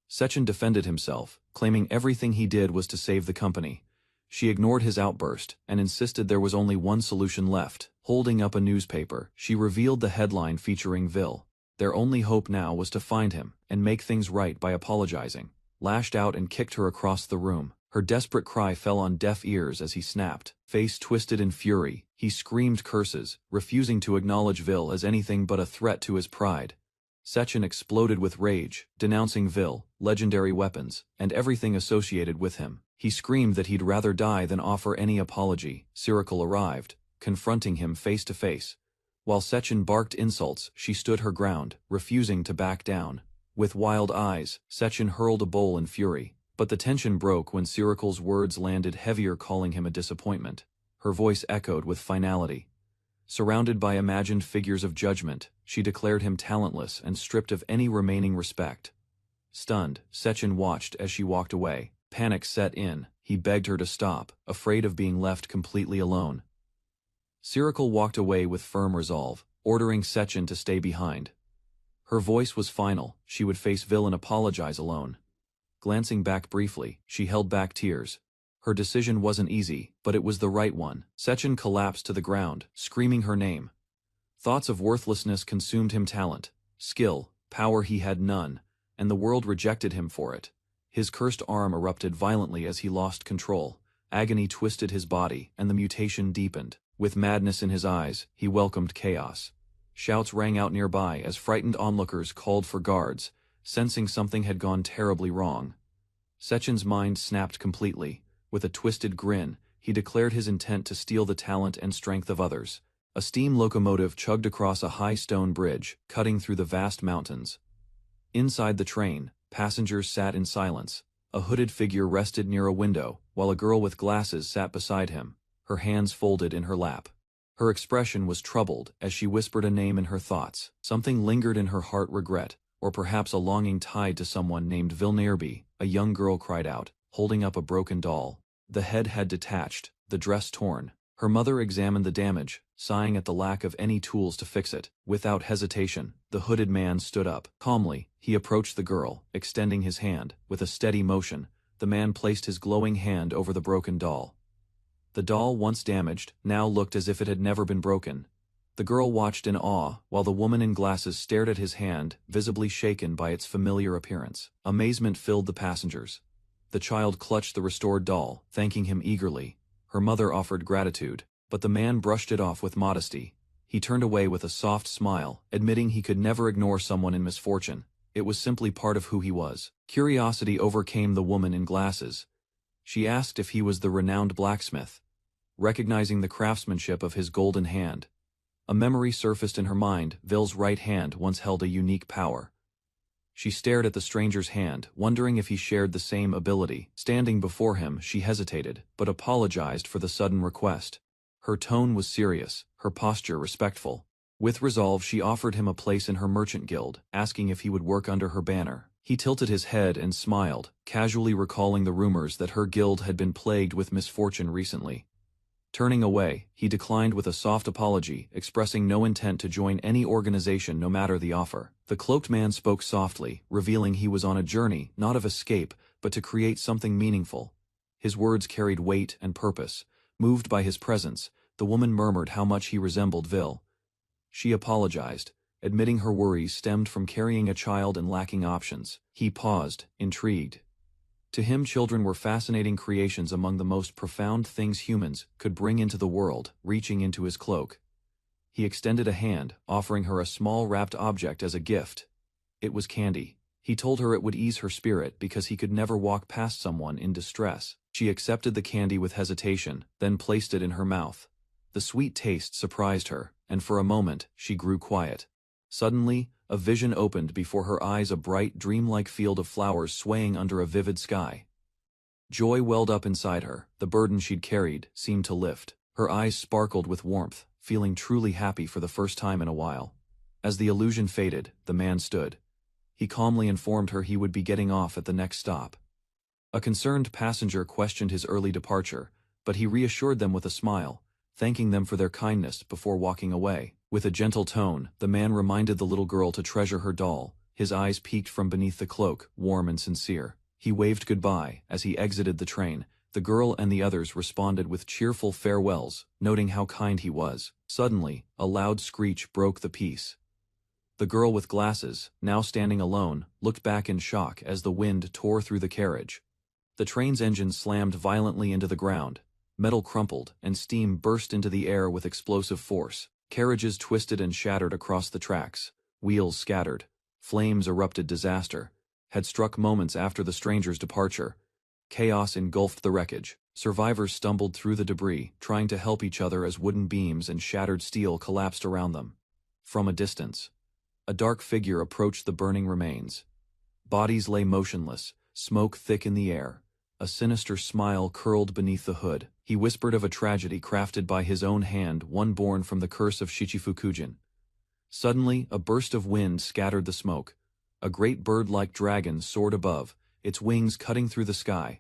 Sechin defended himself, claiming everything he did was to save the company. She ignored his outburst and insisted there was only one solution left. Holding up a newspaper, she revealed the headline featuring Vil. Their only hope now was to find him and make things right by apologizing. Lashed out and kicked her across the room. Her desperate cry fell on deaf ears as he snapped. Face twisted in fury, he screamed curses, refusing to acknowledge Vil as anything but a threat to his pride. Sechin exploded with rage, denouncing Vil, legendary weapons, and everything associated with him. He screamed that he'd rather die than offer any apology. Siracle arrived, confronting him face to face. While Sechin barked insults, she stood her ground, refusing to back down. With wild eyes, Sechin hurled a bowl in fury. But the tension broke when Siracle's words landed heavier, calling him a disappointment. Her voice echoed with finality. Surrounded by imagined figures of judgment, she declared him talentless and stripped of any remaining respect. Stunned, Sechin watched as she walked away. Panic set in. He begged her to stop, afraid of being left completely alone. Siracle walked away with firm resolve, ordering Sechin to stay behind. Her voice was final. She would face Vil and apologize alone. Glancing back briefly, she held back tears. Her decision wasn't easy, but it was the right one. Sechin collapsed to the ground, screaming her name. Thoughts of worthlessness consumed him. Talent, skill, power he had none, and the world rejected him for it. His cursed arm erupted violently as he lost control. Agony twisted his body, and the mutation deepened. With madness in his eyes, he welcomed chaos. Shouts rang out nearby as frightened onlookers called for guards, sensing something had gone terribly wrong. Sechin's mind snapped completely. With a twisted grin, he declared his intent to steal the talent and strength of others. A steam locomotive chugged across a high stone bridge, cutting through the vast mountains. Inside the train, passengers sat in silence. A hooded figure rested near a window, while a girl with glasses sat beside him, her hands folded in her lap. Her expression was troubled as she whispered a name in her thoughts. Something lingered in her heart: regret, or perhaps a longing tied to someone named Vilnairby. A young girl cried out, holding up a broken doll. The head had detached, the dress torn. Her mother examined the damage, sighing at the lack of any tools to fix it. Without hesitation, the hooded man stood up. Calmly, he approached the girl, extending his hand. With a steady motion, the man placed his glowing hand over the broken doll. The doll, once damaged, now looked as if it had never been broken. The girl watched in awe, while the woman in glasses stared at his hand, visibly shaken by its familiar appearance. Amazement filled the passengers. The child clutched the restored doll, thanking him eagerly. Her mother offered gratitude, but the man brushed it off with modesty. He turned away with a soft smile, admitting he could never ignore someone in misfortune. It was simply part of who he was. Curiosity overcame the woman in glasses. She asked if he was the renowned blacksmith. Recognizing the craftsmanship of his golden hand, a memory surfaced in her mind. Vil's right hand once held a unique power. She stared at the stranger's hand, wondering if he shared the same ability. Standing before him, she hesitated, but apologized for the sudden request. Her tone was serious, her posture respectful. With resolve, she offered him a place in her merchant guild, asking if he would work under her banner. He tilted his head and smiled, casually recalling the rumors that her guild had been plagued with misfortune recently. Turning away, he declined with a soft apology, expressing no intent to join any organization no matter the offer. The cloaked man spoke softly, revealing he was on a journey, not of escape, but to create something meaningful. His words carried weight and purpose. Moved by his presence, the woman murmured how much he resembled Vil. She apologized, admitting her worries stemmed from carrying a child and lacking options. He paused, intrigued. To him, children were fascinating creations among the most profound things humans could bring into the world. Reaching into his cloak, he extended a hand, offering her a small wrapped object as a gift. It was candy. He told her it would ease her spirit because he could never walk past someone in distress. She accepted the candy with hesitation, then placed it in her mouth. The sweet taste surprised her, and for a moment, she grew quiet. Suddenly, a vision opened before her eyes, a bright, dreamlike field of flowers swaying under a vivid sky. Joy welled up inside her. The burden she'd carried seemed to lift. Her eyes sparkled with warmth, feeling truly happy for the first time in a while. As the illusion faded, the man stood. He calmly informed her he would be getting off at the next stop. A concerned passenger questioned his early departure, but he reassured them with a smile, thanking them for their kindness before walking away. With a gentle tone, the man reminded the little girl to treasure her doll. His eyes peeked from beneath the cloak, warm and sincere. He waved goodbye as he exited the train. The girl and the others responded with cheerful farewells, noting how kind he was. Suddenly, a loud screech broke the peace. The girl with glasses, now standing alone, looked back in shock as the wind tore through the carriage. The train's engine slammed violently into the ground. Metal crumpled, and steam burst into the air with explosive force. Carriages twisted and shattered across the tracks. Wheels scattered. Flames erupted. Disaster had struck moments after the stranger's departure. Chaos engulfed the wreckage. Survivors stumbled through the debris, trying to help each other as wooden beams and shattered steel collapsed around them. From a distance, a dark figure approached the burning remains. Bodies lay motionless, smoke thick in the air. A sinister smile curled beneath the hood. He whispered of a tragedy crafted by his own hand, one born from the curse of Shichifukujin. Suddenly, a burst of wind scattered the smoke. A great bird-like dragon soared above, its wings cutting through the sky.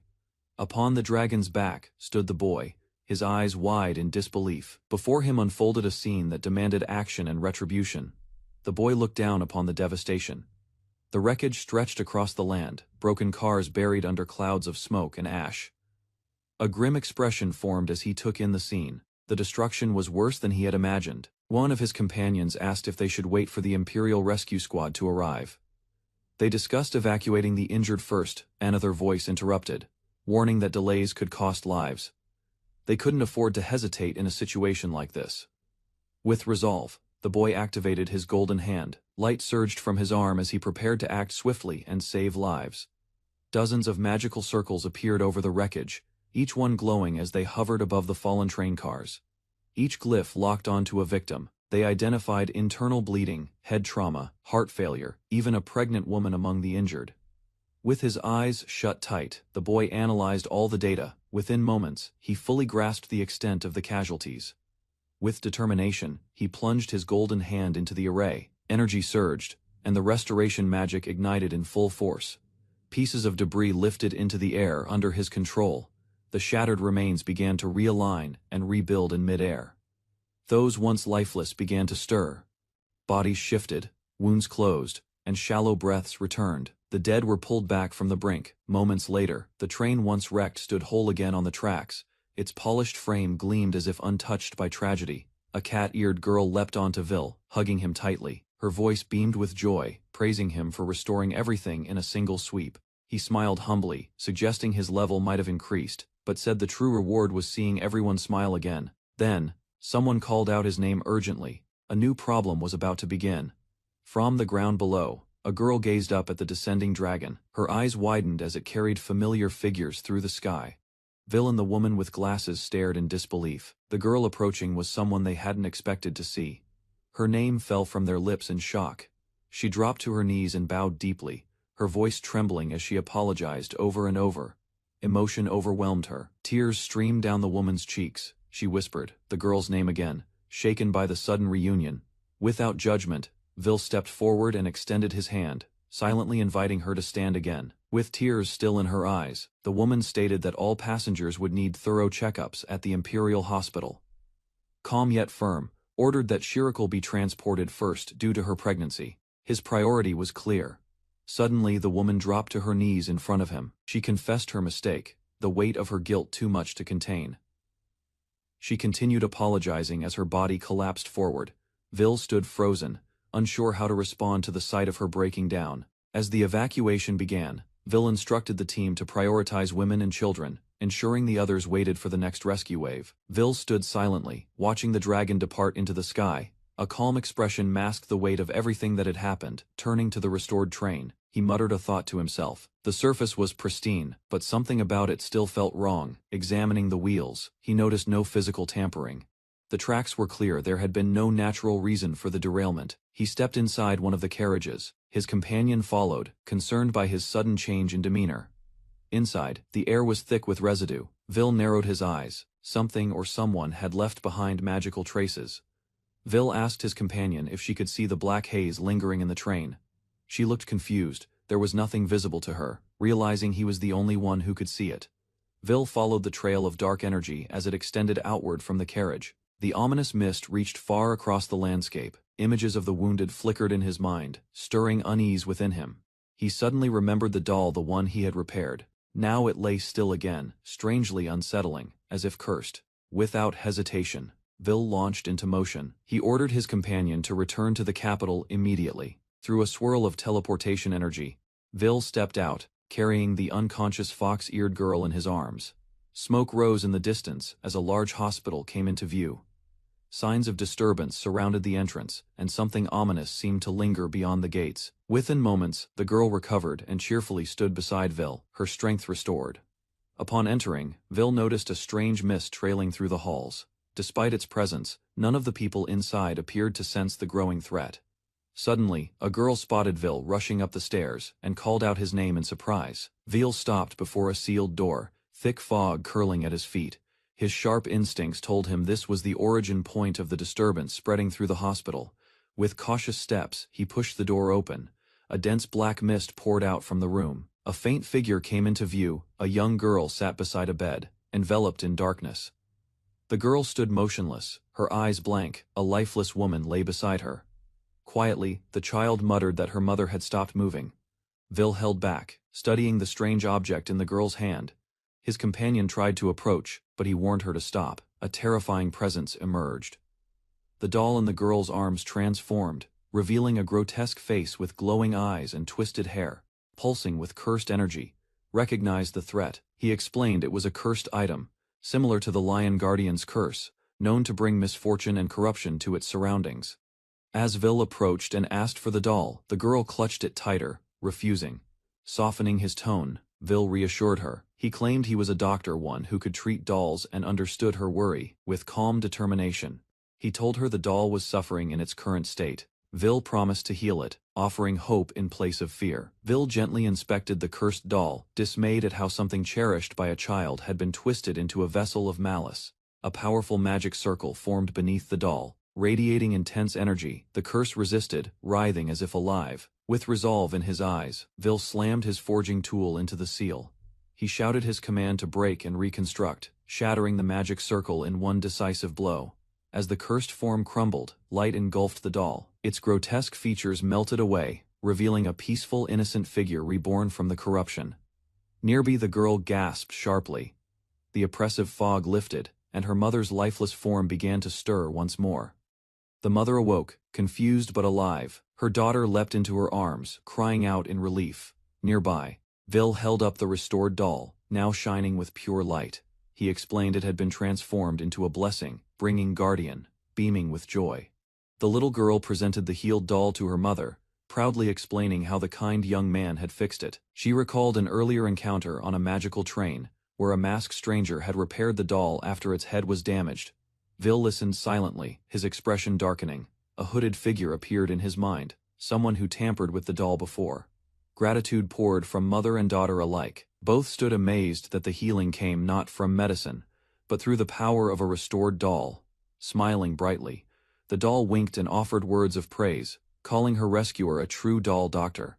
Upon the dragon's back stood the boy, his eyes wide in disbelief. Before him unfolded a scene that demanded action and retribution. The boy looked down upon the devastation. The wreckage stretched across the land, broken cars buried under clouds of smoke and ash. A grim expression formed as he took in the scene. The destruction was worse than he had imagined. One of his companions asked if they should wait for the Imperial Rescue Squad to arrive. They discussed evacuating the injured first. Another voice interrupted, warning that delays could cost lives. They couldn't afford to hesitate in a situation like this. With resolve, the boy activated his golden hand. Light surged from his arm as he prepared to act swiftly and save lives. Dozens of magical circles appeared over the wreckage, each one glowing as they hovered above the fallen train cars. Each glyph locked onto a victim. They identified internal bleeding, head trauma, heart failure, even a pregnant woman among the injured. With his eyes shut tight, the boy analyzed all the data. Within moments, he fully grasped the extent of the casualties. With determination, he plunged his golden hand into the array. Energy surged, and the restoration magic ignited in full force. Pieces of debris lifted into the air under his control. The shattered remains began to realign and rebuild in midair. Those once lifeless began to stir. Bodies shifted, wounds closed, and shallow breaths returned. The dead were pulled back from the brink. Moments later, the train once wrecked stood whole again on the tracks. Its polished frame gleamed as if untouched by tragedy. A cat-eared girl leapt onto Vil, hugging him tightly. Her voice beamed with joy, praising him for restoring everything in a single sweep. He smiled humbly, suggesting his level might have increased, but said the true reward was seeing everyone smile again. Then, someone called out his name urgently. A new problem was about to begin. From the ground below, a girl gazed up at the descending dragon. Her eyes widened as it carried familiar figures through the sky. Vil and the woman with glasses stared in disbelief. The girl approaching was someone they hadn't expected to see. Her name fell from their lips in shock. She dropped to her knees and bowed deeply, her voice trembling as she apologized over and over. Emotion overwhelmed her. Tears streamed down the woman's cheeks. She whispered the girl's name again, shaken by the sudden reunion. Without judgment, Vil stepped forward and extended his hand, silently inviting her to stand again. With tears still in her eyes, the woman stated that all passengers would need thorough checkups at the Imperial Hospital. Calm yet firm, ordered that Shirikal be transported first due to her pregnancy. His priority was clear. Suddenly the woman dropped to her knees in front of him. She confessed her mistake, the weight of her guilt too much to contain. She continued apologizing as her body collapsed forward. Vil stood frozen, unsure how to respond to the sight of her breaking down. As the evacuation began, Vil instructed the team to prioritize women and children, ensuring the others waited for the next rescue wave. Vil stood silently, watching the dragon depart into the sky. A calm expression masked the weight of everything that had happened. Turning to the restored train, he muttered a thought to himself. The surface was pristine, but something about it still felt wrong. Examining the wheels, he noticed no physical tampering. The tracks were clear. There had been no natural reason for the derailment. He stepped inside one of the carriages. His companion followed, concerned by his sudden change in demeanor. Inside, the air was thick with residue. Vil narrowed his eyes. Something or someone had left behind magical traces. Vil asked his companion if she could see the black haze lingering in the train. She looked confused. There was nothing visible to her, realizing he was the only one who could see it. Vil followed the trail of dark energy as it extended outward from the carriage. The ominous mist reached far across the landscape. Images of the wounded flickered in his mind, stirring unease within him. He suddenly remembered the doll, the one he had repaired. Now it lay still again, strangely unsettling, as if cursed. Without hesitation, Vil launched into motion. He ordered his companion to return to the capital immediately. Through a swirl of teleportation energy, Vil stepped out, carrying the unconscious fox-eared girl in his arms. Smoke rose in the distance as a large hospital came into view. Signs of disturbance surrounded the entrance, and something ominous seemed to linger beyond the gates. Within moments, the girl recovered and cheerfully stood beside Vil, her strength restored. Upon entering, Vil noticed a strange mist trailing through the halls. Despite its presence, none of the people inside appeared to sense the growing threat. Suddenly, a girl spotted Vil rushing up the stairs and called out his name in surprise. Vil stopped before a sealed door, thick fog curling at his feet. His sharp instincts told him this was the origin point of the disturbance spreading through the hospital. With cautious steps, he pushed the door open. A dense black mist poured out from the room. A faint figure came into view. A young girl sat beside a bed, enveloped in darkness. The girl stood motionless, her eyes blank. A lifeless woman lay beside her. Quietly, the child muttered that her mother had stopped moving. Vil held back, studying the strange object in the girl's hand. His companion tried to approach, but he warned her to stop. A terrifying presence emerged. The doll in the girl's arms transformed, revealing a grotesque face with glowing eyes and twisted hair, pulsing with cursed energy. Recognized the threat. He explained it was a cursed item, similar to the Lion Guardian's curse, known to bring misfortune and corruption to its surroundings. As Vil approached and asked for the doll, the girl clutched it tighter, refusing. Softening his tone, Vil reassured her. He claimed he was a doctor, one who could treat dolls, and understood her worry. With calm determination, he told her the doll was suffering in its current state. Vil promised to heal it, offering hope in place of fear. Vil gently inspected the cursed doll, dismayed at how something cherished by a child had been twisted into a vessel of malice. A powerful magic circle formed beneath the doll, radiating intense energy. The curse resisted, writhing as if alive. With resolve in his eyes, Vil slammed his forging tool into the seal. He shouted his command to break and reconstruct, shattering the magic circle in one decisive blow. As the cursed form crumbled, light engulfed the doll. Its grotesque features melted away, revealing a peaceful, innocent figure reborn from the corruption. Nearby, the girl gasped sharply. The oppressive fog lifted, and her mother's lifeless form began to stir once more. The mother awoke, confused but alive. Her daughter leapt into her arms, crying out in relief. Nearby, Vil held up the restored doll, now shining with pure light. He explained it had been transformed into a blessing, bringing guardian, beaming with joy. The little girl presented the healed doll to her mother, proudly explaining how the kind young man had fixed it. She recalled an earlier encounter on a magical train, where a masked stranger had repaired the doll after its head was damaged. Vil listened silently, his expression darkening. A hooded figure appeared in his mind, someone who tampered with the doll before. Gratitude poured from mother and daughter alike. Both stood amazed that the healing came not from medicine, but through the power of a restored doll. Smiling brightly, the doll winked and offered words of praise, calling her rescuer a true doll doctor.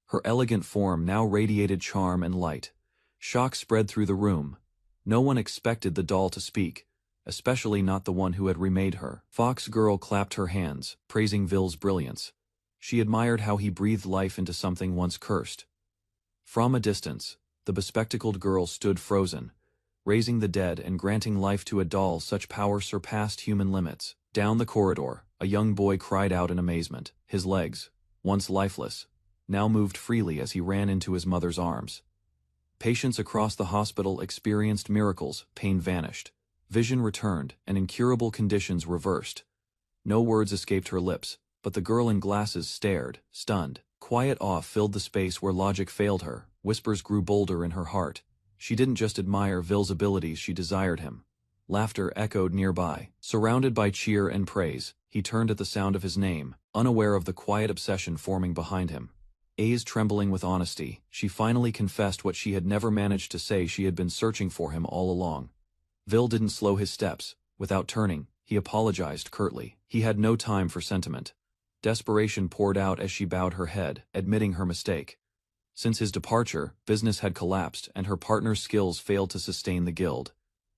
Her elegant form now radiated charm and light. Shock spread through the room. No one expected the doll to speak, especially not the one who had remade her. Fox Girl clapped her hands, praising Vil's brilliance. She admired how he breathed life into something once cursed. From a distance, the bespectacled girl stood frozen, raising the dead and granting life to a doll such power surpassed human limits. Down the corridor, a young boy cried out in amazement. His legs, once lifeless, now moved freely as he ran into his mother's arms. Patients across the hospital experienced miracles. Pain vanished, vision returned, and incurable conditions reversed. No words escaped her lips, but the girl in glasses stared, stunned. Quiet awe filled the space where logic failed her. Whispers grew bolder in her heart. She didn't just admire Vil's abilities, she desired him. Laughter echoed nearby. Surrounded by cheer and praise, he turned at the sound of his name, unaware of the quiet obsession forming behind him. A's trembling with honesty, she finally confessed what she had never managed to say. She had been searching for him all along. Vil didn't slow his steps. Without turning, he apologized curtly. He had no time for sentiment. Desperation poured out as she bowed her head, admitting her mistake. Since his departure, business had collapsed and her partner's skills failed to sustain the guild.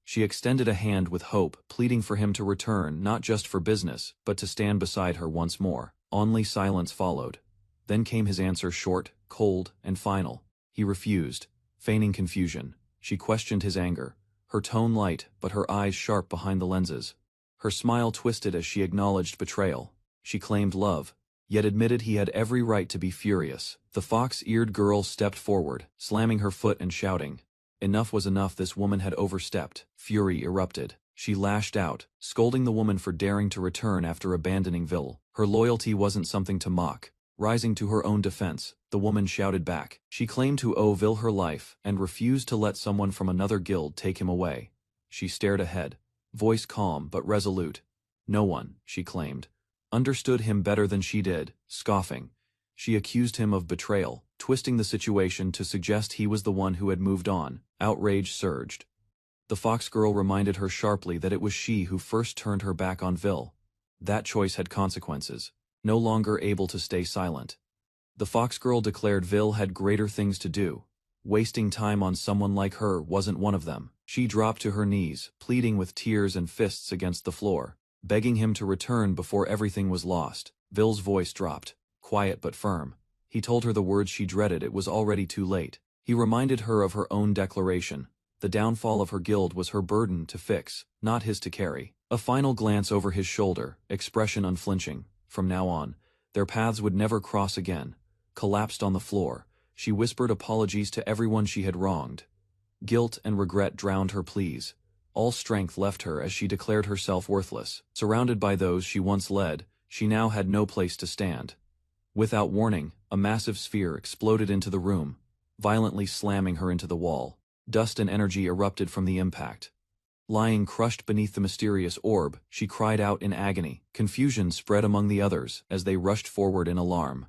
She extended a hand with hope, pleading for him to return not just for business, but to stand beside her once more. Only silence followed. Then came his answer, short, cold, and final. He refused, feigning confusion. She questioned his anger, her tone light but her eyes sharp behind the lenses. Her smile twisted as she acknowledged betrayal. She claimed love, yet admitted he had every right to be furious. The fox-eared girl stepped forward, slamming her foot and shouting. Enough was enough, this woman had overstepped. Fury erupted. She lashed out, scolding the woman for daring to return after abandoning Vil. Her loyalty wasn't something to mock. Rising to her own defense, the woman shouted back. She claimed to owe Vil her life and refused to let someone from another guild take him away. She stared ahead, voice calm but resolute. No one, she claimed, understood him better than she did, scoffing. She accused him of betrayal, twisting the situation to suggest he was the one who had moved on. Outrage surged. The fox girl reminded her sharply that it was she who first turned her back on Vil. That choice had consequences. No longer able to stay silent. The fox girl declared Vil had greater things to do. Wasting time on someone like her wasn't one of them. She dropped to her knees, pleading with tears and fists against the floor, begging him to return before everything was lost. Vil's voice dropped, quiet but firm. He told her the words she dreaded. It was already too late. He reminded her of her own declaration. The downfall of her guild was her burden to fix, not his to carry. A final glance over his shoulder, expression unflinching. From now on, their paths would never cross again. Collapsed on the floor, she whispered apologies to everyone she had wronged. Guilt and regret drowned her pleas. All strength left her as she declared herself worthless. Surrounded by those she once led, she now had no place to stand. Without warning, a massive sphere exploded into the room, violently slamming her into the wall. Dust and energy erupted from the impact. Lying crushed beneath the mysterious orb, she cried out in agony. Confusion spread among the others as they rushed forward in alarm.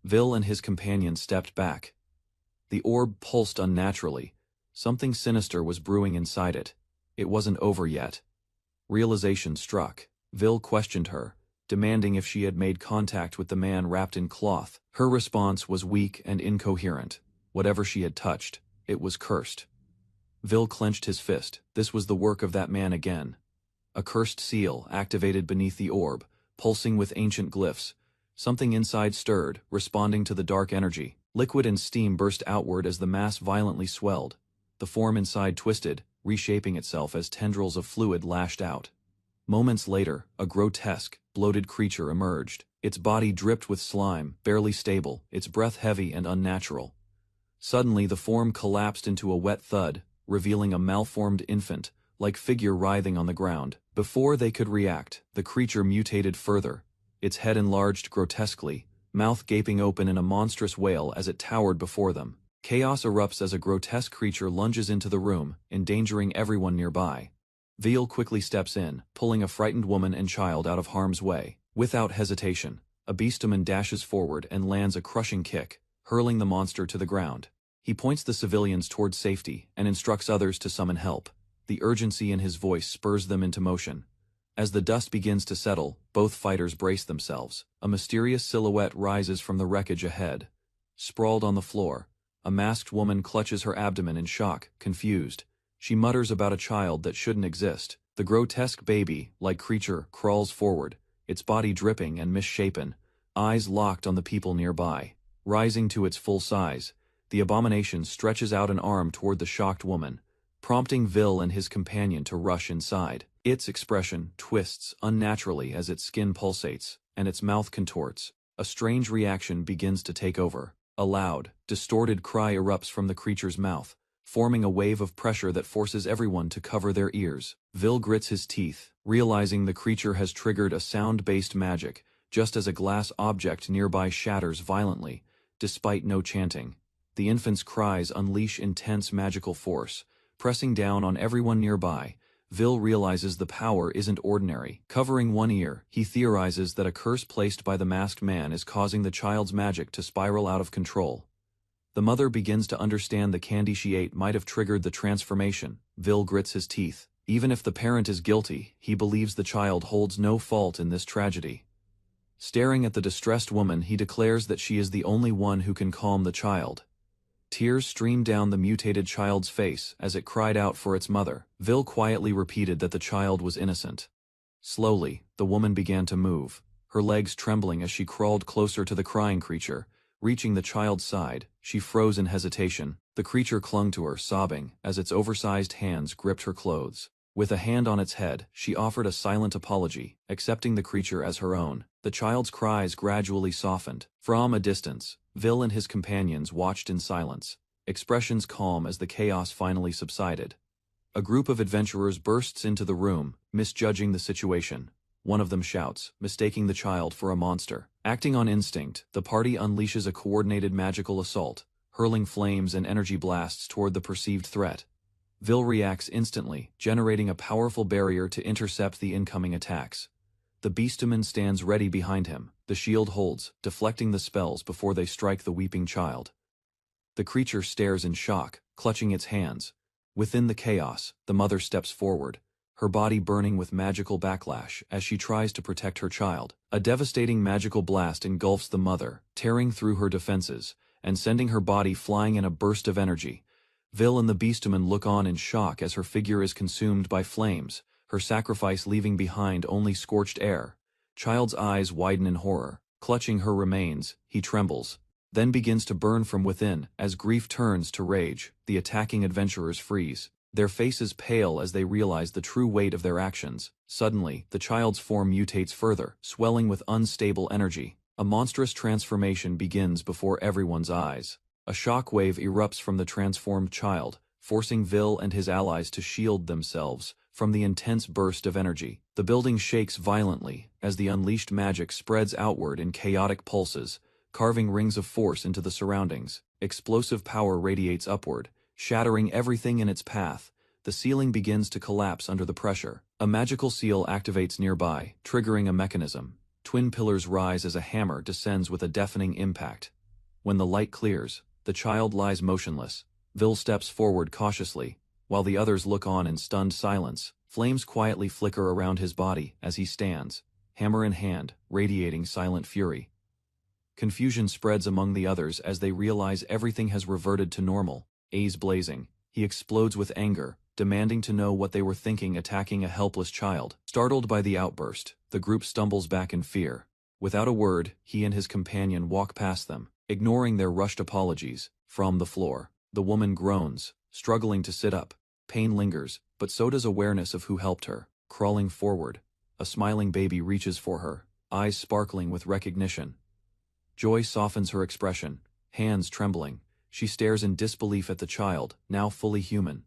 Vil and his companion stepped back. The orb pulsed unnaturally. Something sinister was brewing inside it. It wasn't over yet. Realization struck. Vil questioned her, demanding if she had made contact with the man wrapped in cloth. Her response was weak and incoherent. Whatever she had touched, it was cursed. Vil clenched his fist. This was the work of that man again. A cursed seal activated beneath the orb, pulsing with ancient glyphs. Something inside stirred, responding to the dark energy. Liquid and steam burst outward as the mass violently swelled. The form inside twisted, reshaping itself as tendrils of fluid lashed out. Moments later, a grotesque, bloated creature emerged. Its body dripped with slime, barely stable, its breath heavy and unnatural. Suddenly the form collapsed into a wet thud, revealing a malformed infant-like figure writhing on the ground. Before they could react, the creature mutated further, its head enlarged grotesquely, mouth gaping open in a monstrous wail as it towered before them. Chaos erupts as a grotesque creature lunges into the room, endangering everyone nearby. Vil quickly steps in, pulling a frightened woman and child out of harm's way. Without hesitation, a beastman dashes forward and lands a crushing kick, hurling the monster to the ground. He points the civilians toward safety and instructs others to summon help. The urgency in his voice spurs them into motion. As the dust begins to settle, both fighters brace themselves. A mysterious silhouette rises from the wreckage ahead. Sprawled on the floor, a masked woman clutches her abdomen in shock, confused. She mutters about a child that shouldn't exist. The grotesque baby-like creature crawls forward, its body dripping and misshapen, eyes locked on the people nearby. Rising to its full size, the abomination stretches out an arm toward the shocked woman, prompting Vil and his companion to rush inside. Its expression twists unnaturally as its skin pulsates, and its mouth contorts. A strange reaction begins to take over. A loud, distorted cry erupts from the creature's mouth, forming a wave of pressure that forces everyone to cover their ears. Vil grits his teeth, realizing the creature has triggered a sound-based magic, just as a glass object nearby shatters violently, despite no chanting. The infant's cries unleash intense magical force, pressing down on everyone nearby. Vil realizes the power isn't ordinary. Covering one ear, he theorizes that a curse placed by the masked man is causing the child's magic to spiral out of control. The mother begins to understand the candy she ate might have triggered the transformation. Vil grits his teeth. Even if the parent is guilty, he believes the child holds no fault in this tragedy. Staring at the distressed woman, he declares that she is the only one who can calm the child. Tears streamed down the mutated child's face as it cried out for its mother. Vil quietly repeated that the child was innocent. Slowly, the woman began to move, her legs trembling as she crawled closer to the crying creature. Reaching the child's side, she froze in hesitation. The creature clung to her, sobbing, as its oversized hands gripped her clothes. With a hand on its head, she offered a silent apology, accepting the creature as her own. The child's cries gradually softened. From a distance, Vil and his companions watched in silence, expressions calm as the chaos finally subsided. A group of adventurers bursts into the room, misjudging the situation. One of them shouts, mistaking the child for a monster. Acting on instinct, the party unleashes a coordinated magical assault, hurling flames and energy blasts toward the perceived threat. Vil reacts instantly, generating a powerful barrier to intercept the incoming attacks. The beastman stands ready behind him, the shield holds, deflecting the spells before they strike the weeping child. The creature stares in shock, clutching its hands. Within the chaos, the mother steps forward, her body burning with magical backlash as she tries to protect her child. A devastating magical blast engulfs the mother, tearing through her defenses, and sending her body flying in a burst of energy. Vil and the beastman look on in shock as her figure is consumed by flames, her sacrifice leaving behind only scorched air. Child's eyes widen in horror. Clutching her remains, he trembles, then begins to burn from within. As grief turns to rage, the attacking adventurers freeze, their faces pale as they realize the true weight of their actions. Suddenly, the child's form mutates further, swelling with unstable energy. A monstrous transformation begins before everyone's eyes. A shockwave erupts from the transformed child, forcing Vil and his allies to shield themselves from the intense burst of energy. The building shakes violently as the unleashed magic spreads outward in chaotic pulses, carving rings of force into the surroundings. Explosive power radiates upward, shattering everything in its path. The ceiling begins to collapse under the pressure. A magical seal activates nearby, triggering a mechanism. Twin pillars rise as a hammer descends with a deafening impact. When the light clears, the child lies motionless. Vil steps forward cautiously, while the others look on in stunned silence. Flames quietly flicker around his body as he stands, hammer in hand, radiating silent fury. Confusion spreads among the others as they realize everything has reverted to normal. Eyes blazing, he explodes with anger, demanding to know what they were thinking attacking a helpless child. Startled by the outburst, the group stumbles back in fear. Without a word, he and his companion walk past them, ignoring their rushed apologies. From the floor, the woman groans, struggling to sit up. Pain lingers, but so does awareness of who helped her. Crawling forward, a smiling baby reaches for her, eyes sparkling with recognition. Joy softens her expression, hands trembling. She stares in disbelief at the child, now fully human.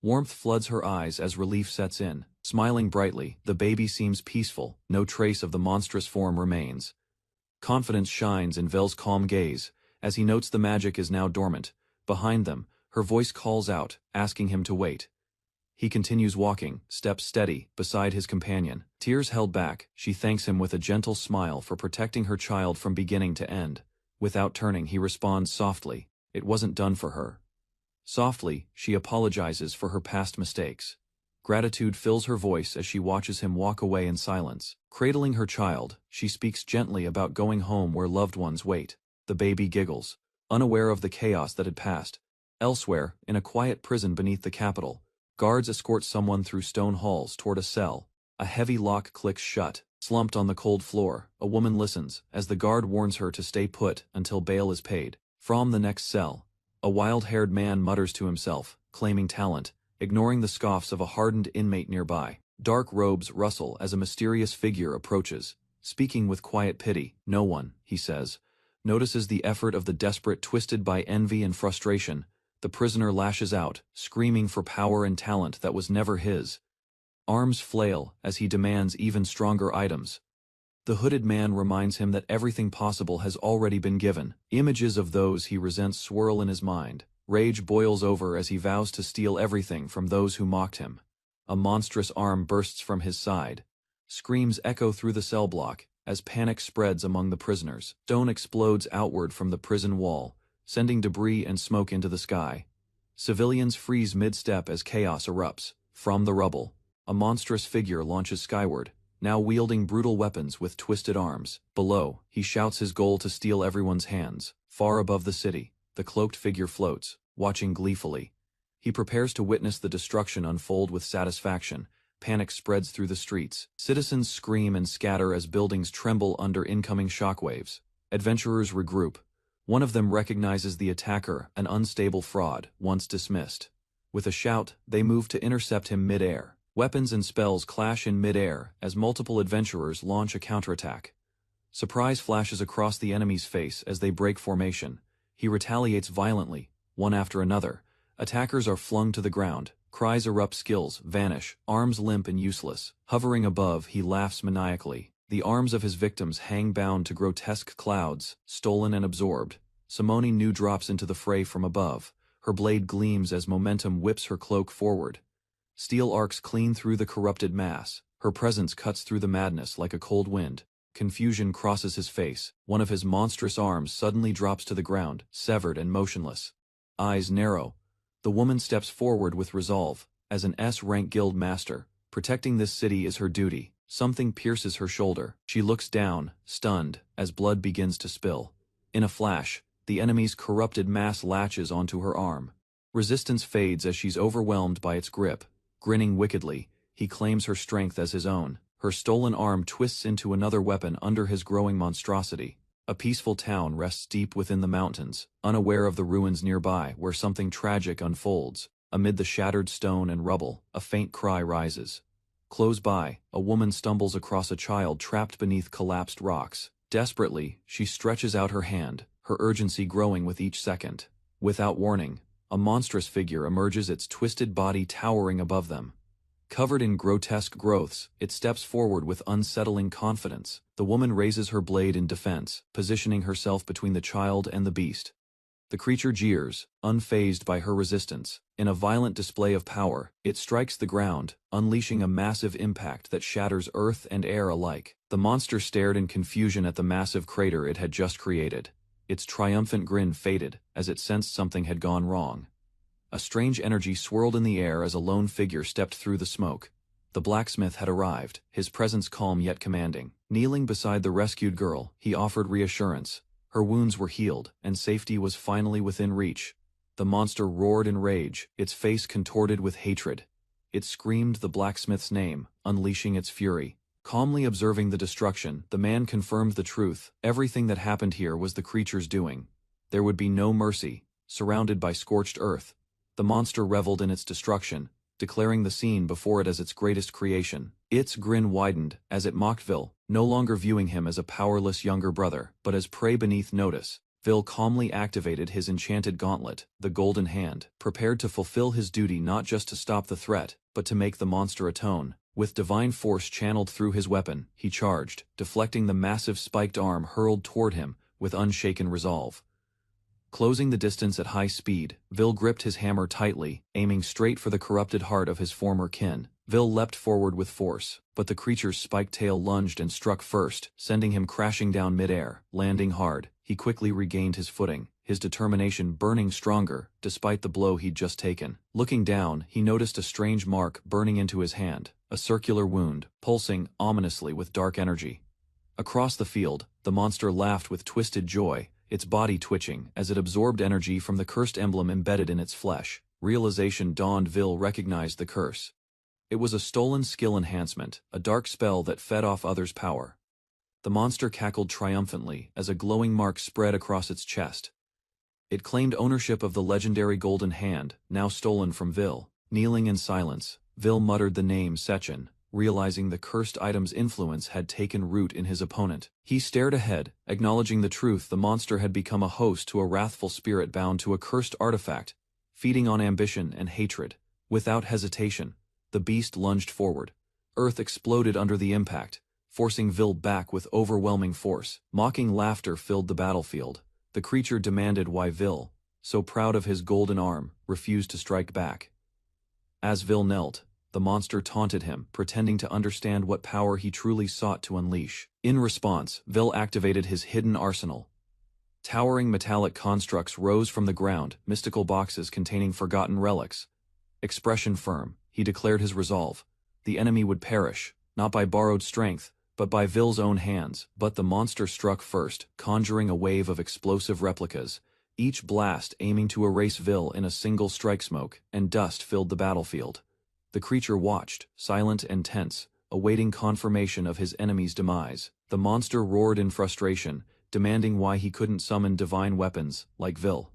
Warmth floods her eyes as relief sets in. Smiling brightly, the baby seems peaceful, no trace of the monstrous form remains. Confidence shines in Vil's calm gaze, as he notes the magic is now dormant. Behind them, her voice calls out, asking him to wait. He continues walking, steps steady, beside his companion. Tears held back, she thanks him with a gentle smile for protecting her child from beginning to end. Without turning, he responds softly, "It wasn't done for her." Softly, she apologizes for her past mistakes. Gratitude fills her voice as she watches him walk away in silence. Cradling her child, she speaks gently about going home where loved ones wait. The baby giggles, unaware of the chaos that had passed. Elsewhere, in a quiet prison beneath the capital, guards escort someone through stone halls toward a cell. A heavy lock clicks shut. Slumped on the cold floor, a woman listens as the guard warns her to stay put until bail is paid. From the next cell, a wild-haired man mutters to himself, claiming talent, ignoring the scoffs of a hardened inmate nearby. Dark robes rustle as a mysterious figure approaches, speaking with quiet pity. No one, he says, notices the effort of the desperate twisted by envy and frustration. The prisoner lashes out, screaming for power and talent that was never his. Arms flail as he demands even stronger items. The hooded man reminds him that everything possible has already been given. Images of those he resents swirl in his mind. Rage boils over as he vows to steal everything from those who mocked him. A monstrous arm bursts from his side. Screams echo through the cell block as panic spreads among the prisoners. Stone explodes outward from the prison wall, sending debris and smoke into the sky. Civilians freeze mid-step as chaos erupts. From the rubble, a monstrous figure launches skyward, now wielding brutal weapons with twisted arms. Below, he shouts his goal to steal everyone's hands. Far above the city, the cloaked figure floats, watching gleefully. He prepares to witness the destruction unfold with satisfaction. Panic spreads through the streets. Citizens scream and scatter as buildings tremble under incoming shockwaves. Adventurers regroup. One of them recognizes the attacker, an unstable fraud, once dismissed. With a shout, they move to intercept him mid-air. Weapons and spells clash in mid-air as multiple adventurers launch a counterattack. Surprise flashes across the enemy's face as they break formation. He retaliates violently, one after another. Attackers are flung to the ground. Cries erupt, skills vanish, arms limp and useless. Hovering above, he laughs maniacally. The arms of his victims hang bound to grotesque clouds, stolen and absorbed. Simone Nu drops into the fray from above. Her blade gleams as momentum whips her cloak forward. Steel arcs clean through the corrupted mass. Her presence cuts through the madness like a cold wind. Confusion crosses his face. One of his monstrous arms suddenly drops to the ground, severed and motionless. Eyes narrow. The woman steps forward with resolve. As an S-rank guild master, protecting this city is her duty. Something pierces her shoulder. She looks down, stunned, as blood begins to spill. In a flash, the enemy's corrupted mass latches onto her arm. Resistance fades as she's overwhelmed by its grip. Grinning wickedly, he claims her strength as his own. Her stolen arm twists into another weapon under his growing monstrosity. A peaceful town rests deep within the mountains, unaware of the ruins nearby where something tragic unfolds. Amid the shattered stone and rubble, a faint cry rises. Close by, a woman stumbles across a child trapped beneath collapsed rocks. Desperately, she stretches out her hand, her urgency growing with each second. Without warning, a monstrous figure emerges, its twisted body towering above them. Covered in grotesque growths, it steps forward with unsettling confidence. The woman raises her blade in defense, positioning herself between the child and the beast. The creature jeers, unfazed by her resistance. In a violent display of power, it strikes the ground, unleashing a massive impact that shatters earth and air alike. The monster stared in confusion at the massive crater it had just created. Its triumphant grin faded as it sensed something had gone wrong. A strange energy swirled in the air as a lone figure stepped through the smoke. The blacksmith had arrived, his presence calm yet commanding. Kneeling beside the rescued girl, he offered reassurance. Her wounds were healed, and safety was finally within reach. The monster roared in rage, its face contorted with hatred. It screamed the blacksmith's name, unleashing its fury. Calmly observing the destruction, the man confirmed the truth. Everything that happened here was the creature's doing. There would be no mercy. Surrounded by scorched earth, the monster reveled in its destruction, declaring the scene before it as its greatest creation. Its grin widened as it mocked Vil, no longer viewing him as a powerless younger brother, but as prey beneath notice. Vil calmly activated his enchanted gauntlet, the Golden Hand, prepared to fulfill his duty not just to stop the threat, but to make the monster atone. With divine force channeled through his weapon, he charged, deflecting the massive spiked arm hurled toward him with unshaken resolve. Closing the distance at high speed, Vil gripped his hammer tightly, aiming straight for the corrupted heart of his former kin. Vil leapt forward with force, but the creature's spiked tail lunged and struck first, sending him crashing down midair. Landing hard, he quickly regained his footing, his determination burning stronger, despite the blow he'd just taken. Looking down, he noticed a strange mark burning into his hand, a circular wound, pulsing ominously with dark energy. Across the field, the monster laughed with twisted joy, its body twitching as it absorbed energy from the cursed emblem embedded in its flesh. Realization dawned. Vil recognized the curse. It was a stolen skill enhancement, a dark spell that fed off others' power. The monster cackled triumphantly as a glowing mark spread across its chest. It claimed ownership of the legendary Golden Hand, now stolen from Vil. Kneeling in silence, Vil muttered the name Sechin, realizing the cursed item's influence had taken root in his opponent. He stared ahead, acknowledging the truth. The monster had become a host to a wrathful spirit bound to a cursed artifact, feeding on ambition and hatred. Without hesitation, the beast lunged forward. Earth exploded under the impact, forcing Vil back with overwhelming force. Mocking laughter filled the battlefield. The creature demanded why Vil, so proud of his golden arm, refused to strike back. As Vil knelt, the monster taunted him, pretending to understand what power he truly sought to unleash. In response, Vil activated his hidden arsenal. Towering metallic constructs rose from the ground, mystical boxes containing forgotten relics. Expression firm, he declared his resolve. The enemy would perish, not by borrowed strength, but by Vil's own hands. But the monster struck first, conjuring a wave of explosive replicas, each blast aiming to erase Vil in a single strike. Smoke and dust filled the battlefield. The creature watched, silent and tense, awaiting confirmation of his enemy's demise. The monster roared in frustration, demanding why he couldn't summon divine weapons like Vil.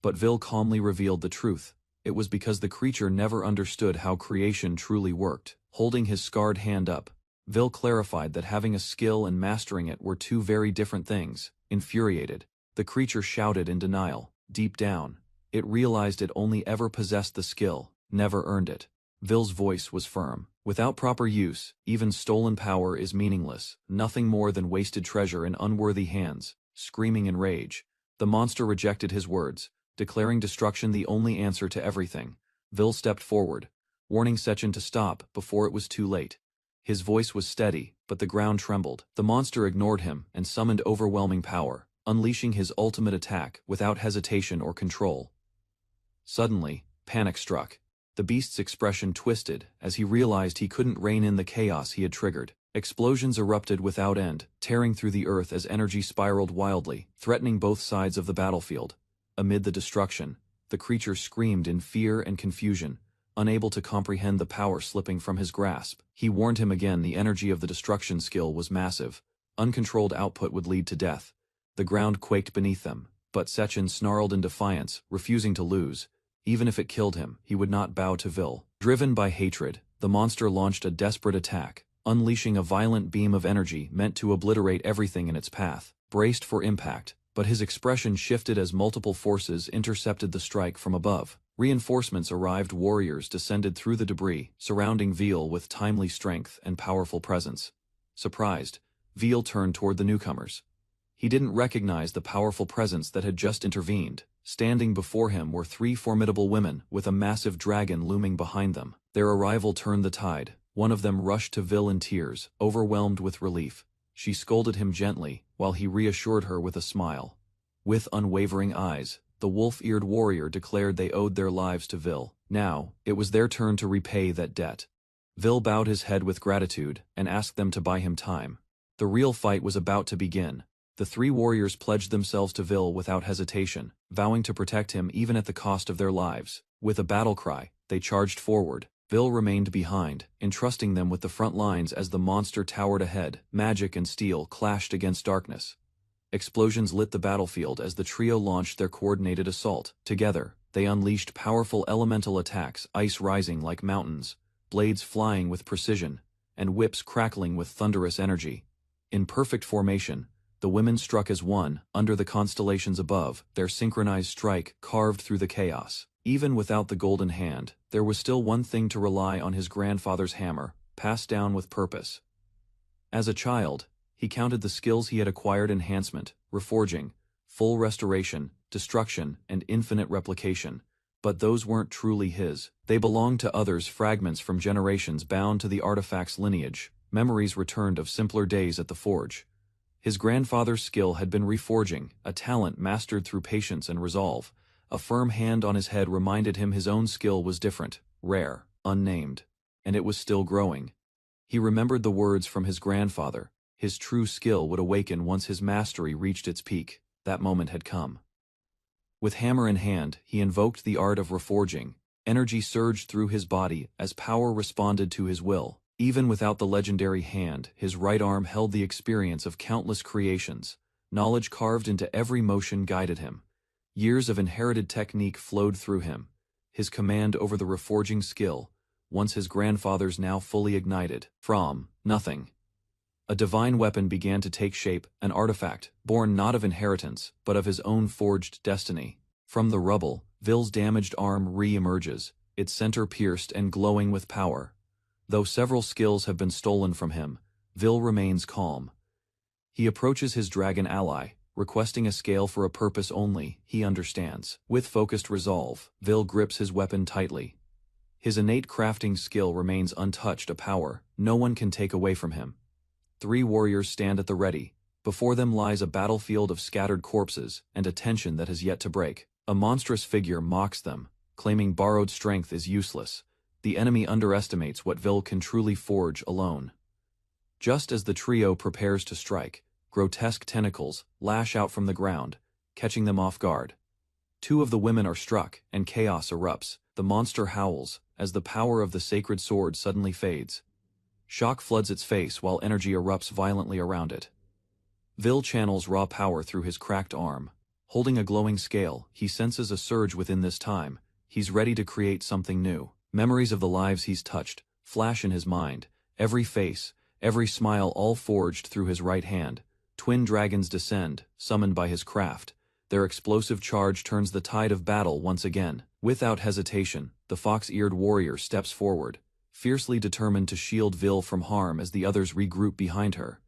But Vil calmly revealed the truth. it was because the creature never understood how creation truly worked. Holding his scarred hand up, Vil clarified that having a skill and mastering it were two very different things. Infuriated, the creature shouted in denial. Deep down, it realized it only ever possessed the skill, never earned it. Vil's voice was firm. Without proper use, even stolen power is meaningless, nothing more than wasted treasure in unworthy hands. Screaming in rage, the monster rejected his words, declaring destruction the only answer to everything. Vil stepped forward, warning Sechin to stop before it was too late. His voice was steady, but the ground trembled. The monster ignored him and summoned overwhelming power, unleashing his ultimate attack without hesitation or control. Suddenly, panic struck. The beast's expression twisted as he realized he couldn't rein in the chaos he had triggered. Explosions erupted without end, tearing through the earth as energy spiraled wildly, threatening both sides of the battlefield. Amid the destruction, the creature screamed in fear and confusion, unable to comprehend the power slipping from his grasp. He warned him again the energy of the destruction skill was massive. Uncontrolled output would lead to death. The ground quaked beneath them, but Sechin snarled in defiance, refusing to lose. Even if it killed him, he would not bow to Vil. Driven by hatred, the monster launched a desperate attack, unleashing a violent beam of energy meant to obliterate everything in its path. Braced for impact, but his expression shifted as multiple forces intercepted the strike from above. Reinforcements arrived. Warriors descended through the debris, surrounding Vil with timely strength and powerful presence. Surprised, Vil turned toward the newcomers. He didn't recognize the powerful presence that had just intervened. Standing before him were three formidable women, with a massive dragon looming behind them. Their arrival turned the tide. One of them rushed to Vil in tears, overwhelmed with relief. She scolded him gently, while he reassured her with a smile. With unwavering eyes, the wolf-eared warrior declared they owed their lives to Vil. Now, it was their turn to repay that debt. Vil bowed his head with gratitude, and asked them to buy him time. The real fight was about to begin. The three warriors pledged themselves to Vil without hesitation, vowing to protect him even at the cost of their lives. With a battle cry, they charged forward. Vil remained behind, entrusting them with the front lines as the monster towered ahead. Magic and steel clashed against darkness. Explosions lit the battlefield as the trio launched their coordinated assault. Together, they unleashed powerful elemental attacks, ice rising like mountains, blades flying with precision, and whips crackling with thunderous energy. In perfect formation, the women struck as one, under the constellations above, their synchronized strike carved through the chaos. Even without the golden hand, there was still one thing to rely on: his grandfather's hammer, passed down with purpose. As a child, he counted the skills he had acquired: enhancement, reforging, full restoration, destruction, and infinite replication. But those weren't truly his. They belonged to others, fragments from generations bound to the artifact's lineage, memories returned of simpler days at the forge. His grandfather's skill had been reforging, a talent mastered through patience and resolve. A firm hand on his head reminded him his own skill was different, rare, unnamed, and it was still growing. He remembered the words from his grandfather: his true skill would awaken once his mastery reached its peak. That moment had come. With hammer in hand, he invoked the art of reforging. Energy surged through his body as power responded to his will. Even without the legendary hand, his right arm held the experience of countless creations. Knowledge carved into every motion guided him. Years of inherited technique flowed through him. His command over the reforging skill, once his grandfather's, now fully ignited. From nothing, a divine weapon began to take shape, an artifact, born not of inheritance, but of his own forged destiny. From the rubble, Vil's damaged arm re-emerges, its center pierced and glowing with power. Though several skills have been stolen from him, Vil remains calm. He approaches his dragon ally, requesting a scale for a purpose only he understands. With focused resolve, Vil grips his weapon tightly. His innate crafting skill remains untouched, a power no one can take away from him. Three warriors stand at the ready. Before them lies a battlefield of scattered corpses and a tension that has yet to break. A monstrous figure mocks them, claiming borrowed strength is useless. The enemy underestimates what Vil can truly forge alone. Just as the trio prepares to strike, grotesque tentacles lash out from the ground, catching them off guard. Two of the women are struck, and chaos erupts. The monster howls, as the power of the sacred sword suddenly fades. Shock floods its face while energy erupts violently around it. Vil channels raw power through his cracked arm. Holding a glowing scale, he senses a surge within this time, he's ready to create something new. Memories of the lives he's touched flash in his mind, every face, every smile all forged through his right hand. Twin dragons descend, summoned by his craft. Their explosive charge turns the tide of battle once again. Without hesitation, the fox-eared warrior steps forward, fiercely determined to shield Vil from harm as the others regroup behind her.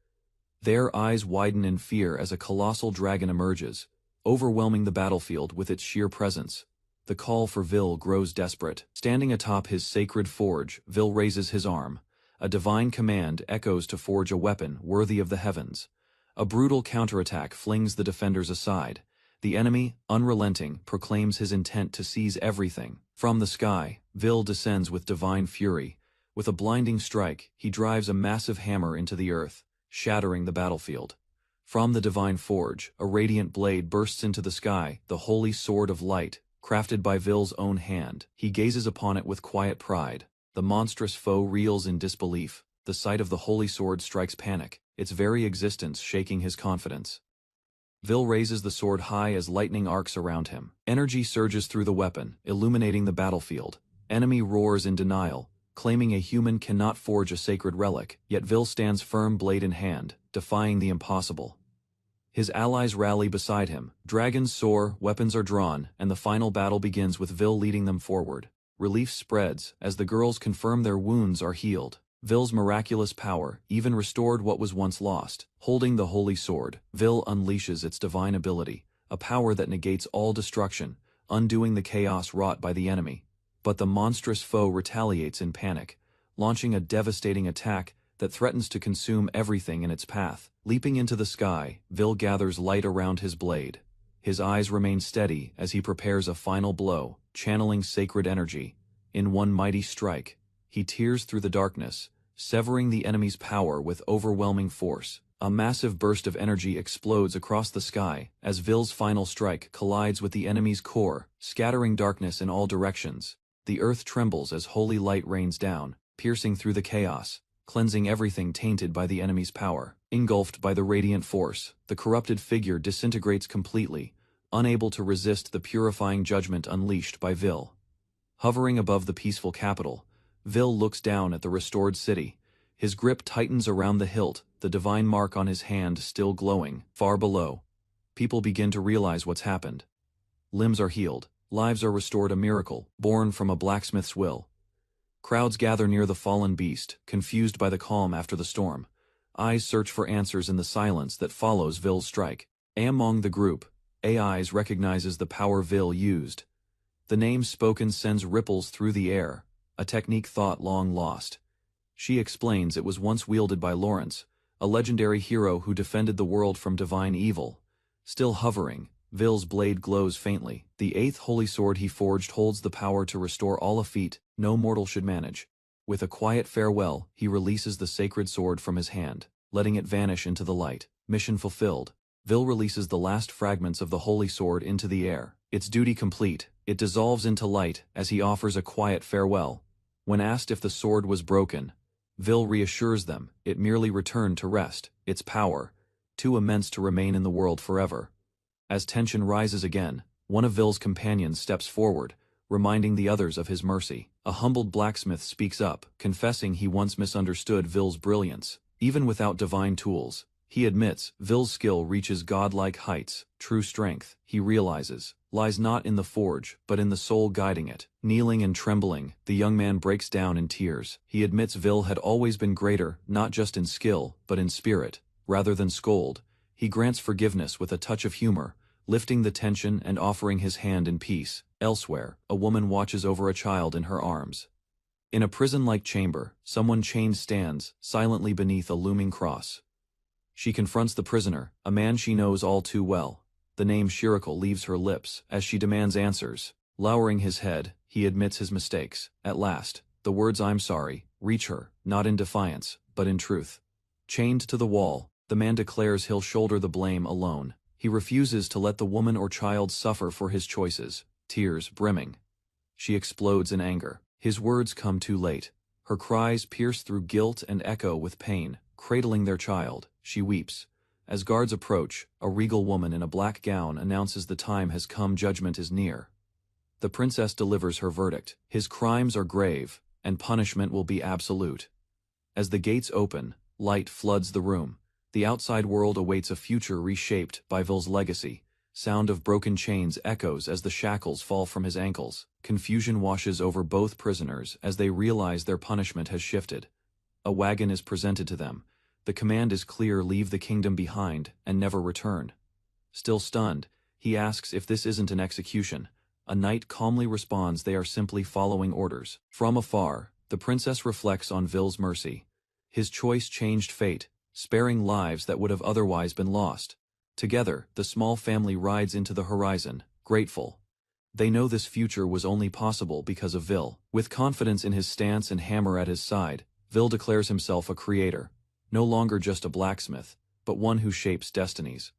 Their eyes widen in fear as a colossal dragon emerges, overwhelming the battlefield with its sheer presence. The call for Vil grows desperate. Standing atop his sacred forge, Vil raises his arm. A divine command echoes to forge a weapon worthy of the heavens. A brutal counterattack flings the defenders aside. The enemy, unrelenting, proclaims his intent to seize everything. From the sky, Vil descends with divine fury. With a blinding strike, he drives a massive hammer into the earth, shattering the battlefield. From the divine forge, a radiant blade bursts into the sky, the holy sword of light, crafted by Vil's own hand. He gazes upon it with quiet pride. The monstrous foe reels in disbelief. The sight of the holy sword strikes panic, its very existence shaking his confidence. Vil raises the sword high as lightning arcs around him. Energy surges through the weapon, illuminating the battlefield. Enemy roars in denial, claiming a human cannot forge a sacred relic, yet Vil stands firm, blade in hand, defying the impossible. His allies rally beside him. Dragons soar, weapons are drawn, and the final battle begins with Vil leading them forward. Relief spreads as the girls confirm their wounds are healed. Vil's miraculous power even restored what was once lost. Holding the holy sword, Vil unleashes its divine ability, a power that negates all destruction, undoing the chaos wrought by the enemy. But the monstrous foe retaliates in panic, launching a devastating attack that threatens to consume everything in its path. Leaping into the sky, Vil gathers light around his blade. His eyes remain steady as he prepares a final blow, channeling sacred energy. In one mighty strike, he tears through the darkness, severing the enemy's power with overwhelming force. A massive burst of energy explodes across the sky as Vil's final strike collides with the enemy's core, scattering darkness in all directions. The earth trembles as holy light rains down, piercing through the chaos, cleansing everything tainted by the enemy's power. Engulfed by the radiant force, the corrupted figure disintegrates completely, unable to resist the purifying judgment unleashed by Vil. Hovering above the peaceful capital, Vil looks down at the restored city. His grip tightens around the hilt, the divine mark on his hand still glowing. Far below, people begin to realize what's happened. Limbs are healed, lives are restored, a miracle, born from a blacksmith's will. Crowds gather near the fallen beast, confused by the calm after the storm. Eyes search for answers in the silence that follows Vil's strike. Among the group, AIs recognizes the power Vil used. The name spoken sends ripples through the air, a technique thought long lost. She explains it was once wielded by Lawrence, a legendary hero who defended the world from divine evil. Still hovering, Vil's blade glows faintly. The eighth holy sword he forged holds the power to restore all a feat no mortal should manage. With a quiet farewell, he releases the sacred sword from his hand, letting it vanish into the light. Mission fulfilled. Vil releases the last fragments of the holy sword into the air. Its duty complete, it dissolves into light as he offers a quiet farewell. When asked if the sword was broken, Vil reassures them it merely returned to rest, its power, too immense to remain in the world forever. As tension rises again, one of Vil's companions steps forward, reminding the others of his mercy. A humbled blacksmith speaks up, confessing he once misunderstood Vil's brilliance. Even without divine tools, he admits Vil's skill reaches godlike heights. True strength, he realizes, lies not in the forge, but in the soul guiding it. Kneeling and trembling, the young man breaks down in tears. He admits Vil had always been greater, not just in skill, but in spirit. Rather than scold, he grants forgiveness with a touch of humor, lifting the tension and offering his hand in peace. Elsewhere, a woman watches over a child in her arms. In a prison-like chamber, someone chained stands, silently beneath a looming cross. She confronts the prisoner, a man she knows all too well. The name Shirako leaves her lips as she demands answers. Lowering his head, he admits his mistakes. At last, the words "I'm sorry" reach her, not in defiance, but in truth. Chained to the wall, the man declares he'll shoulder the blame alone. He refuses to let the woman or child suffer for his choices. Tears brimming. She explodes in anger. His words come too late. Her cries pierce through guilt and echo with pain. Cradling their child, she weeps. As guards approach, a regal woman in a black gown announces the time has come, judgment is near. The princess delivers her verdict. His crimes are grave, and punishment will be absolute. As the gates open, light floods the room. The outside world awaits a future reshaped by Vil's legacy. Sound of broken chains echoes as the shackles fall from his ankles. Confusion washes over both prisoners as they realize their punishment has shifted. A wagon is presented to them. The command is clear: leave the kingdom behind and never return. Still stunned, he asks if this isn't an execution. A knight calmly responds they are simply following orders. From afar, the princess reflects on Vil's mercy. His choice changed fate, sparing lives that would have otherwise been lost. Together, the small family rides into the horizon, grateful. They know this future was only possible because of Vil. With confidence in his stance and hammer at his side, Vil declares himself a creator, no longer just a blacksmith, but one who shapes destinies.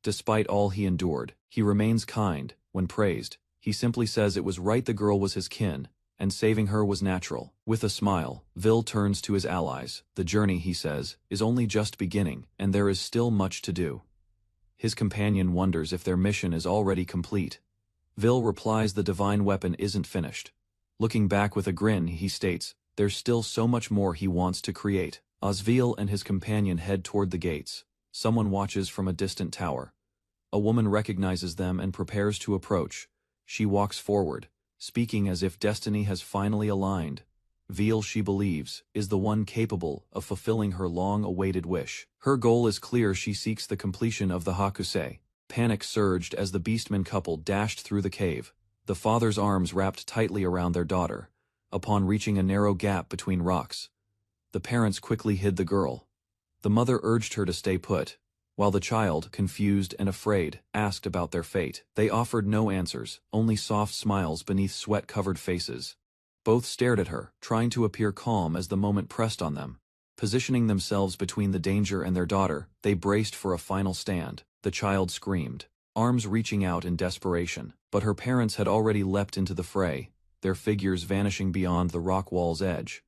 Despite all he endured, he remains kind. When praised, he simply says it was right the girl was his kin, and saving her was natural. With a smile, Vil turns to his allies. The journey, he says, is only just beginning, and there is still much to do. His companion wonders if their mission is already complete. Vil replies the divine weapon isn't finished. Looking back with a grin, he states, there's still so much more he wants to create. As Vil and his companion head toward the gates, someone watches from a distant tower. A woman recognizes them and prepares to approach. She walks forward, speaking as if destiny has finally aligned. Vil, she believes, is the one capable of fulfilling her long-awaited wish. Her goal is clear: she seeks the completion of the Hakusei. Panic surged as the beastman couple dashed through the cave, the father's arms wrapped tightly around their daughter. Upon reaching a narrow gap between rocks, the parents quickly hid the girl. The mother urged her to stay put, while the child, confused and afraid, asked about their fate. They offered no answers, only soft smiles beneath sweat-covered faces. Both stared at her, trying to appear calm as the moment pressed on them. Positioning themselves between the danger and their daughter, they braced for a final stand. The child screamed, arms reaching out in desperation, but her parents had already leapt into the fray, their figures vanishing beyond the rock wall's edge.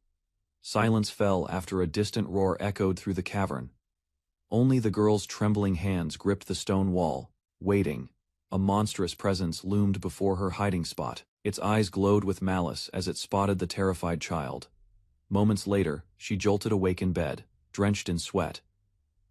Silence fell after a distant roar echoed through the cavern. Only the girl's trembling hands gripped the stone wall, waiting. A monstrous presence loomed before her hiding spot. Its eyes glowed with malice as it spotted the terrified child. Moments later, she jolted awake in bed, drenched in sweat.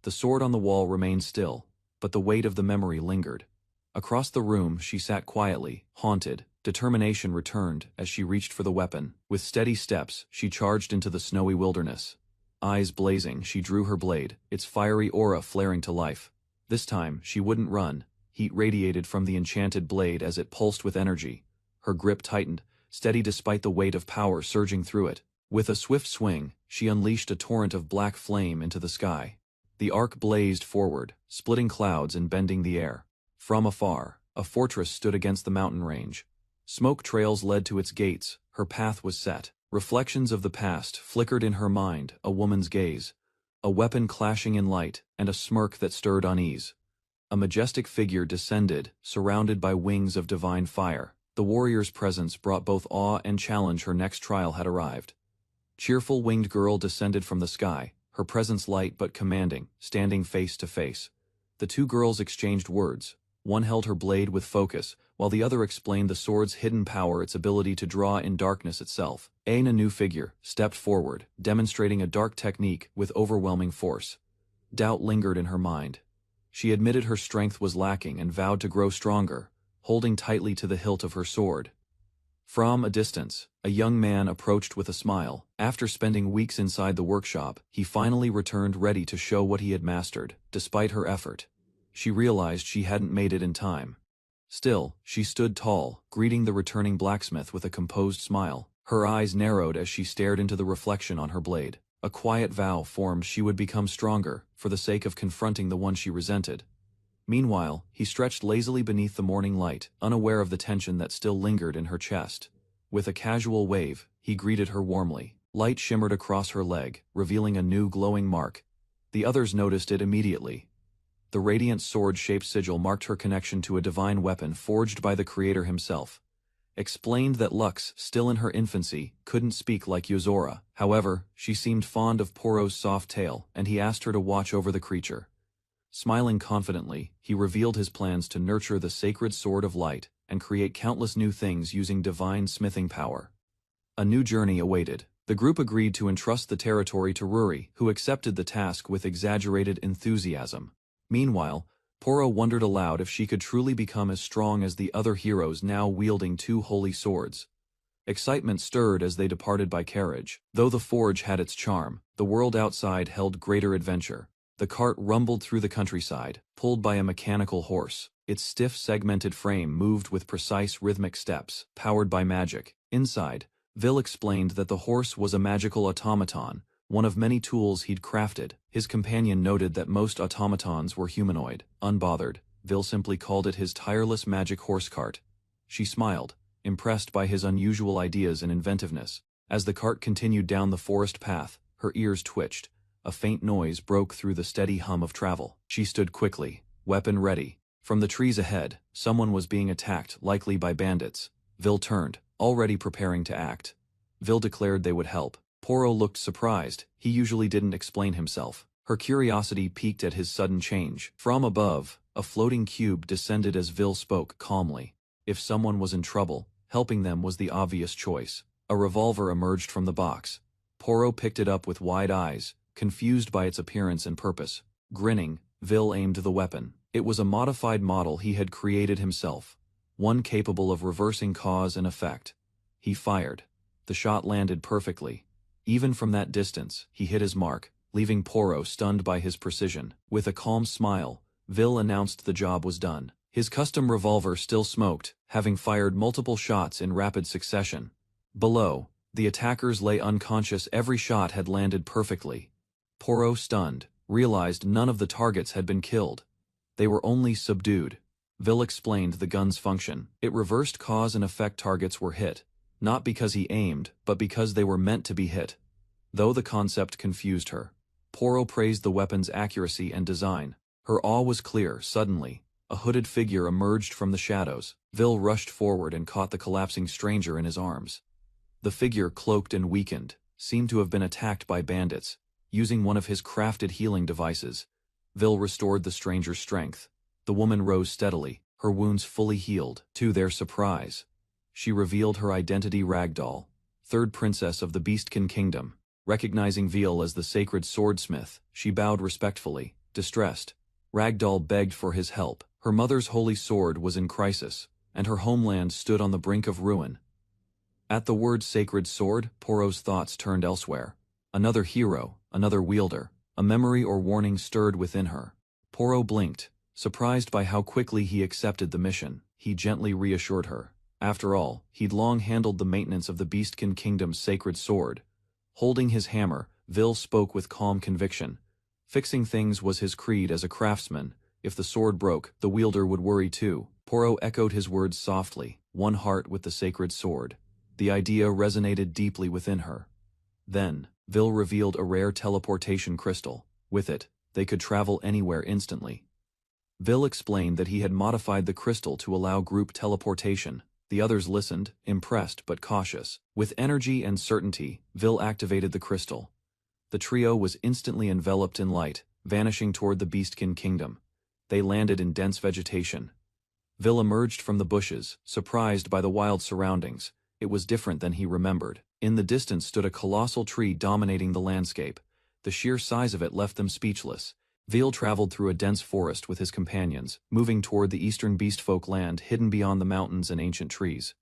The sword on the wall remained still, but the weight of the memory lingered. Across the room, she sat quietly, haunted. Determination returned as she reached for the weapon. With steady steps, she charged into the snowy wilderness. Eyes blazing, she drew her blade, its fiery aura flaring to life. This time, she wouldn't run. Heat radiated from the enchanted blade as it pulsed with energy. Her grip tightened, steady despite the weight of power surging through it. With a swift swing, she unleashed a torrent of black flame into the sky. The arc blazed forward, splitting clouds and bending the air. From afar, a fortress stood against the mountain range. Smoke trails led to its gates. Her path was set. Reflections of the past flickered in her mind, a woman's gaze, a weapon clashing in light, and a smirk that stirred unease. A majestic figure descended, surrounded by wings of divine fire. The warrior's presence brought both awe and challenge. Her next trial had arrived. Cheerful winged girl descended from the sky, her presence light but commanding, standing face to face. The two girls exchanged words. One held her blade with focus, while the other explained the sword's hidden power, its ability to draw in darkness itself. A new figure stepped forward, demonstrating a dark technique with overwhelming force. Doubt lingered in her mind. She admitted her strength was lacking and vowed to grow stronger, holding tightly to the hilt of her sword. From a distance, a young man approached with a smile. After spending weeks inside the workshop, he finally returned ready to show what he had mastered. Despite her effort, she realized she hadn't made it in time. Still, she stood tall, greeting the returning blacksmith with a composed smile. Her eyes narrowed as she stared into the reflection on her blade. A quiet vow formed: she would become stronger, for the sake of confronting the one she resented. Meanwhile, he stretched lazily beneath the morning light, unaware of the tension that still lingered in her chest. With a casual wave, he greeted her warmly. Light shimmered across her leg, revealing a new glowing mark. The others noticed it immediately. The radiant sword-shaped sigil marked her connection to a divine weapon forged by the creator himself. Explained that Lux, still in her infancy, couldn't speak like Yozora. However, she seemed fond of Porro's soft tail, and he asked her to watch over the creature. Smiling confidently, he revealed his plans to nurture the sacred sword of light and create countless new things using divine smithing power. A new journey awaited. The group agreed to entrust the territory to Ruri, who accepted the task with exaggerated enthusiasm. Meanwhile, Porro wondered aloud if she could truly become as strong as the other heroes now wielding two holy swords. Excitement stirred as they departed by carriage. Though the forge had its charm, the world outside held greater adventure. The cart rumbled through the countryside, pulled by a mechanical horse. Its stiff, segmented frame moved with precise rhythmic steps, powered by magic. Inside, Vil explained that the horse was a magical automaton, one of many tools he'd crafted. His companion noted that most automatons were humanoid. Unbothered, Vil simply called it his tireless magic horse cart. She smiled, impressed by his unusual ideas and inventiveness. As the cart continued down the forest path, her ears twitched. A faint noise broke through the steady hum of travel. She stood quickly, weapon ready. From the trees ahead, someone was being attacked, likely by bandits. Vil turned, already preparing to act. Vil declared they would help. Porro looked surprised. He usually didn't explain himself. Her curiosity piqued at his sudden change. From above, a floating cube descended as Vil spoke calmly. If someone was in trouble, helping them was the obvious choice. A revolver emerged from the box. Porro picked it up with wide eyes, confused by its appearance and purpose. Grinning, Vil aimed the weapon. It was a modified model he had created himself, one capable of reversing cause and effect. He fired. The shot landed perfectly. Even from that distance, he hit his mark, leaving Porro stunned by his precision. With a calm smile, Vil announced the job was done. His custom revolver still smoked, having fired multiple shots in rapid succession. Below, the attackers lay unconscious. Every shot had landed perfectly. Porro, stunned, realized none of the targets had been killed. They were only subdued. Vil explained the gun's function. It reversed cause and effect. Targets were hit, not because he aimed, but because they were meant to be hit. Though the concept confused her, Porro praised the weapon's accuracy and design. Her awe was clear. Suddenly, a hooded figure emerged from the shadows. Vil rushed forward and caught the collapsing stranger in his arms. The figure, cloaked and weakened, seemed to have been attacked by bandits. Using one of his crafted healing devices, Vil restored the stranger's strength. The woman rose steadily, her wounds fully healed. To their surprise, she revealed her identity: Ragdoll, third princess of the Beastkin Kingdom. Recognizing Vil as the sacred swordsmith, she bowed respectfully. Distressed, Ragdoll begged for his help. Her mother's holy sword was in crisis, and her homeland stood on the brink of ruin. At the word sacred sword, Porro's thoughts turned elsewhere. Another hero, another wielder. A memory or warning stirred within her. Porro blinked, surprised by how quickly he accepted the mission. He gently reassured her. After all, he'd long handled the maintenance of the Beastkin Kingdom's sacred sword. Holding his hammer, Vil spoke with calm conviction. Fixing things was his creed as a craftsman. If the sword broke, the wielder would worry too. Porro echoed his words softly. One heart with the sacred sword. The idea resonated deeply within her. Then, Vil revealed a rare teleportation crystal. With it, they could travel anywhere instantly. Vil explained that he had modified the crystal to allow group teleportation. The others listened, impressed but cautious. With energy and certainty, Vil activated the crystal. The trio was instantly enveloped in light, vanishing toward the Beastkin Kingdom. They landed in dense vegetation. Vil emerged from the bushes, surprised by the wild surroundings. It was different than he remembered. In the distance stood a colossal tree dominating the landscape. The sheer size of it left them speechless. Vil traveled through a dense forest with his companions, moving toward the eastern beastfolk land hidden beyond the mountains and ancient trees.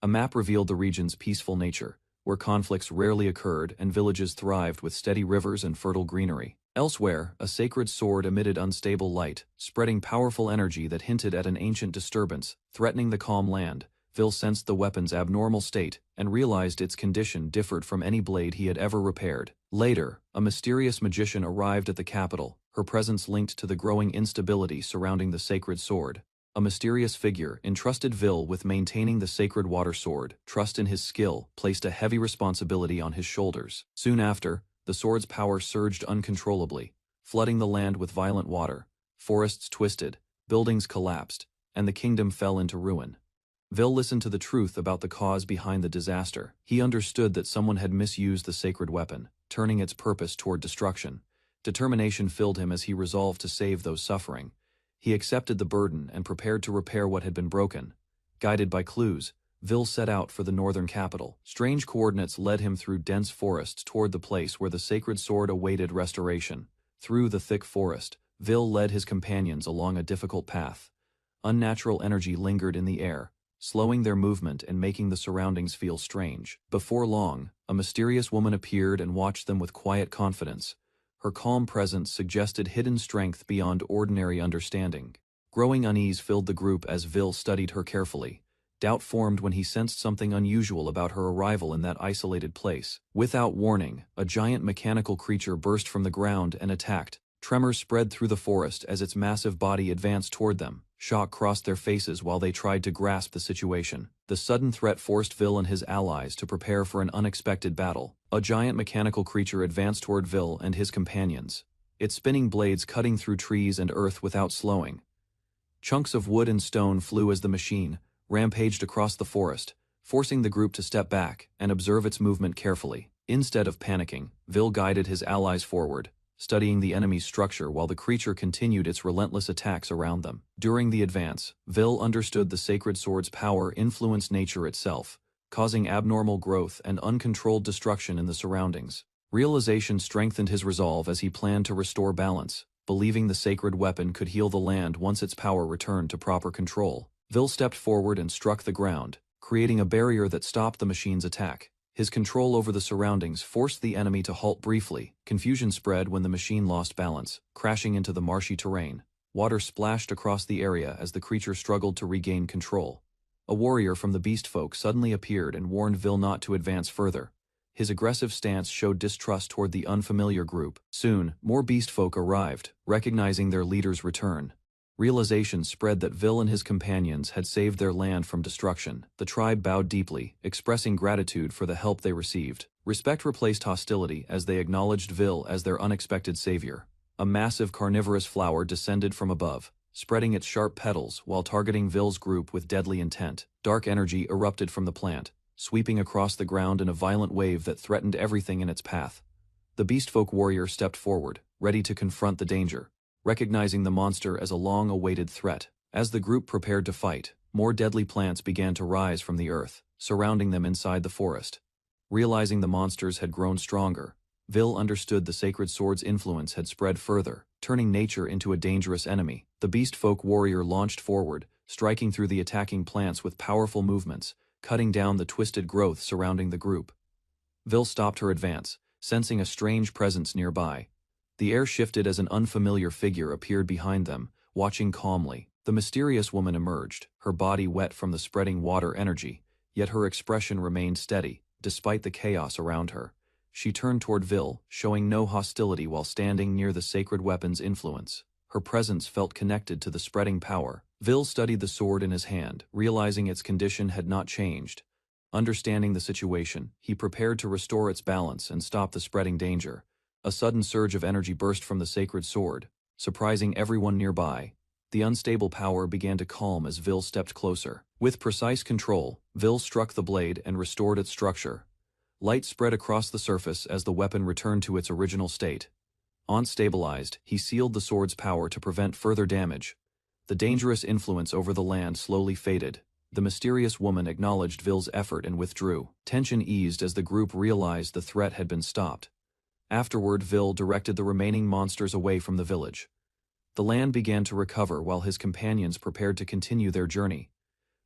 A map revealed the region's peaceful nature, where conflicts rarely occurred and villages thrived with steady rivers and fertile greenery. Elsewhere, a sacred sword emitted unstable light, spreading powerful energy that hinted at an ancient disturbance, threatening the calm land. Vil sensed the weapon's abnormal state and realized its condition differed from any blade he had ever repaired. Later, a mysterious magician arrived at the capital, her presence linked to the growing instability surrounding the sacred sword. A mysterious figure entrusted Vil with maintaining the sacred water sword. Trust in his skill placed a heavy responsibility on his shoulders. Soon after, the sword's power surged uncontrollably, flooding the land with violent water. Forests twisted, buildings collapsed, and the kingdom fell into ruin. Vil listened to the truth about the cause behind the disaster. He understood that someone had misused the sacred weapon, turning its purpose toward destruction. Determination filled him as he resolved to save those suffering. He accepted the burden and prepared to repair what had been broken. Guided by clues, Vil set out for the northern capital. Strange coordinates led him through dense forests toward the place where the sacred sword awaited restoration. Through the thick forest, Vil led his companions along a difficult path. Unnatural energy lingered in the air, slowing their movement and making the surroundings feel strange. Before long, a mysterious woman appeared and watched them with quiet confidence. Her calm presence suggested hidden strength beyond ordinary understanding. Growing unease filled the group as Vil studied her carefully. Doubt formed when he sensed something unusual about her arrival in that isolated place. Without warning, a giant mechanical creature burst from the ground and attacked. Tremors spread through the forest as its massive body advanced toward them. Shock crossed their faces while they tried to grasp the situation. The sudden threat forced Vil and his allies to prepare for an unexpected battle. A giant mechanical creature advanced toward Vil and his companions, its spinning blades cutting through trees and earth without slowing. Chunks of wood and stone flew as the machine rampaged across the forest, forcing the group to step back and observe its movement carefully. Instead of panicking, Vil guided his allies forward, studying the enemy's structure while the creature continued its relentless attacks around them. During the advance, Vil understood the sacred sword's power influenced nature itself, causing abnormal growth and uncontrolled destruction in the surroundings. Realization strengthened his resolve as he planned to restore balance, believing the sacred weapon could heal the land once its power returned to proper control. Vil stepped forward and struck the ground, creating a barrier that stopped the machine's attack. His control over the surroundings forced the enemy to halt briefly. Confusion spread when the machine lost balance, crashing into the marshy terrain. Water splashed across the area as the creature struggled to regain control. A warrior from the beast folk suddenly appeared and warned Vil not to advance further. His aggressive stance showed distrust toward the unfamiliar group. Soon, more beast folk arrived, recognizing their leader's return. Realization spread that Vil and his companions had saved their land from destruction. The tribe bowed deeply, expressing gratitude for the help they received. Respect replaced hostility as they acknowledged Vil as their unexpected savior. A massive carnivorous flower descended from above, spreading its sharp petals while targeting Vil's group with deadly intent. Dark energy erupted from the plant, sweeping across the ground in a violent wave that threatened everything in its path. The beastfolk warrior stepped forward, ready to confront the danger, recognizing the monster as a long-awaited threat. As the group prepared to fight, more deadly plants began to rise from the earth, surrounding them inside the forest. Realizing the monsters had grown stronger, Vil understood the sacred sword's influence had spread further, turning nature into a dangerous enemy. The beastfolk warrior launched forward, striking through the attacking plants with powerful movements, cutting down the twisted growth surrounding the group. Vil stopped her advance, sensing a strange presence nearby. The air shifted as an unfamiliar figure appeared behind them, watching calmly. The mysterious woman emerged, her body wet from the spreading water energy, yet her expression remained steady, despite the chaos around her. She turned toward Vil, showing no hostility while standing near the sacred weapon's influence. Her presence felt connected to the spreading power. Vil studied the sword in his hand, realizing its condition had not changed. Understanding the situation, he prepared to restore its balance and stop the spreading danger. A sudden surge of energy burst from the sacred sword, surprising everyone nearby. The unstable power began to calm as Vil stepped closer. With precise control, Vil struck the blade and restored its structure. Light spread across the surface as the weapon returned to its original state. Once stabilized, he sealed the sword's power to prevent further damage. The dangerous influence over the land slowly faded. The mysterious woman acknowledged Vil's effort and withdrew. Tension eased as the group realized the threat had been stopped. Afterward, Vil directed the remaining monsters away from the village. The land began to recover while his companions prepared to continue their journey.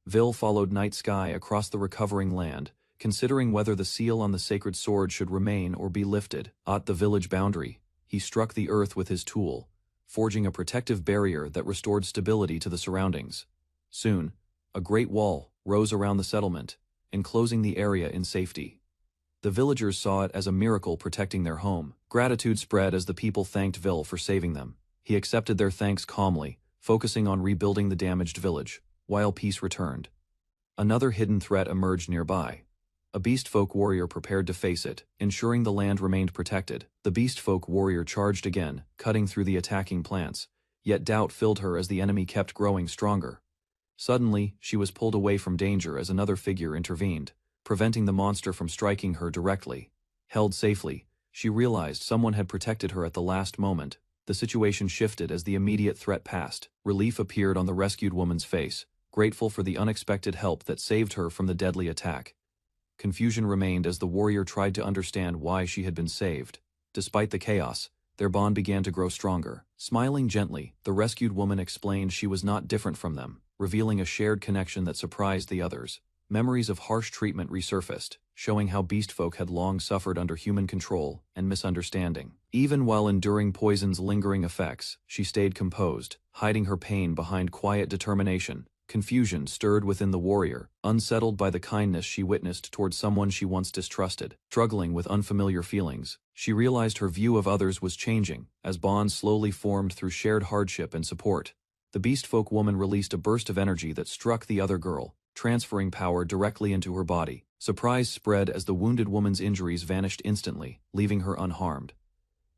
Vil followed Night Sky across the recovering land, considering whether the seal on the sacred sword should remain or be lifted. At the village boundary, he struck the earth with his tool, forging a protective barrier that restored stability to the surroundings. Soon, a great wall rose around the settlement, enclosing the area in safety. The villagers saw it as a miracle protecting their home. Gratitude spread as the people thanked Vil for saving them. He accepted their thanks calmly, focusing on rebuilding the damaged village, while peace returned. Another hidden threat emerged nearby. A beast-folk warrior prepared to face it, ensuring the land remained protected. The beast-folk warrior charged again, cutting through the attacking plants, yet doubt filled her as the enemy kept growing stronger. Suddenly, she was pulled away from danger as another figure intervened, preventing the monster from striking her directly. Held safely, She realized someone had protected her at the last moment. The situation shifted as the immediate threat passed. Relief appeared on the rescued woman's face, grateful for the unexpected help that saved her from the deadly attack. Confusion remained as the warrior tried to understand why she had been saved. Despite the chaos, their bond began to grow stronger. Smiling gently, the rescued woman explained she was not different from them, revealing a shared connection that surprised the others. Memories of harsh treatment resurfaced, showing how beastfolk had long suffered under human control and misunderstanding. Even while enduring poison's lingering effects, she stayed composed, hiding her pain behind quiet determination. Confusion stirred within the warrior, unsettled by the kindness she witnessed toward someone she once distrusted. Struggling with unfamiliar feelings, she realized her view of others was changing, as bonds slowly formed through shared hardship and support. The beastfolk woman released a burst of energy that struck the other girl, transferring power directly into her body. Surprise spread as the wounded woman's injuries vanished instantly, leaving her unharmed.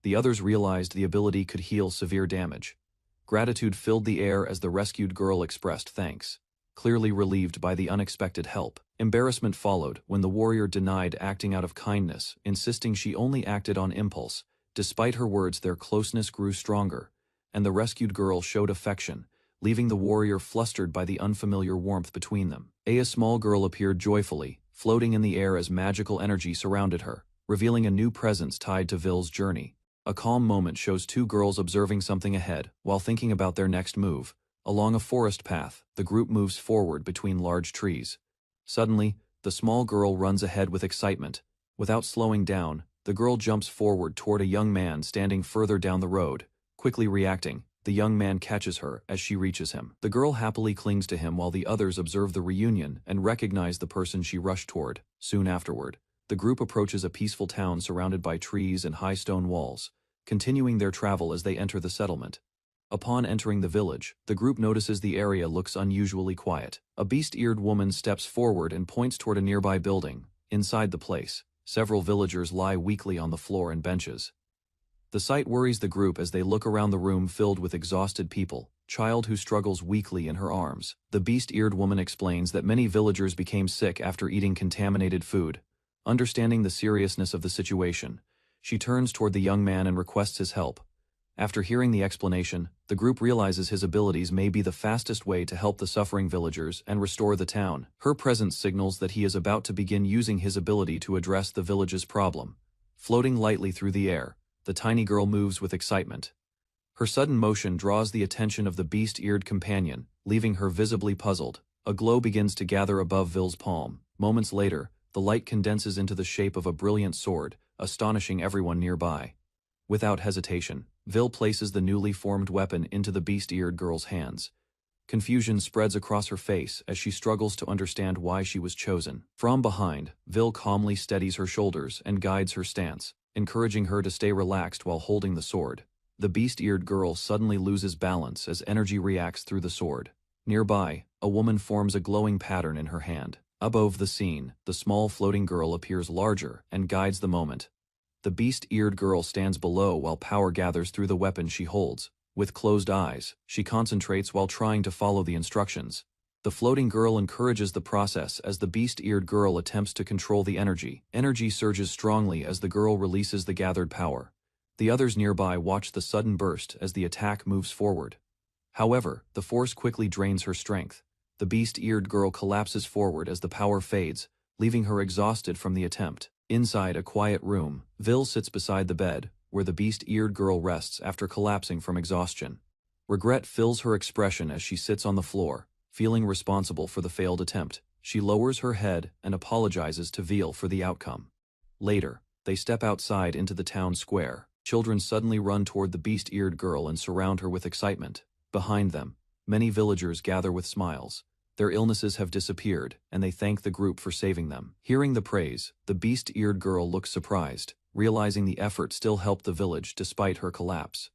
The others realized the ability could heal severe damage. Gratitude filled the air as the rescued girl expressed thanks, clearly relieved by the unexpected help. Embarrassment followed when the warrior denied acting out of kindness, insisting she only acted on impulse. Despite her words, their closeness grew stronger, and the rescued girl showed affection, leaving the warrior flustered by the unfamiliar warmth between them. A small girl appeared joyfully, floating in the air as magical energy surrounded her, revealing a new presence tied to Vil's journey. A calm moment shows two girls observing something ahead, while thinking about their next move. Along a forest path, the group moves forward between large trees. Suddenly, the small girl runs ahead with excitement. Without slowing down, the girl jumps forward toward a young man standing further down the road. Quickly reacting, the young man catches her as she reaches him. The girl happily clings to him while the others observe the reunion and recognize the person she rushed toward. Soon afterward, the group approaches a peaceful town surrounded by trees and high stone walls, continuing their travel as they enter the settlement. Upon entering the village, the group notices the area looks unusually quiet. A beast-eared woman steps forward and points toward a nearby building. Inside the place, several villagers lie weakly on the floor and benches. The sight worries the group as they look around the room filled with exhausted people. Child who struggles weakly in her arms. The beast-eared woman explains that many villagers became sick after eating contaminated food. Understanding the seriousness of the situation, she turns toward the young man and requests his help. After hearing the explanation, the group realizes his abilities may be the fastest way to help the suffering villagers and restore the town. Her presence signals that he is about to begin using his ability to address the village's problem. Floating lightly through the air, the tiny girl moves with excitement. Her sudden motion draws the attention of the beast-eared companion, leaving her visibly puzzled. A glow begins to gather above Vil's palm. Moments later, the light condenses into the shape of a brilliant sword, astonishing everyone nearby. Without hesitation, Vil places the newly formed weapon into the beast-eared girl's hands. Confusion spreads across her face as she struggles to understand why she was chosen. From behind, Vil calmly steadies her shoulders and guides her stance, encouraging her to stay relaxed while holding the sword. The beast-eared girl suddenly loses balance as energy reacts through the sword. Nearby, a woman forms a glowing pattern in her hand. Above the scene, the small floating girl appears larger and guides the moment. The beast-eared girl stands below while power gathers through the weapon she holds. With closed eyes, she concentrates while trying to follow the instructions. The floating girl encourages the process as the beast-eared girl attempts to control the energy. Energy surges strongly as the girl releases the gathered power. The others nearby watch the sudden burst as the attack moves forward. However, the force quickly drains her strength. The beast-eared girl collapses forward as the power fades, leaving her exhausted from the attempt. Inside a quiet room, Vil sits beside the bed, where the beast-eared girl rests after collapsing from exhaustion. Regret fills her expression as she sits on the floor, feeling responsible for the failed attempt. She lowers her head and apologizes to Vil for the outcome. Later, they step outside into the town square. Children suddenly run toward the beast-eared girl and surround her with excitement. Behind them, many villagers gather with smiles. Their illnesses have disappeared, and they thank the group for saving them. Hearing the praise, the beast-eared girl looks surprised, realizing the effort still helped the village despite her collapse.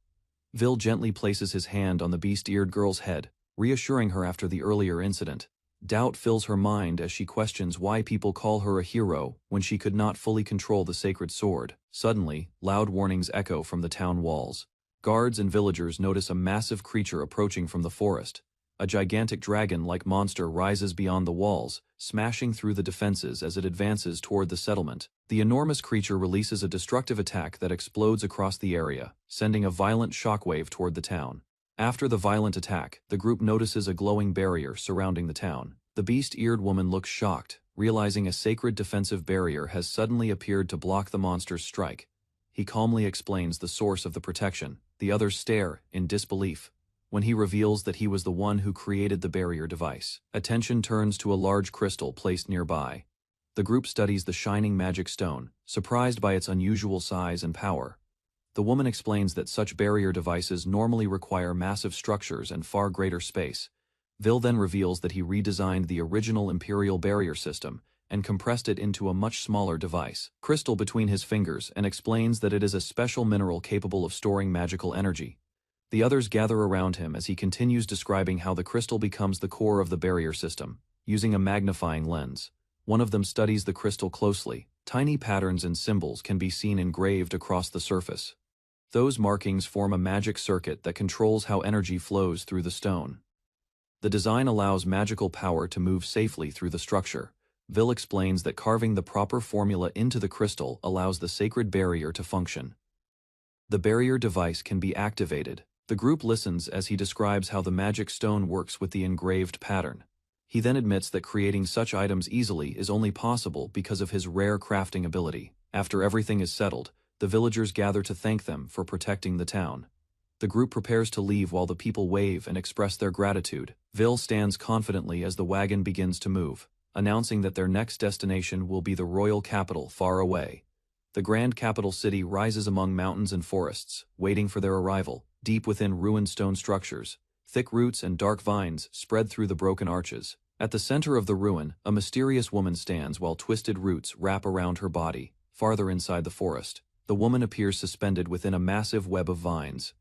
Vil gently places his hand on the beast-eared girl's head, reassuring her after the earlier incident. Doubt fills her mind as she questions why people call her a hero when she could not fully control the sacred sword. Suddenly, loud warnings echo from the town walls. Guards and villagers notice a massive creature approaching from the forest. A gigantic dragon-like monster rises beyond the walls, smashing through the defenses as it advances toward the settlement. The enormous creature releases a destructive attack that explodes across the area, sending a violent shockwave toward the town. After the violent attack, the group notices a glowing barrier surrounding the town. The beast-eared woman looks shocked, realizing a sacred defensive barrier has suddenly appeared to block the monster's strike. He calmly explains the source of the protection. The others stare, in disbelief, when he reveals that he was the one who created the barrier device. Attention turns to a large crystal placed nearby. The group studies the shining magic stone, surprised by its unusual size and power. The woman explains that such barrier devices normally require massive structures and far greater space. Vil then reveals that he redesigned the original Imperial barrier system and compressed it into a much smaller device, crystal between his fingers, and explains that it is a special mineral capable of storing magical energy. The others gather around him as he continues describing how the crystal becomes the core of the barrier system, using a magnifying lens. One of them studies the crystal closely. Tiny patterns and symbols can be seen engraved across the surface. Those markings form a magic circuit that controls how energy flows through the stone. The design allows magical power to move safely through the structure. Vil explains that carving the proper formula into the crystal allows the sacred barrier to function. The barrier device can be activated. The group listens as he describes how the magic stone works with the engraved pattern. He then admits that creating such items easily is only possible because of his rare crafting ability. After everything is settled, the villagers gather to thank them for protecting the town. The group prepares to leave while the people wave and express their gratitude. Vil stands confidently as the wagon begins to move, announcing that their next destination will be the royal capital far away. The grand capital city rises among mountains and forests, waiting for their arrival. Deep within ruined stone structures, thick roots and dark vines spread through the broken arches. At the center of the ruin, a mysterious woman stands while twisted roots wrap around her body. Farther inside the forest, the woman appears suspended within a massive web of vines.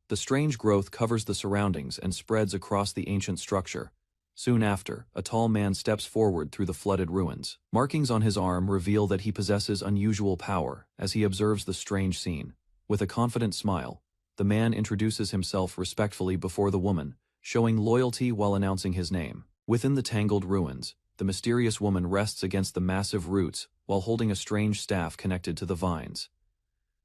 The strange growth covers the surroundings and spreads across the ancient structure. Soon after, a tall man steps forward through the flooded ruins. Markings on his arm reveal that he possesses unusual power as he observes the strange scene. With a confident smile, the man introduces himself respectfully before the woman, showing loyalty while announcing his name. Within the tangled ruins, the mysterious woman rests against the massive roots while holding a strange staff connected to the vines.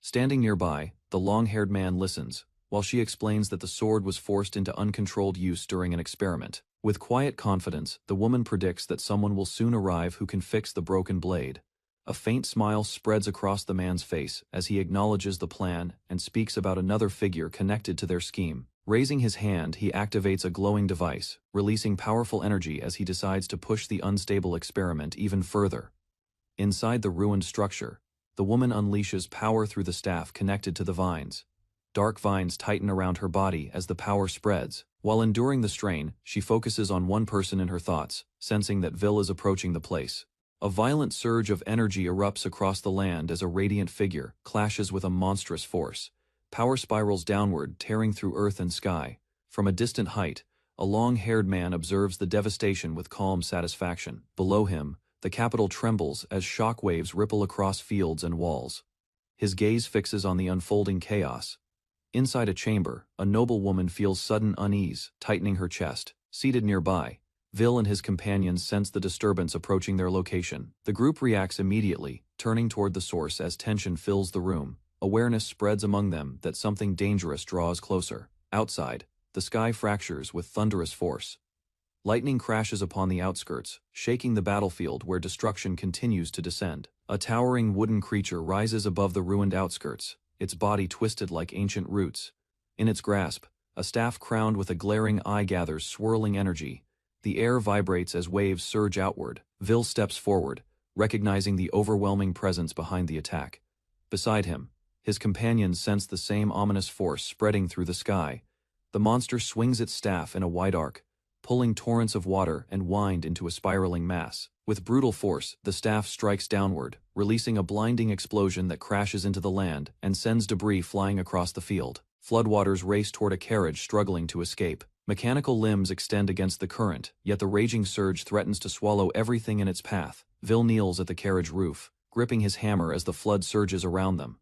Standing nearby, the long-haired man listens, while she explains that the sword was forced into uncontrolled use during an experiment. With quiet confidence, the woman predicts that someone will soon arrive who can fix the broken blade. A faint smile spreads across the man's face as he acknowledges the plan and speaks about another figure connected to their scheme. Raising his hand, he activates a glowing device, releasing powerful energy as he decides to push the unstable experiment even further. Inside the ruined structure, the woman unleashes power through the staff connected to the vines. Dark vines tighten around her body as the power spreads. While enduring the strain, she focuses on one person in her thoughts, sensing that Vil is approaching the place. A violent surge of energy erupts across the land as a radiant figure clashes with a monstrous force. Power spirals downward, tearing through earth and sky. From a distant height, a long-haired man observes the devastation with calm satisfaction. Below him, the capital trembles as shock waves ripple across fields and walls. His gaze fixes on the unfolding chaos. Inside a chamber, a noble woman feels sudden unease, tightening her chest. Seated nearby, Vil and his companions sense the disturbance approaching their location. The group reacts immediately, turning toward the source as tension fills the room. Awareness spreads among them that something dangerous draws closer. Outside, the sky fractures with thunderous force. Lightning crashes upon the outskirts, shaking the battlefield where destruction continues to descend. A towering wooden creature rises above the ruined outskirts, its body twisted like ancient roots. In its grasp, a staff crowned with a glaring eye gathers swirling energy. The air vibrates as waves surge outward. Vil steps forward, recognizing the overwhelming presence behind the attack. Beside him, his companions sense the same ominous force spreading through the sky. The monster swings its staff in a wide arc, pulling torrents of water and wind into a spiraling mass. With brutal force, the staff strikes downward, releasing a blinding explosion that crashes into the land and sends debris flying across the field. Floodwaters race toward a carriage struggling to escape. Mechanical limbs extend against the current, yet the raging surge threatens to swallow everything in its path. Vil kneels at the carriage roof, gripping his hammer as the flood surges around them.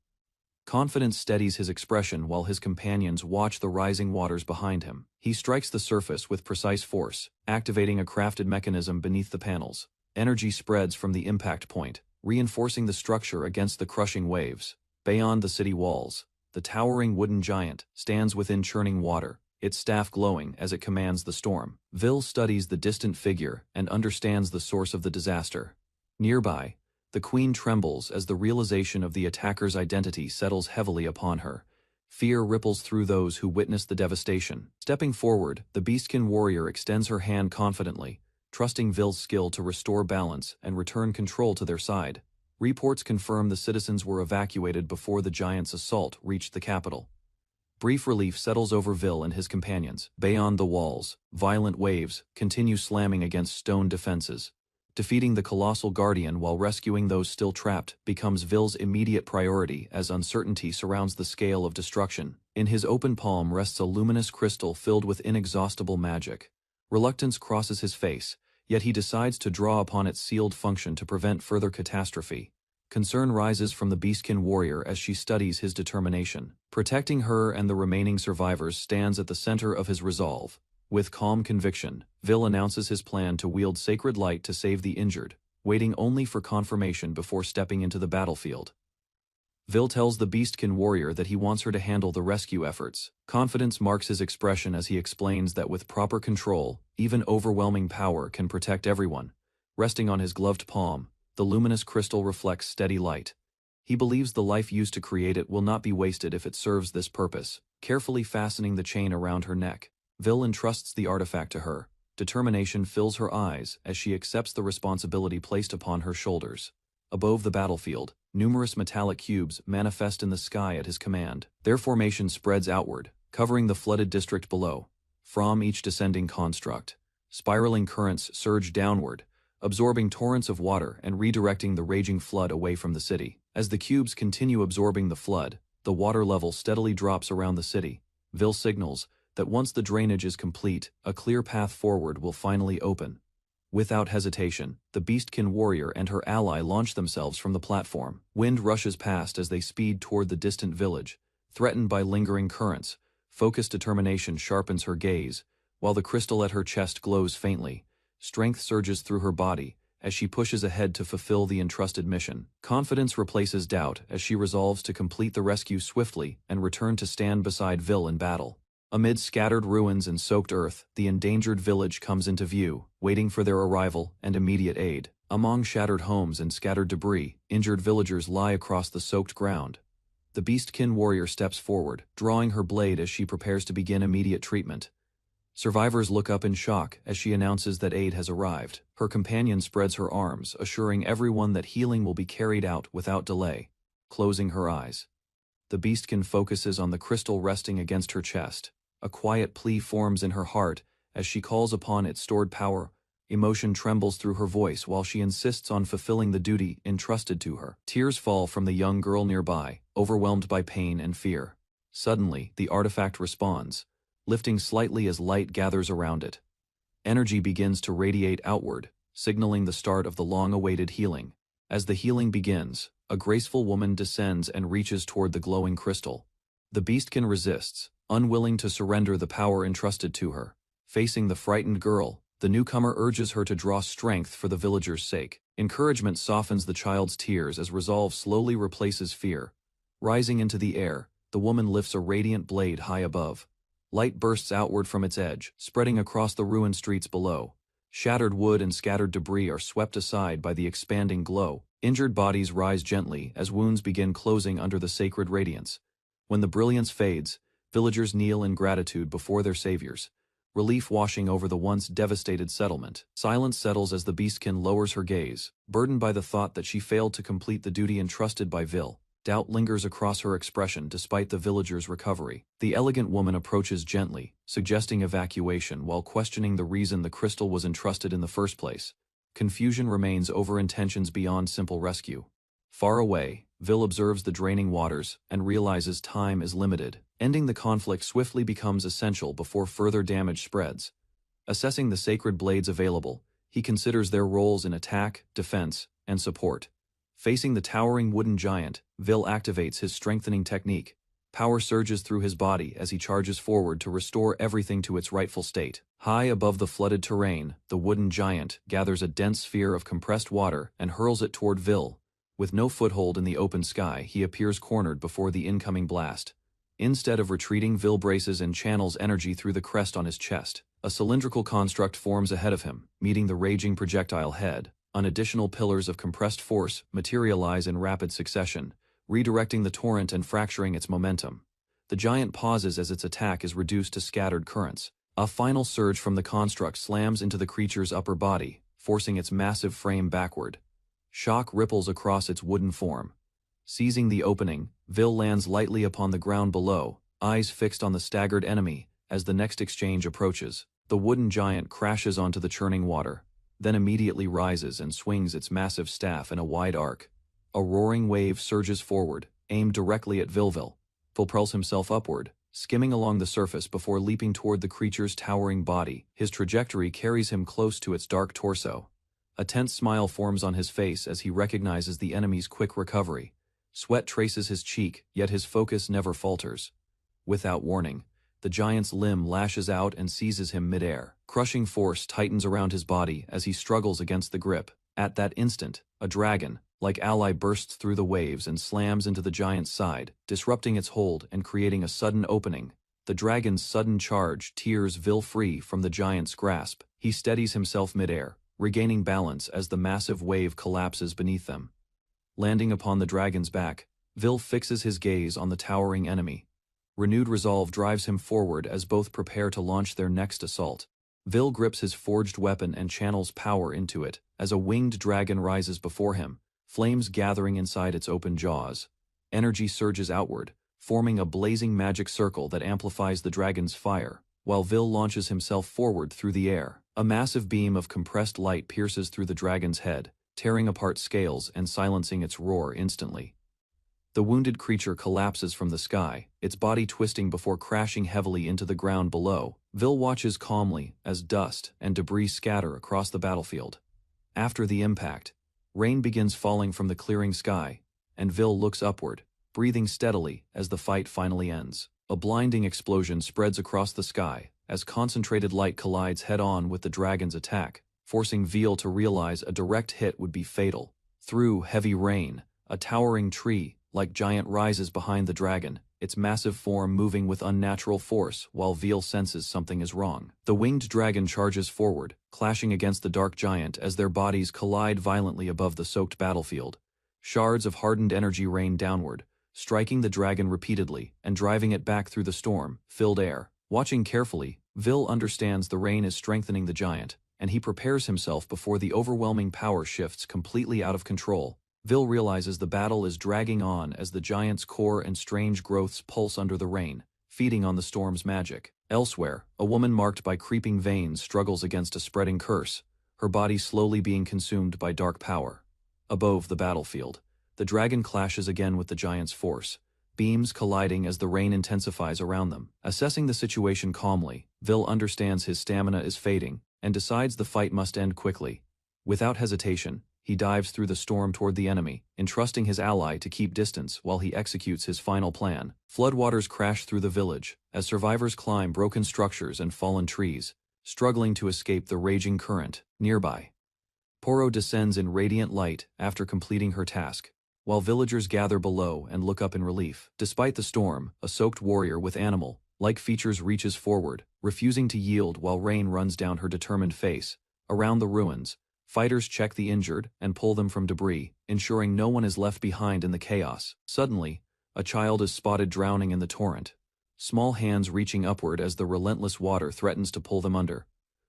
Confidence steadies his expression while his companions watch the rising waters behind him. He strikes the surface with precise force, activating a crafted mechanism beneath the panels. Energy spreads from the impact point, reinforcing the structure against the crushing waves. Beyond the city walls, the towering wooden giant stands within churning water, its staff glowing as it commands the storm. Vil studies the distant figure and understands the source of the disaster. Nearby, the queen trembles as the realization of the attacker's identity settles heavily upon her. Fear ripples through those who witness the devastation. Stepping forward, the beastkin warrior extends her hand confidently, trusting Vil's skill to restore balance and return control to their side. Reports confirm the citizens were evacuated before the giant's assault reached the capital. Brief relief settles over Vil and his companions. Beyond the walls, violent waves continue slamming against stone defenses. Defeating the colossal guardian while rescuing those still trapped becomes Vil's immediate priority as uncertainty surrounds the scale of destruction. In his open palm rests a luminous crystal filled with inexhaustible magic. Reluctance crosses his face, yet he decides to draw upon its sealed function to prevent further catastrophe. Concern rises from the beastkin warrior as she studies his determination. Protecting her and the remaining survivors stands at the center of his resolve. With calm conviction, Vil announces his plan to wield sacred light to save the injured, waiting only for confirmation before stepping into the battlefield. Vil tells the beastkin warrior that he wants her to handle the rescue efforts. Confidence marks his expression as he explains that with proper control, even overwhelming power can protect everyone. Resting on his gloved palm, the luminous crystal reflects steady light. He believes the life used to create it will not be wasted if it serves this purpose. Carefully fastening the chain around her neck, Vil entrusts the artifact to her. Determination fills her eyes as she accepts the responsibility placed upon her shoulders. Above the battlefield, numerous metallic cubes manifest in the sky at his command. Their formation spreads outward, covering the flooded district below. From each descending construct, spiraling currents surge downward, absorbing torrents of water and redirecting the raging flood away from the city. As the cubes continue absorbing the flood, the water level steadily drops around the city. Vil signals that once the drainage is complete, a clear path forward will finally open. Without hesitation, the beastkin warrior and her ally launch themselves from the platform. Wind rushes past as they speed toward the distant village, threatened by lingering currents. Focused determination sharpens her gaze, while the crystal at her chest glows faintly. Strength surges through her body as she pushes ahead to fulfill the entrusted mission. Confidence replaces doubt as she resolves to complete the rescue swiftly and return to stand beside Vil in battle. Amid scattered ruins and soaked earth, the endangered village comes into view, waiting for their arrival and immediate aid. Among shattered homes and scattered debris, injured villagers lie across the soaked ground. The beastkin warrior steps forward, drawing her blade as she prepares to begin immediate treatment. Survivors look up in shock as she announces that aid has arrived. Her companion spreads her arms, assuring everyone that healing will be carried out without delay. Closing her eyes, the beastkin focuses on the crystal resting against her chest. A quiet plea forms in her heart as she calls upon its stored power. Emotion trembles through her voice while she insists on fulfilling the duty entrusted to her. Tears fall from the young girl nearby, overwhelmed by pain and fear. Suddenly, the artifact responds, lifting slightly as light gathers around it. Energy begins to radiate outward, signaling the start of the long-awaited healing. As the healing begins, a graceful woman descends and reaches toward the glowing crystal. The beastkin resists, unwilling to surrender the power entrusted to her. Facing the frightened girl, the newcomer urges her to draw strength for the villagers' sake. Encouragement softens the child's tears as resolve slowly replaces fear. Rising into the air, the woman lifts a radiant blade high above. Light bursts outward from its edge, spreading across the ruined streets below. Shattered wood and scattered debris are swept aside by the expanding glow. Injured bodies rise gently as wounds begin closing under the sacred radiance. When the brilliance fades, villagers kneel in gratitude before their saviors, relief washing over the once devastated settlement. Silence settles as the beastkin lowers her gaze, burdened by the thought that she failed to complete the duty entrusted by Vil. Doubt lingers across her expression despite the villagers' recovery. The elegant woman approaches gently, suggesting evacuation while questioning the reason the crystal was entrusted in the first place. Confusion remains over intentions beyond simple rescue. Far away, Vil observes the draining waters and realizes time is limited. Ending the conflict swiftly becomes essential before further damage spreads. Assessing the sacred blades available, he considers their roles in attack, defense, and support. Facing the towering wooden giant, Vil activates his strengthening technique. Power surges through his body as he charges forward to restore everything to its rightful state. High above the flooded terrain, the wooden giant gathers a dense sphere of compressed water and hurls it toward Vil. With no foothold in the open sky, he appears cornered before the incoming blast. Instead of retreating, Vil braces and channels energy through the crest on his chest. A cylindrical construct forms ahead of him, meeting the raging projectile head. Additional pillars of compressed force materialize in rapid succession, redirecting the torrent and fracturing its momentum. The giant pauses as its attack is reduced to scattered currents. A final surge from the construct slams into the creature's upper body, forcing its massive frame backward. Shock ripples across its wooden form. Seizing the opening, Vil lands lightly upon the ground below, eyes fixed on the staggered enemy. As the next exchange approaches, the wooden giant crashes onto the churning water, then immediately rises and swings its massive staff in a wide arc. A roaring wave surges forward, aimed directly at Vil propels himself upward, skimming along the surface before leaping toward the creature's towering body. His trajectory carries him close to its dark torso. A tense smile forms on his face as he recognizes the enemy's quick recovery. Sweat traces his cheek, yet his focus never falters. Without warning, the giant's limb lashes out and seizes him midair. Crushing force tightens around his body as he struggles against the grip. At that instant, a dragon-like ally bursts through the waves and slams into the giant's side, disrupting its hold and creating a sudden opening. The dragon's sudden charge tears Vil free from the giant's grasp. He steadies himself midair, regaining balance as the massive wave collapses beneath them. Landing upon the dragon's back, Vil fixes his gaze on the towering enemy. Renewed resolve drives him forward as both prepare to launch their next assault. Vil grips his forged weapon and channels power into it as a winged dragon rises before him, flames gathering inside its open jaws. Energy surges outward, forming a blazing magic circle that amplifies the dragon's fire, while Vil launches himself forward through the air. A massive beam of compressed light pierces through the dragon's head, tearing apart scales and silencing its roar instantly. The wounded creature collapses from the sky, its body twisting before crashing heavily into the ground below. Vil watches calmly as dust and debris scatter across the battlefield. After the impact, rain begins falling from the clearing sky, and Vil looks upward, breathing steadily as the fight finally ends. A blinding explosion spreads across the sky as concentrated light collides head-on with the dragon's attack, forcing Vil to realize a direct hit would be fatal. Through heavy rain, a towering tree-like giant rises behind the dragon, its massive form moving with unnatural force while Vil senses something is wrong. The winged dragon charges forward, clashing against the dark giant as their bodies collide violently above the soaked battlefield. Shards of hardened energy rain downward, striking the dragon repeatedly and driving it back through the storm-filled air. Watching carefully, Vil understands the rain is strengthening the giant, and he prepares himself before the overwhelming power shifts completely out of control. Vil realizes the battle is dragging on as the giant's core and strange growths pulse under the rain, feeding on the storm's magic. Elsewhere, a woman marked by creeping veins struggles against a spreading curse, her body slowly being consumed by dark power. Above the battlefield, the dragon clashes again with the giant's force, beams colliding as the rain intensifies around them. Assessing the situation calmly, Vil understands his stamina is fading and decides the fight must end quickly. Without hesitation, he dives through the storm toward the enemy, entrusting his ally to keep distance while he executes his final plan. Floodwaters crash through the village as survivors climb broken structures and fallen trees, struggling to escape the raging current. Nearby, Porro descends in radiant light after completing her task, while villagers gather below and look up in relief. Despite the storm, a soaked warrior with animal-like features reaches forward, refusing to yield while rain runs down her determined face. Around the ruins, fighters check the injured and pull them from debris, ensuring no one is left behind in the chaos. Suddenly, a child is spotted drowning in the torrent, small hands reaching upward as the relentless water threatens to pull them under.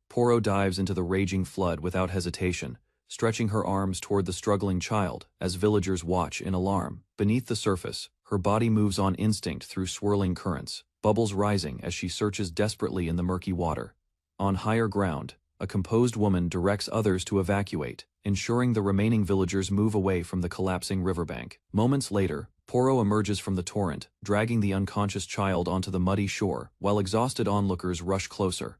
Porro dives into the raging flood without hesitation, stretching her arms toward the struggling child as villagers watch in alarm. Beneath the surface, her body moves on instinct through swirling currents, bubbles rising as she searches desperately in the murky water. On higher ground, a composed woman directs others to evacuate, ensuring the remaining villagers move away from the collapsing riverbank. Moments later, Porro emerges from the torrent, dragging the unconscious child onto the muddy shore, while exhausted onlookers rush closer.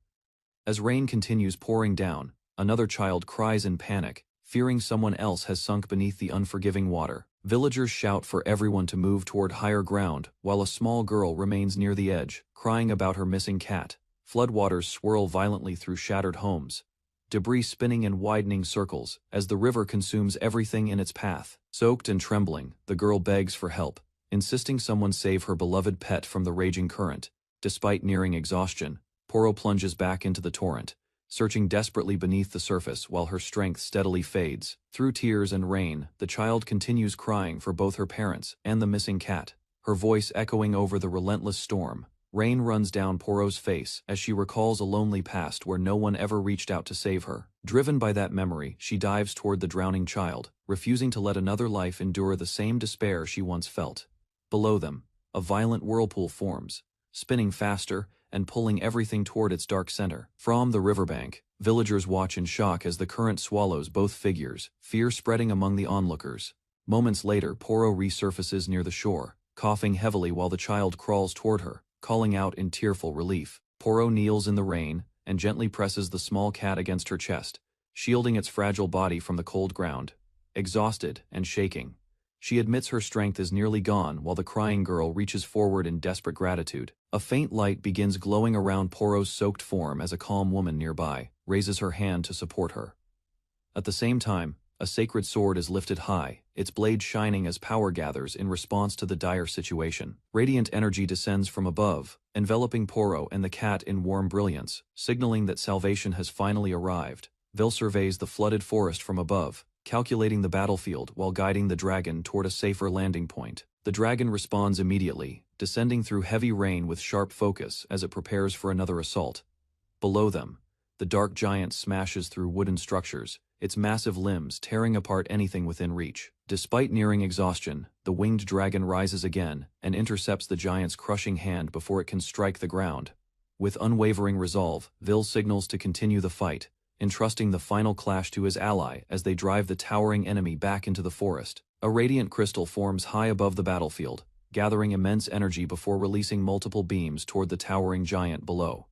As rain continues pouring down, another child cries in panic, fearing someone else has sunk beneath the unforgiving water. Villagers shout for everyone to move toward higher ground, while a small girl remains near the edge, crying about her missing cat. Floodwaters swirl violently through shattered homes, debris spinning in widening circles as the river consumes everything in its path. Soaked and trembling, the girl begs for help, insisting someone save her beloved pet from the raging current. Despite nearing exhaustion, Porro plunges back into the torrent, searching desperately beneath the surface while her strength steadily fades. Through tears and rain, the child continues crying for both her parents and the missing cat, her voice echoing over the relentless storm. Rain runs down Porro's face as she recalls a lonely past where no one ever reached out to save her. Driven by that memory, she dives toward the drowning child, refusing to let another life endure the same despair she once felt. Below them, a violent whirlpool forms, spinning faster and pulling everything toward its dark center. From the riverbank, villagers watch in shock as the current swallows both figures, fear spreading among the onlookers. Moments later, Porro resurfaces near the shore, coughing heavily while the child crawls toward her, calling out in tearful relief. Porro kneels in the rain and gently presses the small cat against her chest, shielding its fragile body from the cold ground. Exhausted and shaking, she admits her strength is nearly gone while the crying girl reaches forward in desperate gratitude. A faint light begins glowing around Porro's soaked form as a calm woman nearby raises her hand to support her. At the same time, a sacred sword is lifted high, its blade shining as power gathers in response to the dire situation. Radiant energy descends from above, enveloping Porro and the cat in warm brilliance, signaling that salvation has finally arrived. Vil surveys the flooded forest from above, calculating the battlefield while guiding the dragon toward a safer landing point. The dragon responds immediately, descending through heavy rain with sharp focus as it prepares for another assault. Below them, the dark giant smashes through wooden structures, its massive limbs tearing apart anything within reach. Despite nearing exhaustion, the winged dragon rises again and intercepts the giant's crushing hand before it can strike the ground. With unwavering resolve, Vil signals to continue the fight, entrusting the final clash to his ally as they drive the towering enemy back into the forest. A radiant crystal forms high above the battlefield, gathering immense energy before releasing multiple beams toward the towering giant below.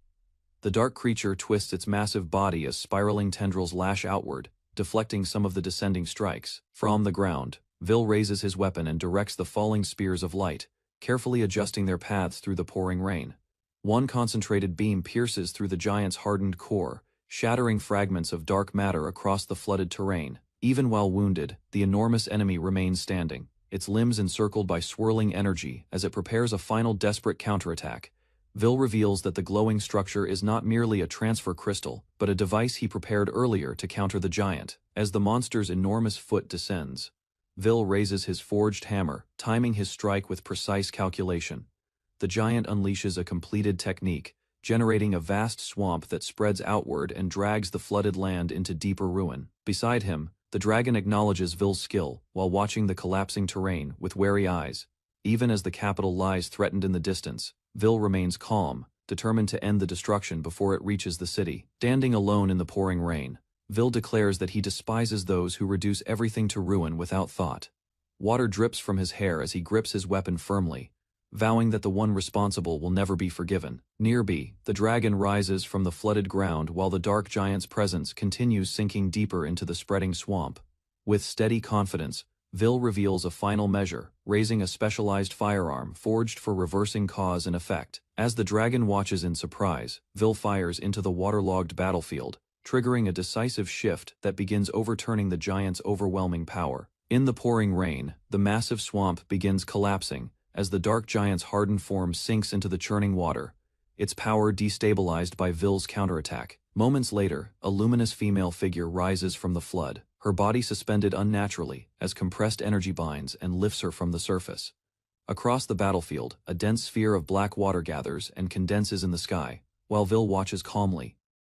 The dark creature twists its massive body as spiraling tendrils lash outward, deflecting some of the descending strikes. From the ground, Vil raises his weapon and directs the falling spears of light, carefully adjusting their paths through the pouring rain. One concentrated beam pierces through the giant's hardened core, shattering fragments of dark matter across the flooded terrain. Even while wounded, the enormous enemy remains standing, its limbs encircled by swirling energy as it prepares a final desperate counterattack. Vil reveals that the glowing structure is not merely a transfer crystal, but a device he prepared earlier to counter the giant. As the monster's enormous foot descends, Vil raises his forged hammer, timing his strike with precise calculation. The giant unleashes a completed technique, generating a vast swamp that spreads outward and drags the flooded land into deeper ruin. Beside him, the dragon acknowledges Vil's skill while watching the collapsing terrain with wary eyes. Even as the capital lies threatened in the distance, Vil remains calm, determined to end the destruction before it reaches the city. Standing alone in the pouring rain, Vil declares that he despises those who reduce everything to ruin without thought. Water drips from his hair as he grips his weapon firmly, vowing that the one responsible will never be forgiven. Nearby, the dragon rises from the flooded ground while the dark giant's presence continues sinking deeper into the spreading swamp. With steady confidence, Vil reveals a final measure, raising a specialized firearm forged for reversing cause and effect. As the dragon watches in surprise, Vil fires into the waterlogged battlefield, triggering a decisive shift that begins overturning the giant's overwhelming power. In the pouring rain, the massive swamp begins collapsing as the dark giant's hardened form sinks into the churning water, its power destabilized by Vil's counterattack. Moments later, a luminous female figure rises from the flood, her body suspended unnaturally as compressed energy binds and lifts her from the surface. Across the battlefield, a dense sphere of black water gathers and condenses in the sky, while Vil watches calmly,